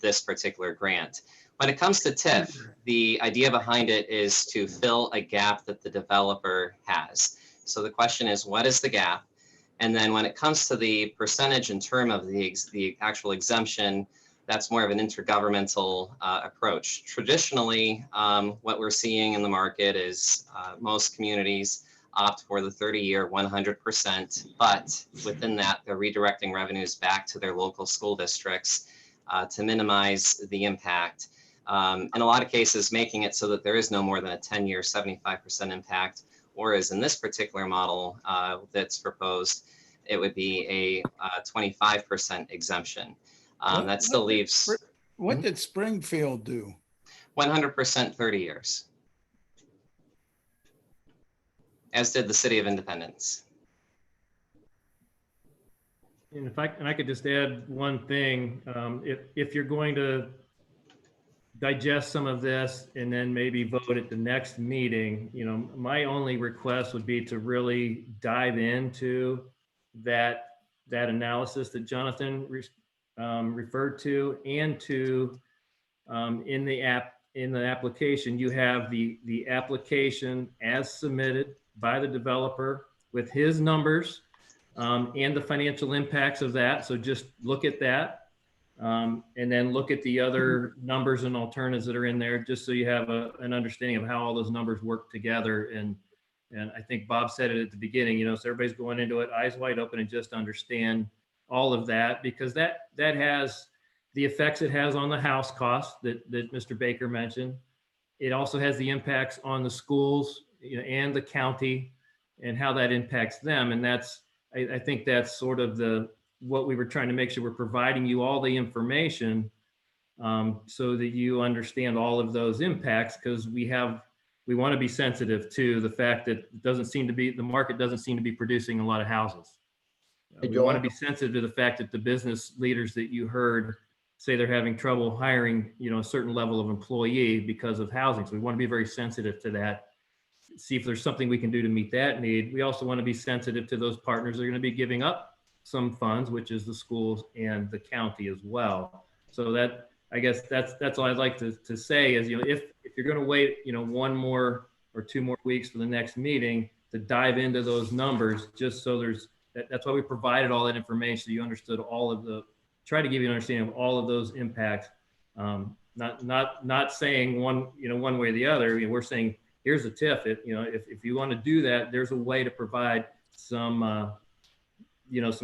this particular grant. When it comes to TIF, the idea behind it is to fill a gap that the developer has. So the question is, what is the gap? And then when it comes to the percentage in term of the actual exemption, that's more of an intergovernmental approach. Traditionally, what we're seeing in the market is most communities opt for the 30-year 100%, but within that, they're redirecting revenues back to their local school districts to minimize the impact. In a lot of cases, making it so that there is no more than a 10-year 75% impact, or as in this particular model that's proposed, it would be a 25% exemption. That still leaves. What did Springfield do? 100% 30 years. As did the City of Independence. And I could just add one thing, if you're going to digest some of this and then maybe vote at the next meeting, you know, my only request would be to really dive into that analysis that Jonathan referred to, and to in the application, you have the application as submitted by the developer with his numbers and the financial impacts of that. So just look at that. And then look at the other numbers and alternatives that are in there, just so you have an understanding of how all those numbers work together. And I think Bob said it at the beginning, you know, so everybody's going into it eyes wide open and just understand all of that, because that has the effects it has on the house cost that Mr. Baker mentioned. It also has the impacts on the schools, you know, and the county and how that impacts them. And that's, I think that's sort of what we were trying to make sure we're providing you all the information so that you understand all of those impacts, because we want to be sensitive to the fact that the market doesn't seem to be producing a lot of houses. Hey, We want to Joel. be sensitive to the fact that the business leaders that you heard say they're having trouble hiring, you know, a certain level of employee because of housing. So we want to be very sensitive to that. See if there's something we can do to meet that need. We also want to be sensitive to those partners that are going to be giving up some funds, which is the schools and the county as well. So that, I guess that's all I'd like to say is, you know, if you're going to wait, you know, 1 more or 2 more weeks for the next meeting to dive into those numbers, just so that's why we provided all that information. So you understood try to give you an understanding of all of those impacts. Not saying one way or the other. I mean, we're saying, here's a TIF. If you want to do that, there's a way to provide some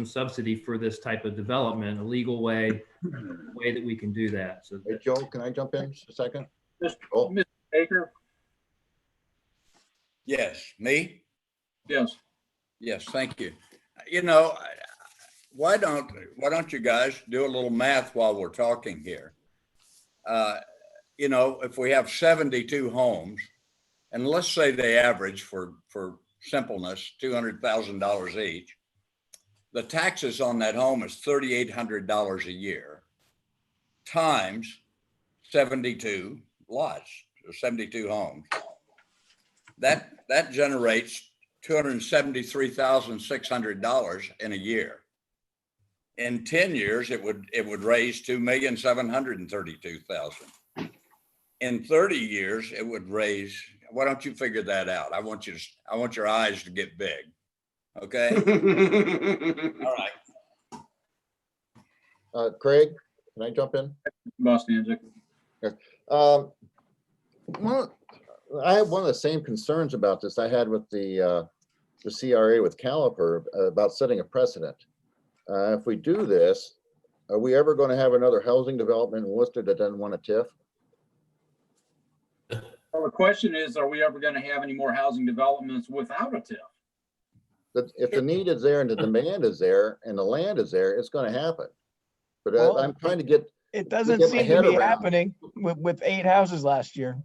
subsidy for this type of development, a legal way that we can do that. So Hey, Joel, can I jump in just a second? Mr. Baker? Yes, me? Yes. Yes, thank you. You know, why don't you guys do a little math while we're talking here? You know, if we have 72 homes, and let's say they average for simpleness, $200,000 each, the taxes on that home is $3,800 a year times 72 lots, or 72 homes. That generates $273,600 in a year. In 10 years, it would raise $2,732,000. In 30 years, it would raise. Why don't you figure that out? I want your eyes to get big. Okay. All right. Craig, can I jump in? Bostancic. Yes. I have one of the same concerns about this I had with the CRA with Caliper about setting a precedent. If we do this, are we ever going to have another housing development in Worcester that doesn't want a TIF? Well, the question is, are we ever going to have any more housing developments without a TIF? If the need is there and the demand is there and the land is there, it's going to happen. But Well, I'm trying to get. It doesn't get my seem to head be around. happening with 8 houses last year.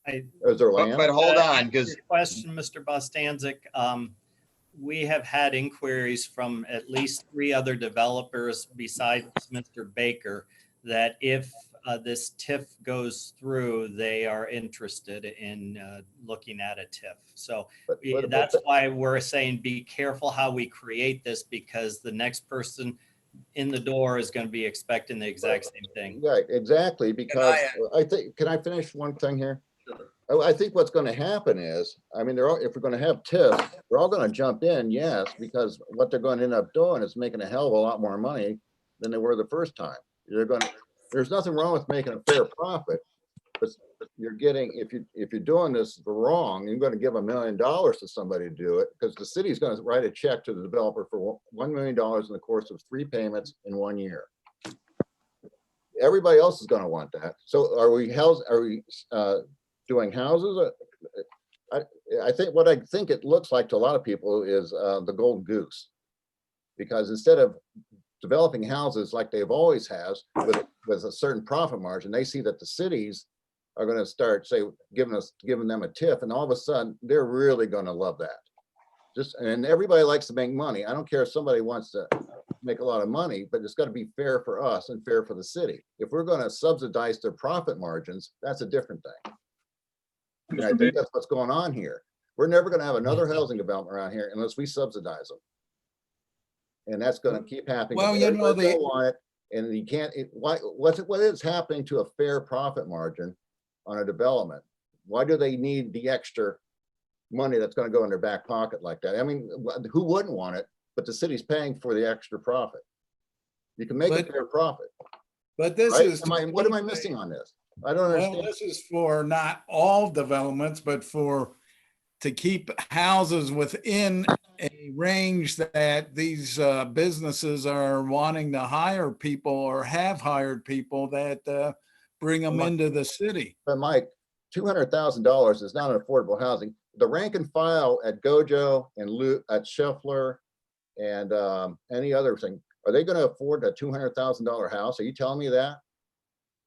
Is there land? But hold on, because question, Mr. Bostancic, we have had inquiries from at least 3 other developers besides Mr. Baker that if this TIF goes through, they are interested in looking at a TIF. So that's why we're saying be careful how we create this, because the next person in the door is going to be expecting the exact same thing. Right, exactly, because I think, can I finish one thing here? I think what's going to happen is, I mean, if we're going to have TIFs, they're all going to jump in, yes, because what they're going to end up doing is making a hell of a lot more money than they were the first time. There's nothing wrong with making a fair profit, but you're getting, if you're doing this wrong, you're going to give $1 million to somebody to do it, because the city's going to write a check to the developer for $1 million in the course of 3 payments in 1 year. Everybody else is going to want that. So are we doing houses? I think what I think it looks like to a lot of people is the golden goose, because instead of developing houses like they've always has with a certain profit margin, they see that the cities are going to start giving them a TIF, and all of a sudden they're really going to love that. And everybody likes to make money. I don't care if somebody wants to make a lot of money, but it's got to be fair for us and fair for the city. If we're going to subsidize their profit margins, that's a different thing. And I think that's what's going on here. We're never going to have another housing development around here unless we subsidize them. And that's going to keep happening. Well, you know, they want it, and you can't. What is happening to a fair profit margin on a development? Why do they need the extra money that's going to go in their back pocket like that? I mean, who wouldn't want it? But the city's paying for the extra profit. You can make a fair profit. But this right? is What am I missing on this? I don't understand. Well, this is for not all developments, but for to keep houses within a range that these businesses are wanting to hire people or have hired people that bring them into the city. But Mike, $200,000 is not an affordable housing. The rank and file at Gojo and at Scheffler and any other thing, are they going to afford a $200,000 house? Are you telling me that?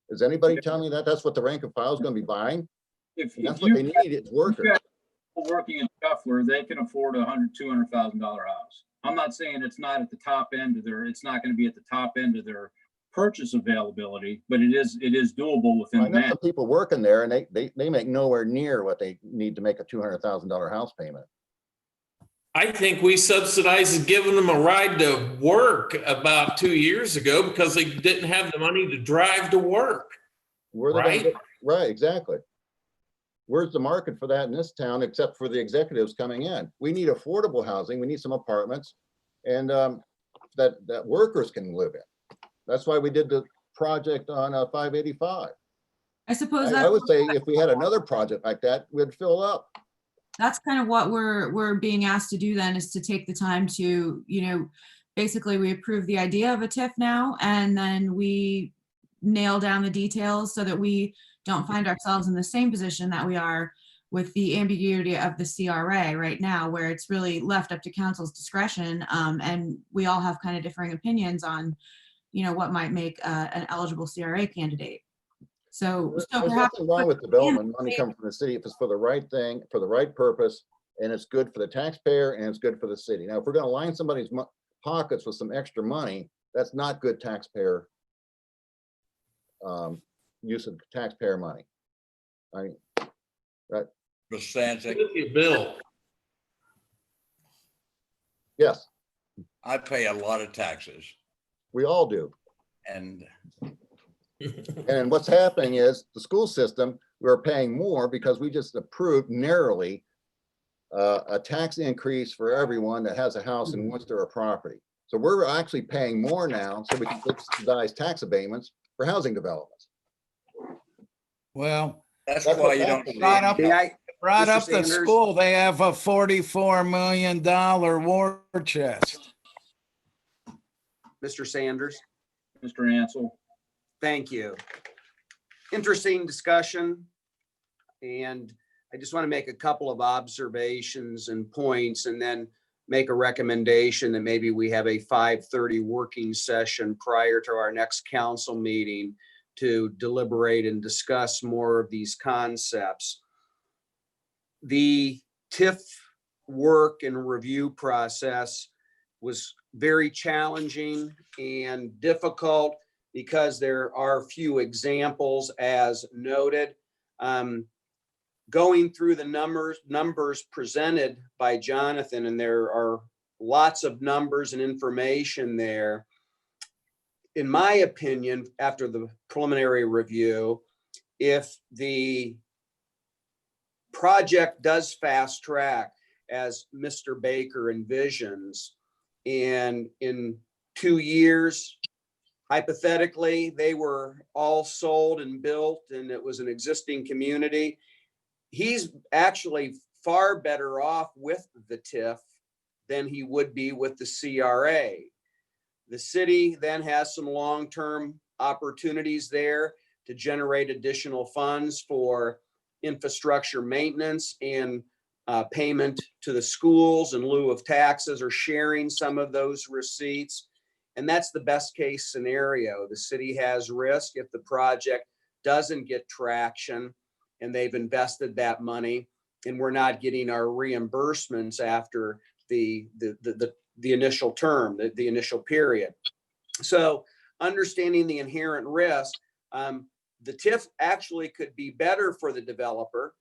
Is anybody telling me that that's what the rank and file is going to be buying? That's what they need is workers. Working in Scheffler, they can afford a $200,000 house. I'm not saying it's not at the top end of it's not going to be at the top end of their purchase availability, but it is doable within I know that. some people working there and they make nowhere near what they need to make a $200,000 house payment. I think we subsidized giving them a ride to work about 2 years ago because they didn't have the money to drive to work. Where they Right? Right, exactly. Where's the market for that in this town, except for the executives coming in? We need affordable housing. We need some apartments and that workers can live in. That's why we did the project on 585. I suppose I would say if we had another project like that, we'd fill up. that's kind of what we're being asked to do then, is to take the time to, basically we approve the idea of a TIF now, and then we nail down the details so that we don't find ourselves in the same position that we are with the ambiguity of the CRA right now, where it's really left up to council's discretion. And we all have kind of differing opinions on, what might make an eligible CRA candidate. So There's perhaps nothing wrong with development money coming from the city if it's for the right thing, for the right purpose, and it's good for the taxpayer and it's good for the city. Now, if we're going to line somebody's pockets with some extra money, that's not good taxpayer use of taxpayer money. I mean, that. Bill. Yes. I pay a lot of taxes. We all do. And And what's happening is the school system, we're paying more because we just approved narrowly a tax increase for everyone that has a house in Wooster or property. So we're actually paying more now so we can subsidize tax abatements for housing developments. Well, that's That's why what's you don't happening. see up, any- brought Mr. up the Sanders? school. They have a $44 million war chest. Mr. Sanders? Mr. Ansel. Thank you. Interesting discussion. And I just want to make a couple of observations and points and then make a recommendation that maybe we have a 5:30 working session prior to our next council meeting to deliberate and discuss more of these concepts. The TIF work and review process was very challenging and difficult because there are few examples as noted. Going through the numbers presented by Jonathan, and there are lots of numbers and information there. In my opinion, after the preliminary review, if the project does fast track as Mr. Baker envisions, and in 2 years, hypothetically, they were all sold and built and it was an existing community, he's actually far better off with the TIF than he would be with the CRA. The city then has some long-term opportunities there to generate additional funds for infrastructure maintenance and payment to the schools in lieu of taxes or sharing some of those receipts. And that's the best case scenario. The city has risk if the project doesn't get traction and they've invested that money and we're not getting our reimbursements after the initial term, the initial period. So understanding the inherent risk, the TIF actually could be better for the developer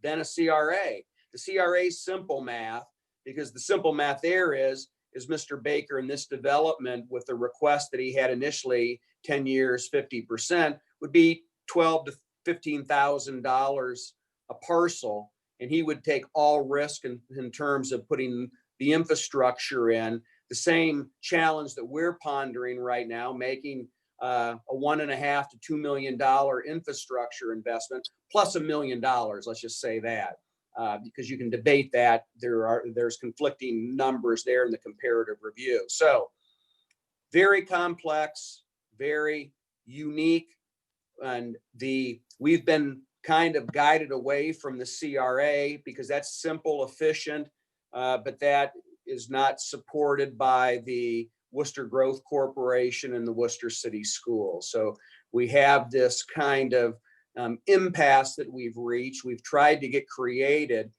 than a CRA. The CRA simple math, because the simple math there is Mr. Baker in this development with the request that he had initially 10 years, 50% would be $12,000 to $15,000 a parcel. And he would take all risk in terms of putting the infrastructure in. The same challenge that we're pondering right now, making a $1.5 to $2 million infrastructure investment plus $1 million, let's just say that. because you can debate that. There's conflicting numbers there in the comparative review. So very complex, very unique. And we've been kind of guided away from the CRA because that's simple, efficient, but that is not supported by the Wooster Growth Corporation and the Wooster City Schools. So we have this kind of impasse that we've reached. We've tried to get creative,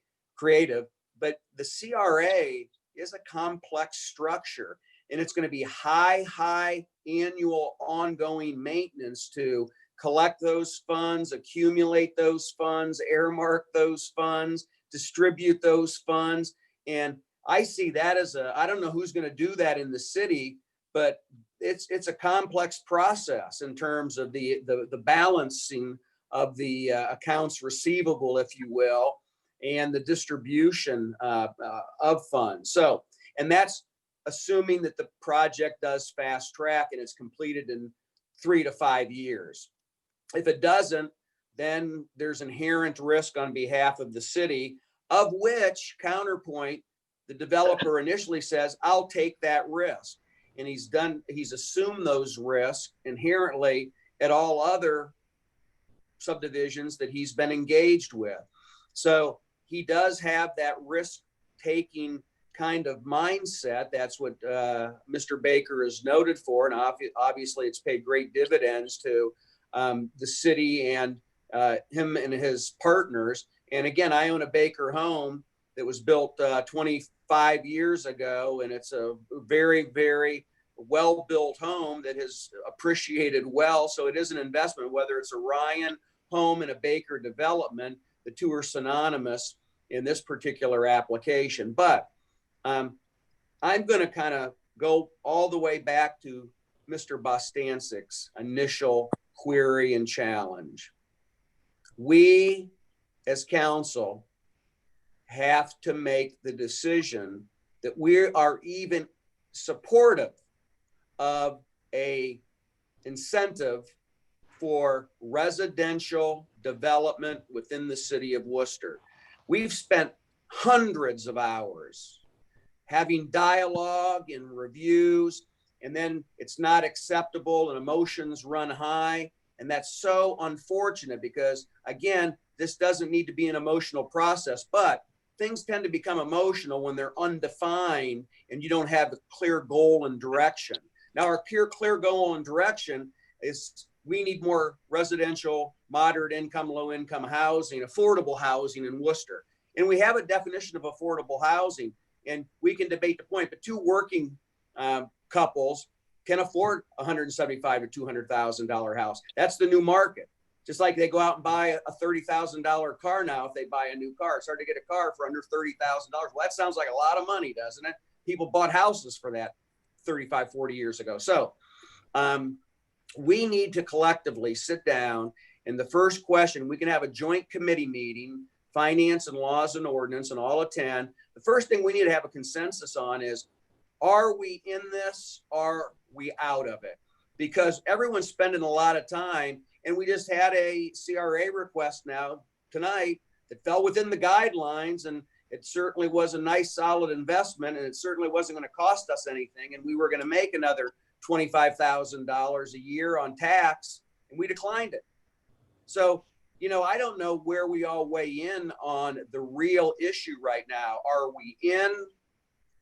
but the CRA is a complex structure, and it's going to be high annual ongoing maintenance to collect those funds, accumulate those funds, earmark those funds, distribute those funds. And I see that as I don't know who's going to do that in the city, but it's a complex process in terms of the balancing of the accounts receivable, if you will, and the distribution of funds. So, and that's assuming that the project does fast track and it's completed in 3 to 5 years. If it doesn't, then there's inherent risk on behalf of the city, of which counterpoint, the developer initially says, I'll take that risk. And he's assumed those risks inherently at all other subdivisions that he's been engaged with. So he does have that risk-taking kind of mindset. That's what Mr. Baker is noted for. And obviously it's paid great dividends to the city and him and his partners. And again, I own a Baker home that was built 25 years ago, and it's a very, very well-built home that has appreciated well. So it is an investment, whether it's a Ryan home and a Baker development. The two are synonymous in this particular application. But I'm going to kind of go all the way back to Mr. Bostancic's initial query and challenge. We, as council, have to make the decision that we are even supportive of a incentive for residential development within the city of Worcester. We've spent hundreds of hours having dialogue and reviews, and then it's not acceptable and emotions run high. And that's so unfortunate because, again, this doesn't need to be an emotional process, but things tend to become emotional when they're undefined and you don't have a clear goal and direction. Now, our clear goal and direction is we need more residential, moderate income, low income housing, affordable housing in Worcester. And we have a definition of affordable housing, and we can debate the point, but two working couples can afford $175,000 to $200,000 house. That's the new market. Just like they go out and buy a $30,000 car now. If they buy a new car, it's hard to get a car for under $30,000. Well, that sounds like a lot of money, doesn't it? People bought houses for that 35, 40 years ago. So we need to collectively sit down. And the first question, we can have a joint committee meeting, finance and laws and ordinance, and all attend. The first thing we need to have a consensus on is, are we in this? Are we out of it? Because everyone's spending a lot of time, and we just had a CRA request now tonight that fell within the guidelines, and it certainly was a nice solid investment, and it certainly wasn't going to cost us anything, and we were going to make another $25,000 a year on tax, and we declined it. So, you know, I don't know where we all weigh in on the real issue right now. Are we in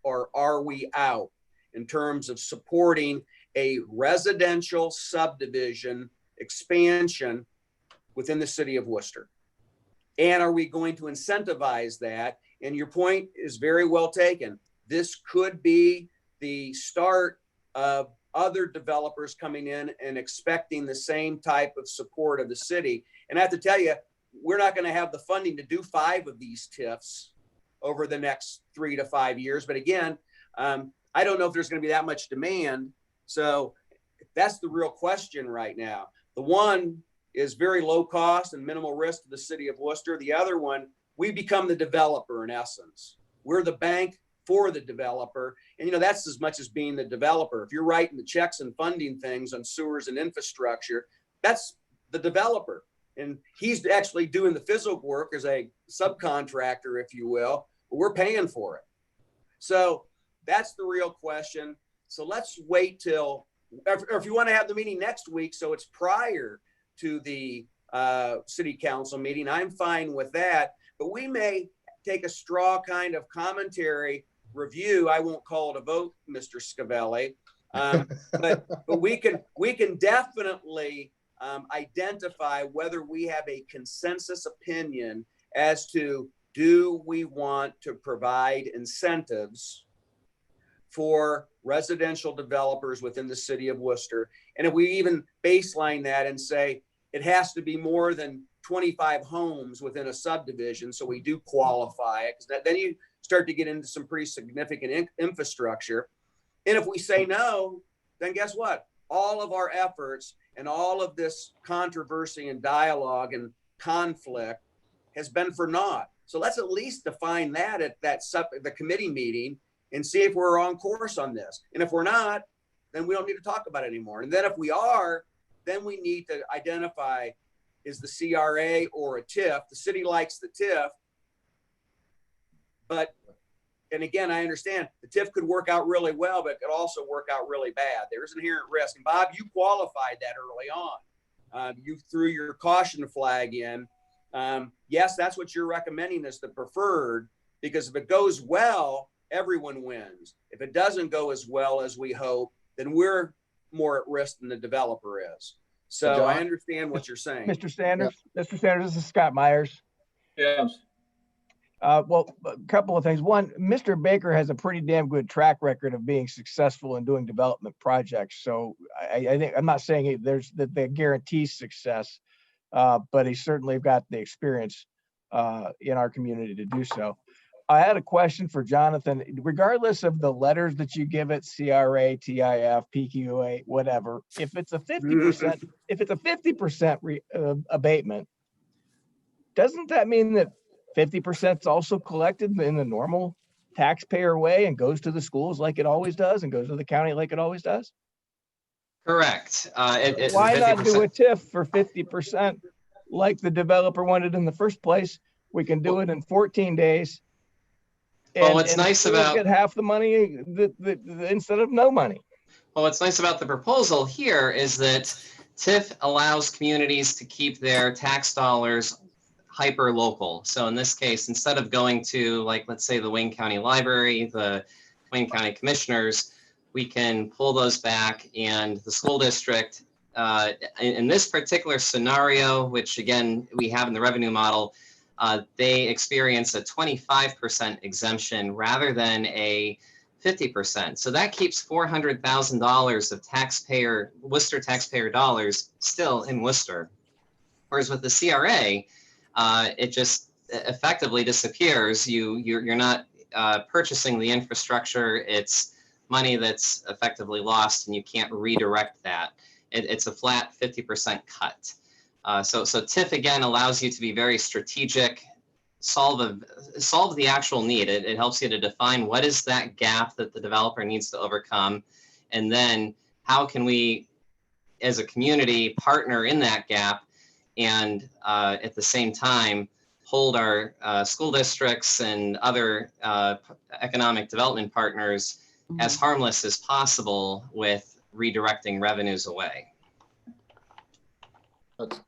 or are we out in terms of supporting a residential subdivision expansion within the city of Worcester? And are we going to incentivize that? And your point is very well taken. This could be the start of other developers coming in and expecting the same type of support of the city. And I have to tell you, we're not going to have the funding to do 5 of these TIFs over the next 3 to 5 years. But again, I don't know if there's going to be that much demand. So that's the real question right now. The one is very low cost and minimal risk to the city of Worcester. The other one, we become the developer in essence. We're the bank for the developer. And, you know, that's as much as being the developer. If you're writing the checks and funding things on sewers and infrastructure, that's the developer. and he's actually doing the physical work as a subcontractor, if you will, but we're paying for it. So that's the real question. So let's wait till, or if you want to have the meeting next week, so it's prior to the city council meeting, I'm fine with that. But we may take a straw kind of commentary review. I won't call it a vote, Mr. Scavelli, but we can definitely identify whether we have a consensus opinion as to, do we want to provide incentives for residential developers within the city of Worcester? And if we even baseline that and say it has to be more than 25 homes within a subdivision, so we do qualify it, because then you start to get into some pretty significant infrastructure. And if we say no, then guess what? All of our efforts and all of this controversy and dialogue and conflict has been for naught. So let's at least define that at the committee meeting and see if we're on course on this. And if we're not, then we don't need to talk about it anymore. And then if we are, then we need to identify, is the CRA or a TIF? The city likes the TIF, but, and again, I understand the TIF could work out really well, but it could also work out really bad. There's inherent risk. And Bob, you qualified that early on. You threw your caution flag in. Yes, that's what you're recommending as the preferred, because if it goes well, everyone wins. If it doesn't go as well as we hope, then we're more at risk than the developer is. So John? I understand what you're saying. Mr. Sanders, Mr. Sanders, this is Scott Myers. Yes. Well, a couple of things. One, Mr. Baker has a pretty damn good track record of being successful in doing development projects. So I think, I'm not saying that guarantees success, but he certainly got the experience in our community to do so. I had a question for Jonathan. Regardless of the letters that you give it, CRA, TIF, PQA, whatever, if it's a 50%, if it's a 50% abatement, doesn't that mean that 50% is also collected in the normal taxpayer way and goes to the schools like it always does and goes to the county like it always does? Correct. Why not do a TIF for 50% like the developer wanted in the first place? We can do it in 14 days. Well, what's nice schools about get half the money instead of no money. Well, what's nice about the proposal here is that TIF allows communities to keep their tax dollars hyper local. So in this case, instead of going to, like, let's say the Wayne County Library, the Wayne County Commissioners, we can pull those back, and the school district, in this particular scenario, which again, we have in the revenue model, they experience a 25% exemption rather than a 50%. So that keeps $400,000 of Worcester taxpayer dollars still in Worcester. Whereas with the CRA, it just effectively disappears. You're not purchasing the infrastructure. It's money that's effectively lost, and you can't redirect that. It's a flat 50% cut. So TIF again allows you to be very strategic, solve the actual need. It helps you to define what is that gap that the developer needs to overcome, and then how can we, as a community, partner in that gap, and at the same time hold our school districts and other economic development partners as harmless as possible with redirecting revenues away. That's,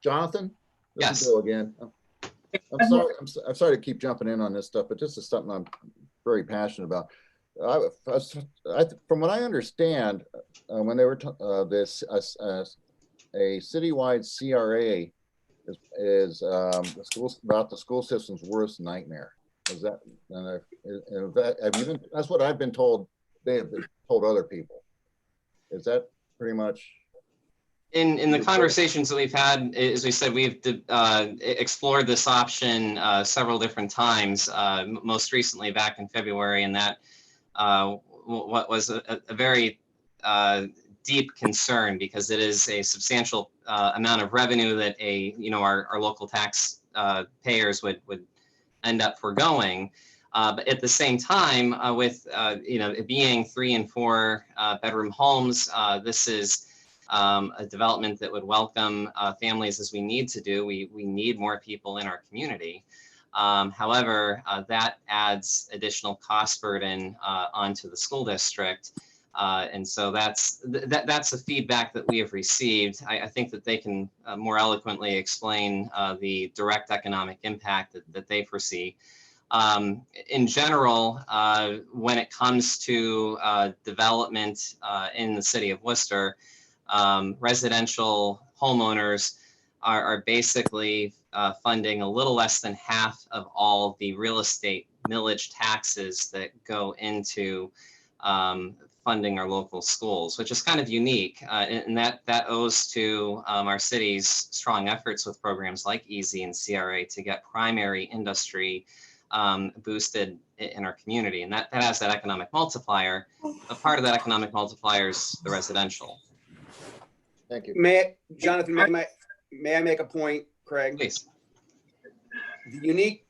Jonathan? This Yes. is Bill again. I'm sorry to keep jumping in on this stuff, but this is something I'm very passionate about. From what I understand, when they were a citywide CRA is the school system's worst nightmare. Is that? Have you been? That's what I've been told. They have been told other people. Is that pretty much? In the conversations that we've had, as we said, we've explored this option several different times, most recently back in February, and that what was a very deep concern, because it is a substantial amount of revenue that our local tax payers would end up foregoing. But at the same time, with it being 3 and 4 bedroom homes, this is a development that would welcome families as we need to do. We need more people in our community. However, that adds additional cost burden onto the school district. And so that's the feedback that we have received. I think that they can more eloquently explain the direct economic impact that they foresee. In general, when it comes to development in the city of Worcester, residential homeowners are basically funding a little less than half of all the real estate millage taxes that go into funding our local schools, which is kind of unique. And that owes to our city's strong efforts with programs like EASY and CRA to get primary industry boosted in our community. And that has that economic multiplier. A part of that economic multiplier is the residential. Thank you. Jonathan, may I make a point, Craig? Please. The unique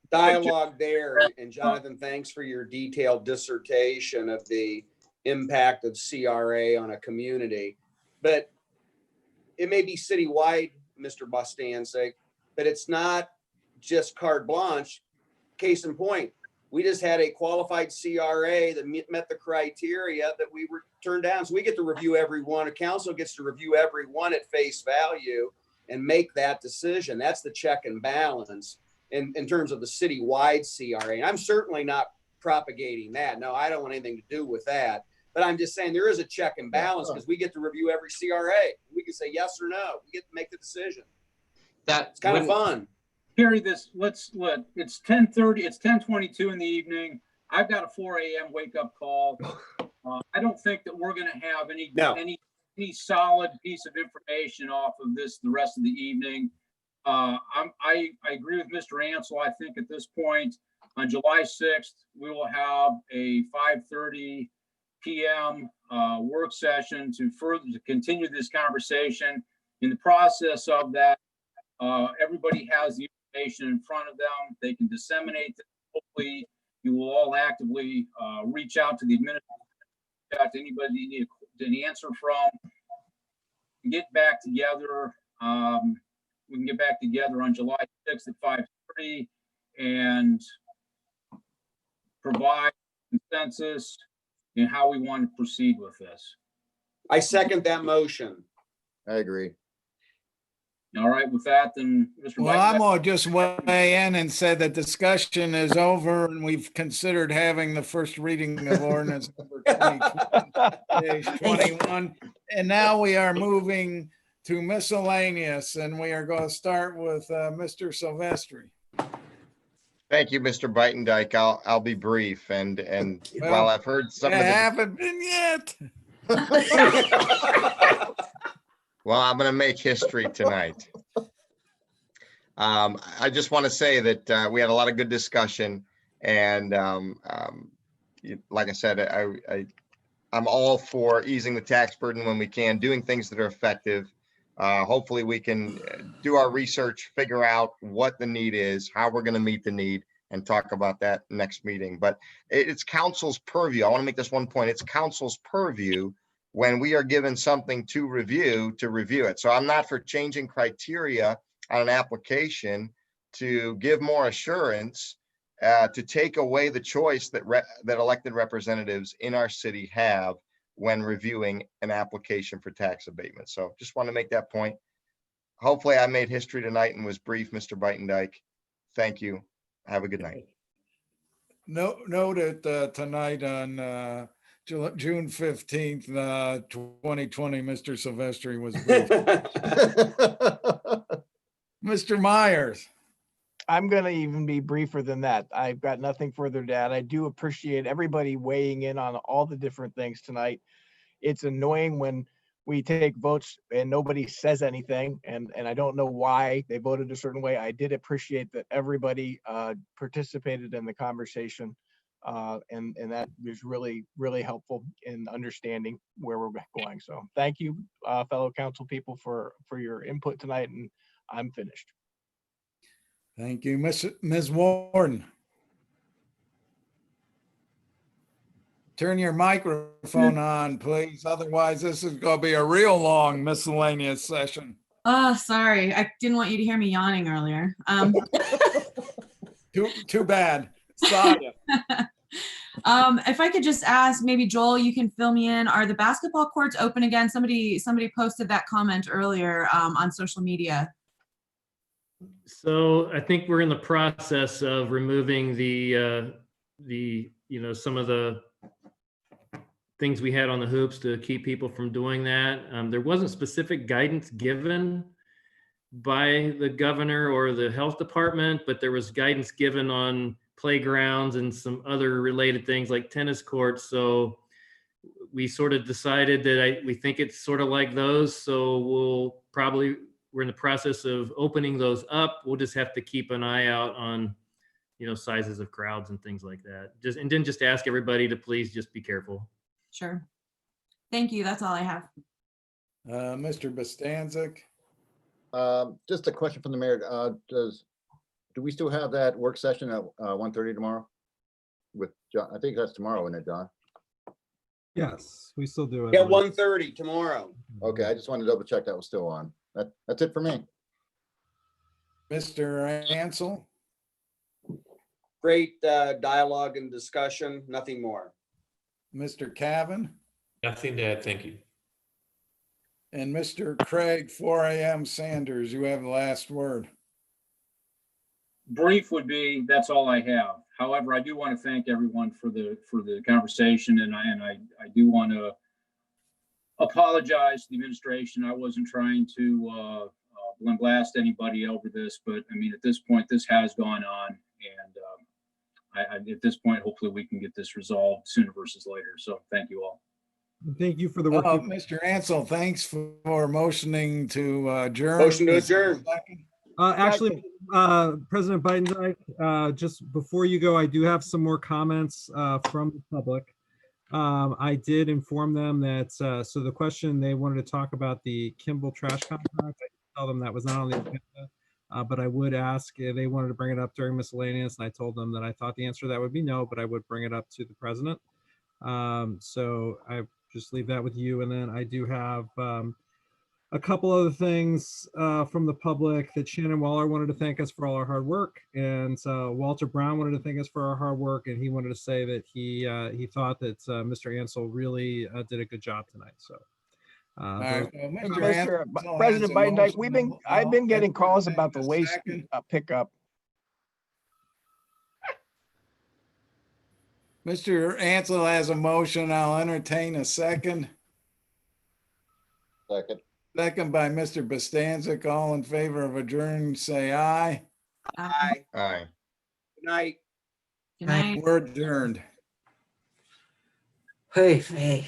dialogue there, and Jonathan, thanks for your detailed dissertation of the impact of CRA on a community. But it may be citywide, Mr. Bostancic, but it's not just carte blanche. Case in point, we just had a qualified CRA that met the criteria that we were turned down. So we get to review every one. A council gets to review every one at face value and make that decision. That's the check and balance in terms of the citywide CRA. And I'm certainly not propagating that. No, I don't want anything to do with that. But I'm just saying there is a check and balance because we get to review every CRA. We can say yes or no. We get to make the decision. It's kind of fun. Carry this, it's 10:30, it's 10:22 in the evening. I've got a 4 a.m. wake up call. I don't think that we're gonna have any solid piece of information off of this the rest of the evening. I agree with Mr. Ansel. I think at this point on July 6th, we will have a 5:30 p.m. Work session to continue this conversation. In the process of that, everybody has the information in front of them. They can disseminate it. Hopefully, you will all actively reach out to the administrator, to anybody you need an answer from. Get back together. We can get back together on July 6th at 5:30 and provide consensus in how we want to proceed with this. I second that motion. I agree. All right, with that, then, Mr. Well, I'm going to just weigh in and say that discussion is over and we've considered having the first reading of ordinance number 2020-21. And now we are moving to miscellaneous, and we are going to start with Mr. Silvestri. Thank you, Mr. Beitendijk. I'll be brief. And Well, while I've heard some of the haven't been yet. Well, I'm going to make history tonight. I just want to say that we had a lot of good discussion, and like I said, I'm all for easing the tax burden when we can, doing things that are effective. Hopefully, we can do our research, figure out what the need is, how we're going to meet the need, and talk about that next meeting. But it's council's purview. I want to make this one point. It's council's purview when we are given something to review it. So I'm not for changing criteria on an application to give more assurance, to take away the choice that elected representatives in our city have when reviewing an application for tax abatement. So just want to make that point. Hopefully I made history tonight and was brief, Mr. Beitendijk. Thank you. Have a good night. Note it tonight on June 15th, 2020, Mr. Silvestri was brief. Mr. Myers. I'm going to even be briefer than that. I've got nothing further to add. I do appreciate everybody weighing in on all the different things tonight. It's annoying when we take votes and nobody says anything, and I don't know why they voted a certain way. I did appreciate that everybody participated in the conversation, and that was really, really helpful in understanding where we're going. So thank you, fellow council people, for your input tonight, and I'm finished. Thank you, Ms. Warren. turn your microphone on, please. Otherwise, this is going to be a real long miscellaneous session. Oh, sorry. I didn't want you to hear me yawning earlier. Too bad. Sorry. If I could just ask, maybe Joel, you can fill me in. Are the basketball courts open again? Somebody posted that comment earlier on social media. So I think we're in the process of removing the some of the things we had on the hoops to keep people from doing that. There wasn't specific guidance given by the governor or the health department, but there was guidance given on playgrounds and some other related things like tennis courts. So we sort of decided that we think it's sort of like those. So we're in the process of opening those up. We'll just have to keep an eye out on, sizes of crowds and things like that. And then just ask everybody to please just be careful. Sure. Thank you. That's all I have. Mr. Bostancic. Just a question from the mayor. Do we still have that work session at 1:30 tomorrow? With John, I think that's tomorrow, isn't it, John? Yes, we still do it. Yeah, 1:30 tomorrow. Okay, I just wanted to double check that was still on. That's it for me. Mr. Ansel. Great dialogue and discussion, nothing more. Mr. Cavan. Nothing to add. Thank you. And Mr. Craig 4 a.m. Sanders, you have the last word. Brief would be, that's all I have. However, I do want to thank everyone for the conversation, and I do want to apologize to the administration. I wasn't trying to blast anybody over this, but I mean, at this point, this has gone on, and at this point, hopefully we can get this resolved sooner versus later. So thank you all. Thank you for the work. Mr. Ansel, thanks for motioning to adjourn. Motion to adjourn. Actually, President Biden, just before you go, I do have some more comments from the public. I did inform them that, so the question they wanted to talk about the Kimball trash contract, I tell them that was not on the agenda, but I would ask if they wanted to bring it up during miscellaneous, and I told them that I thought the answer to that would be no, but I would bring it up to the president. So I just leave that with you, and then I do have a couple other things from the public that Shannon Waller wanted to thank us for all our hard work, and Walter Brown wanted to thank us for our hard work, and he wanted to say that he thought that Mr. Ansel really did a good job tonight. So, Mr. President Biden, I've been getting calls about the waste pickup. Mr. Ansel has a motion. I'll entertain a second. Second. Second by Mr. Bostancic. All in favor of adjourn, say aye. Aye. Aye. Good night. Good night. We're adjourned. Hey.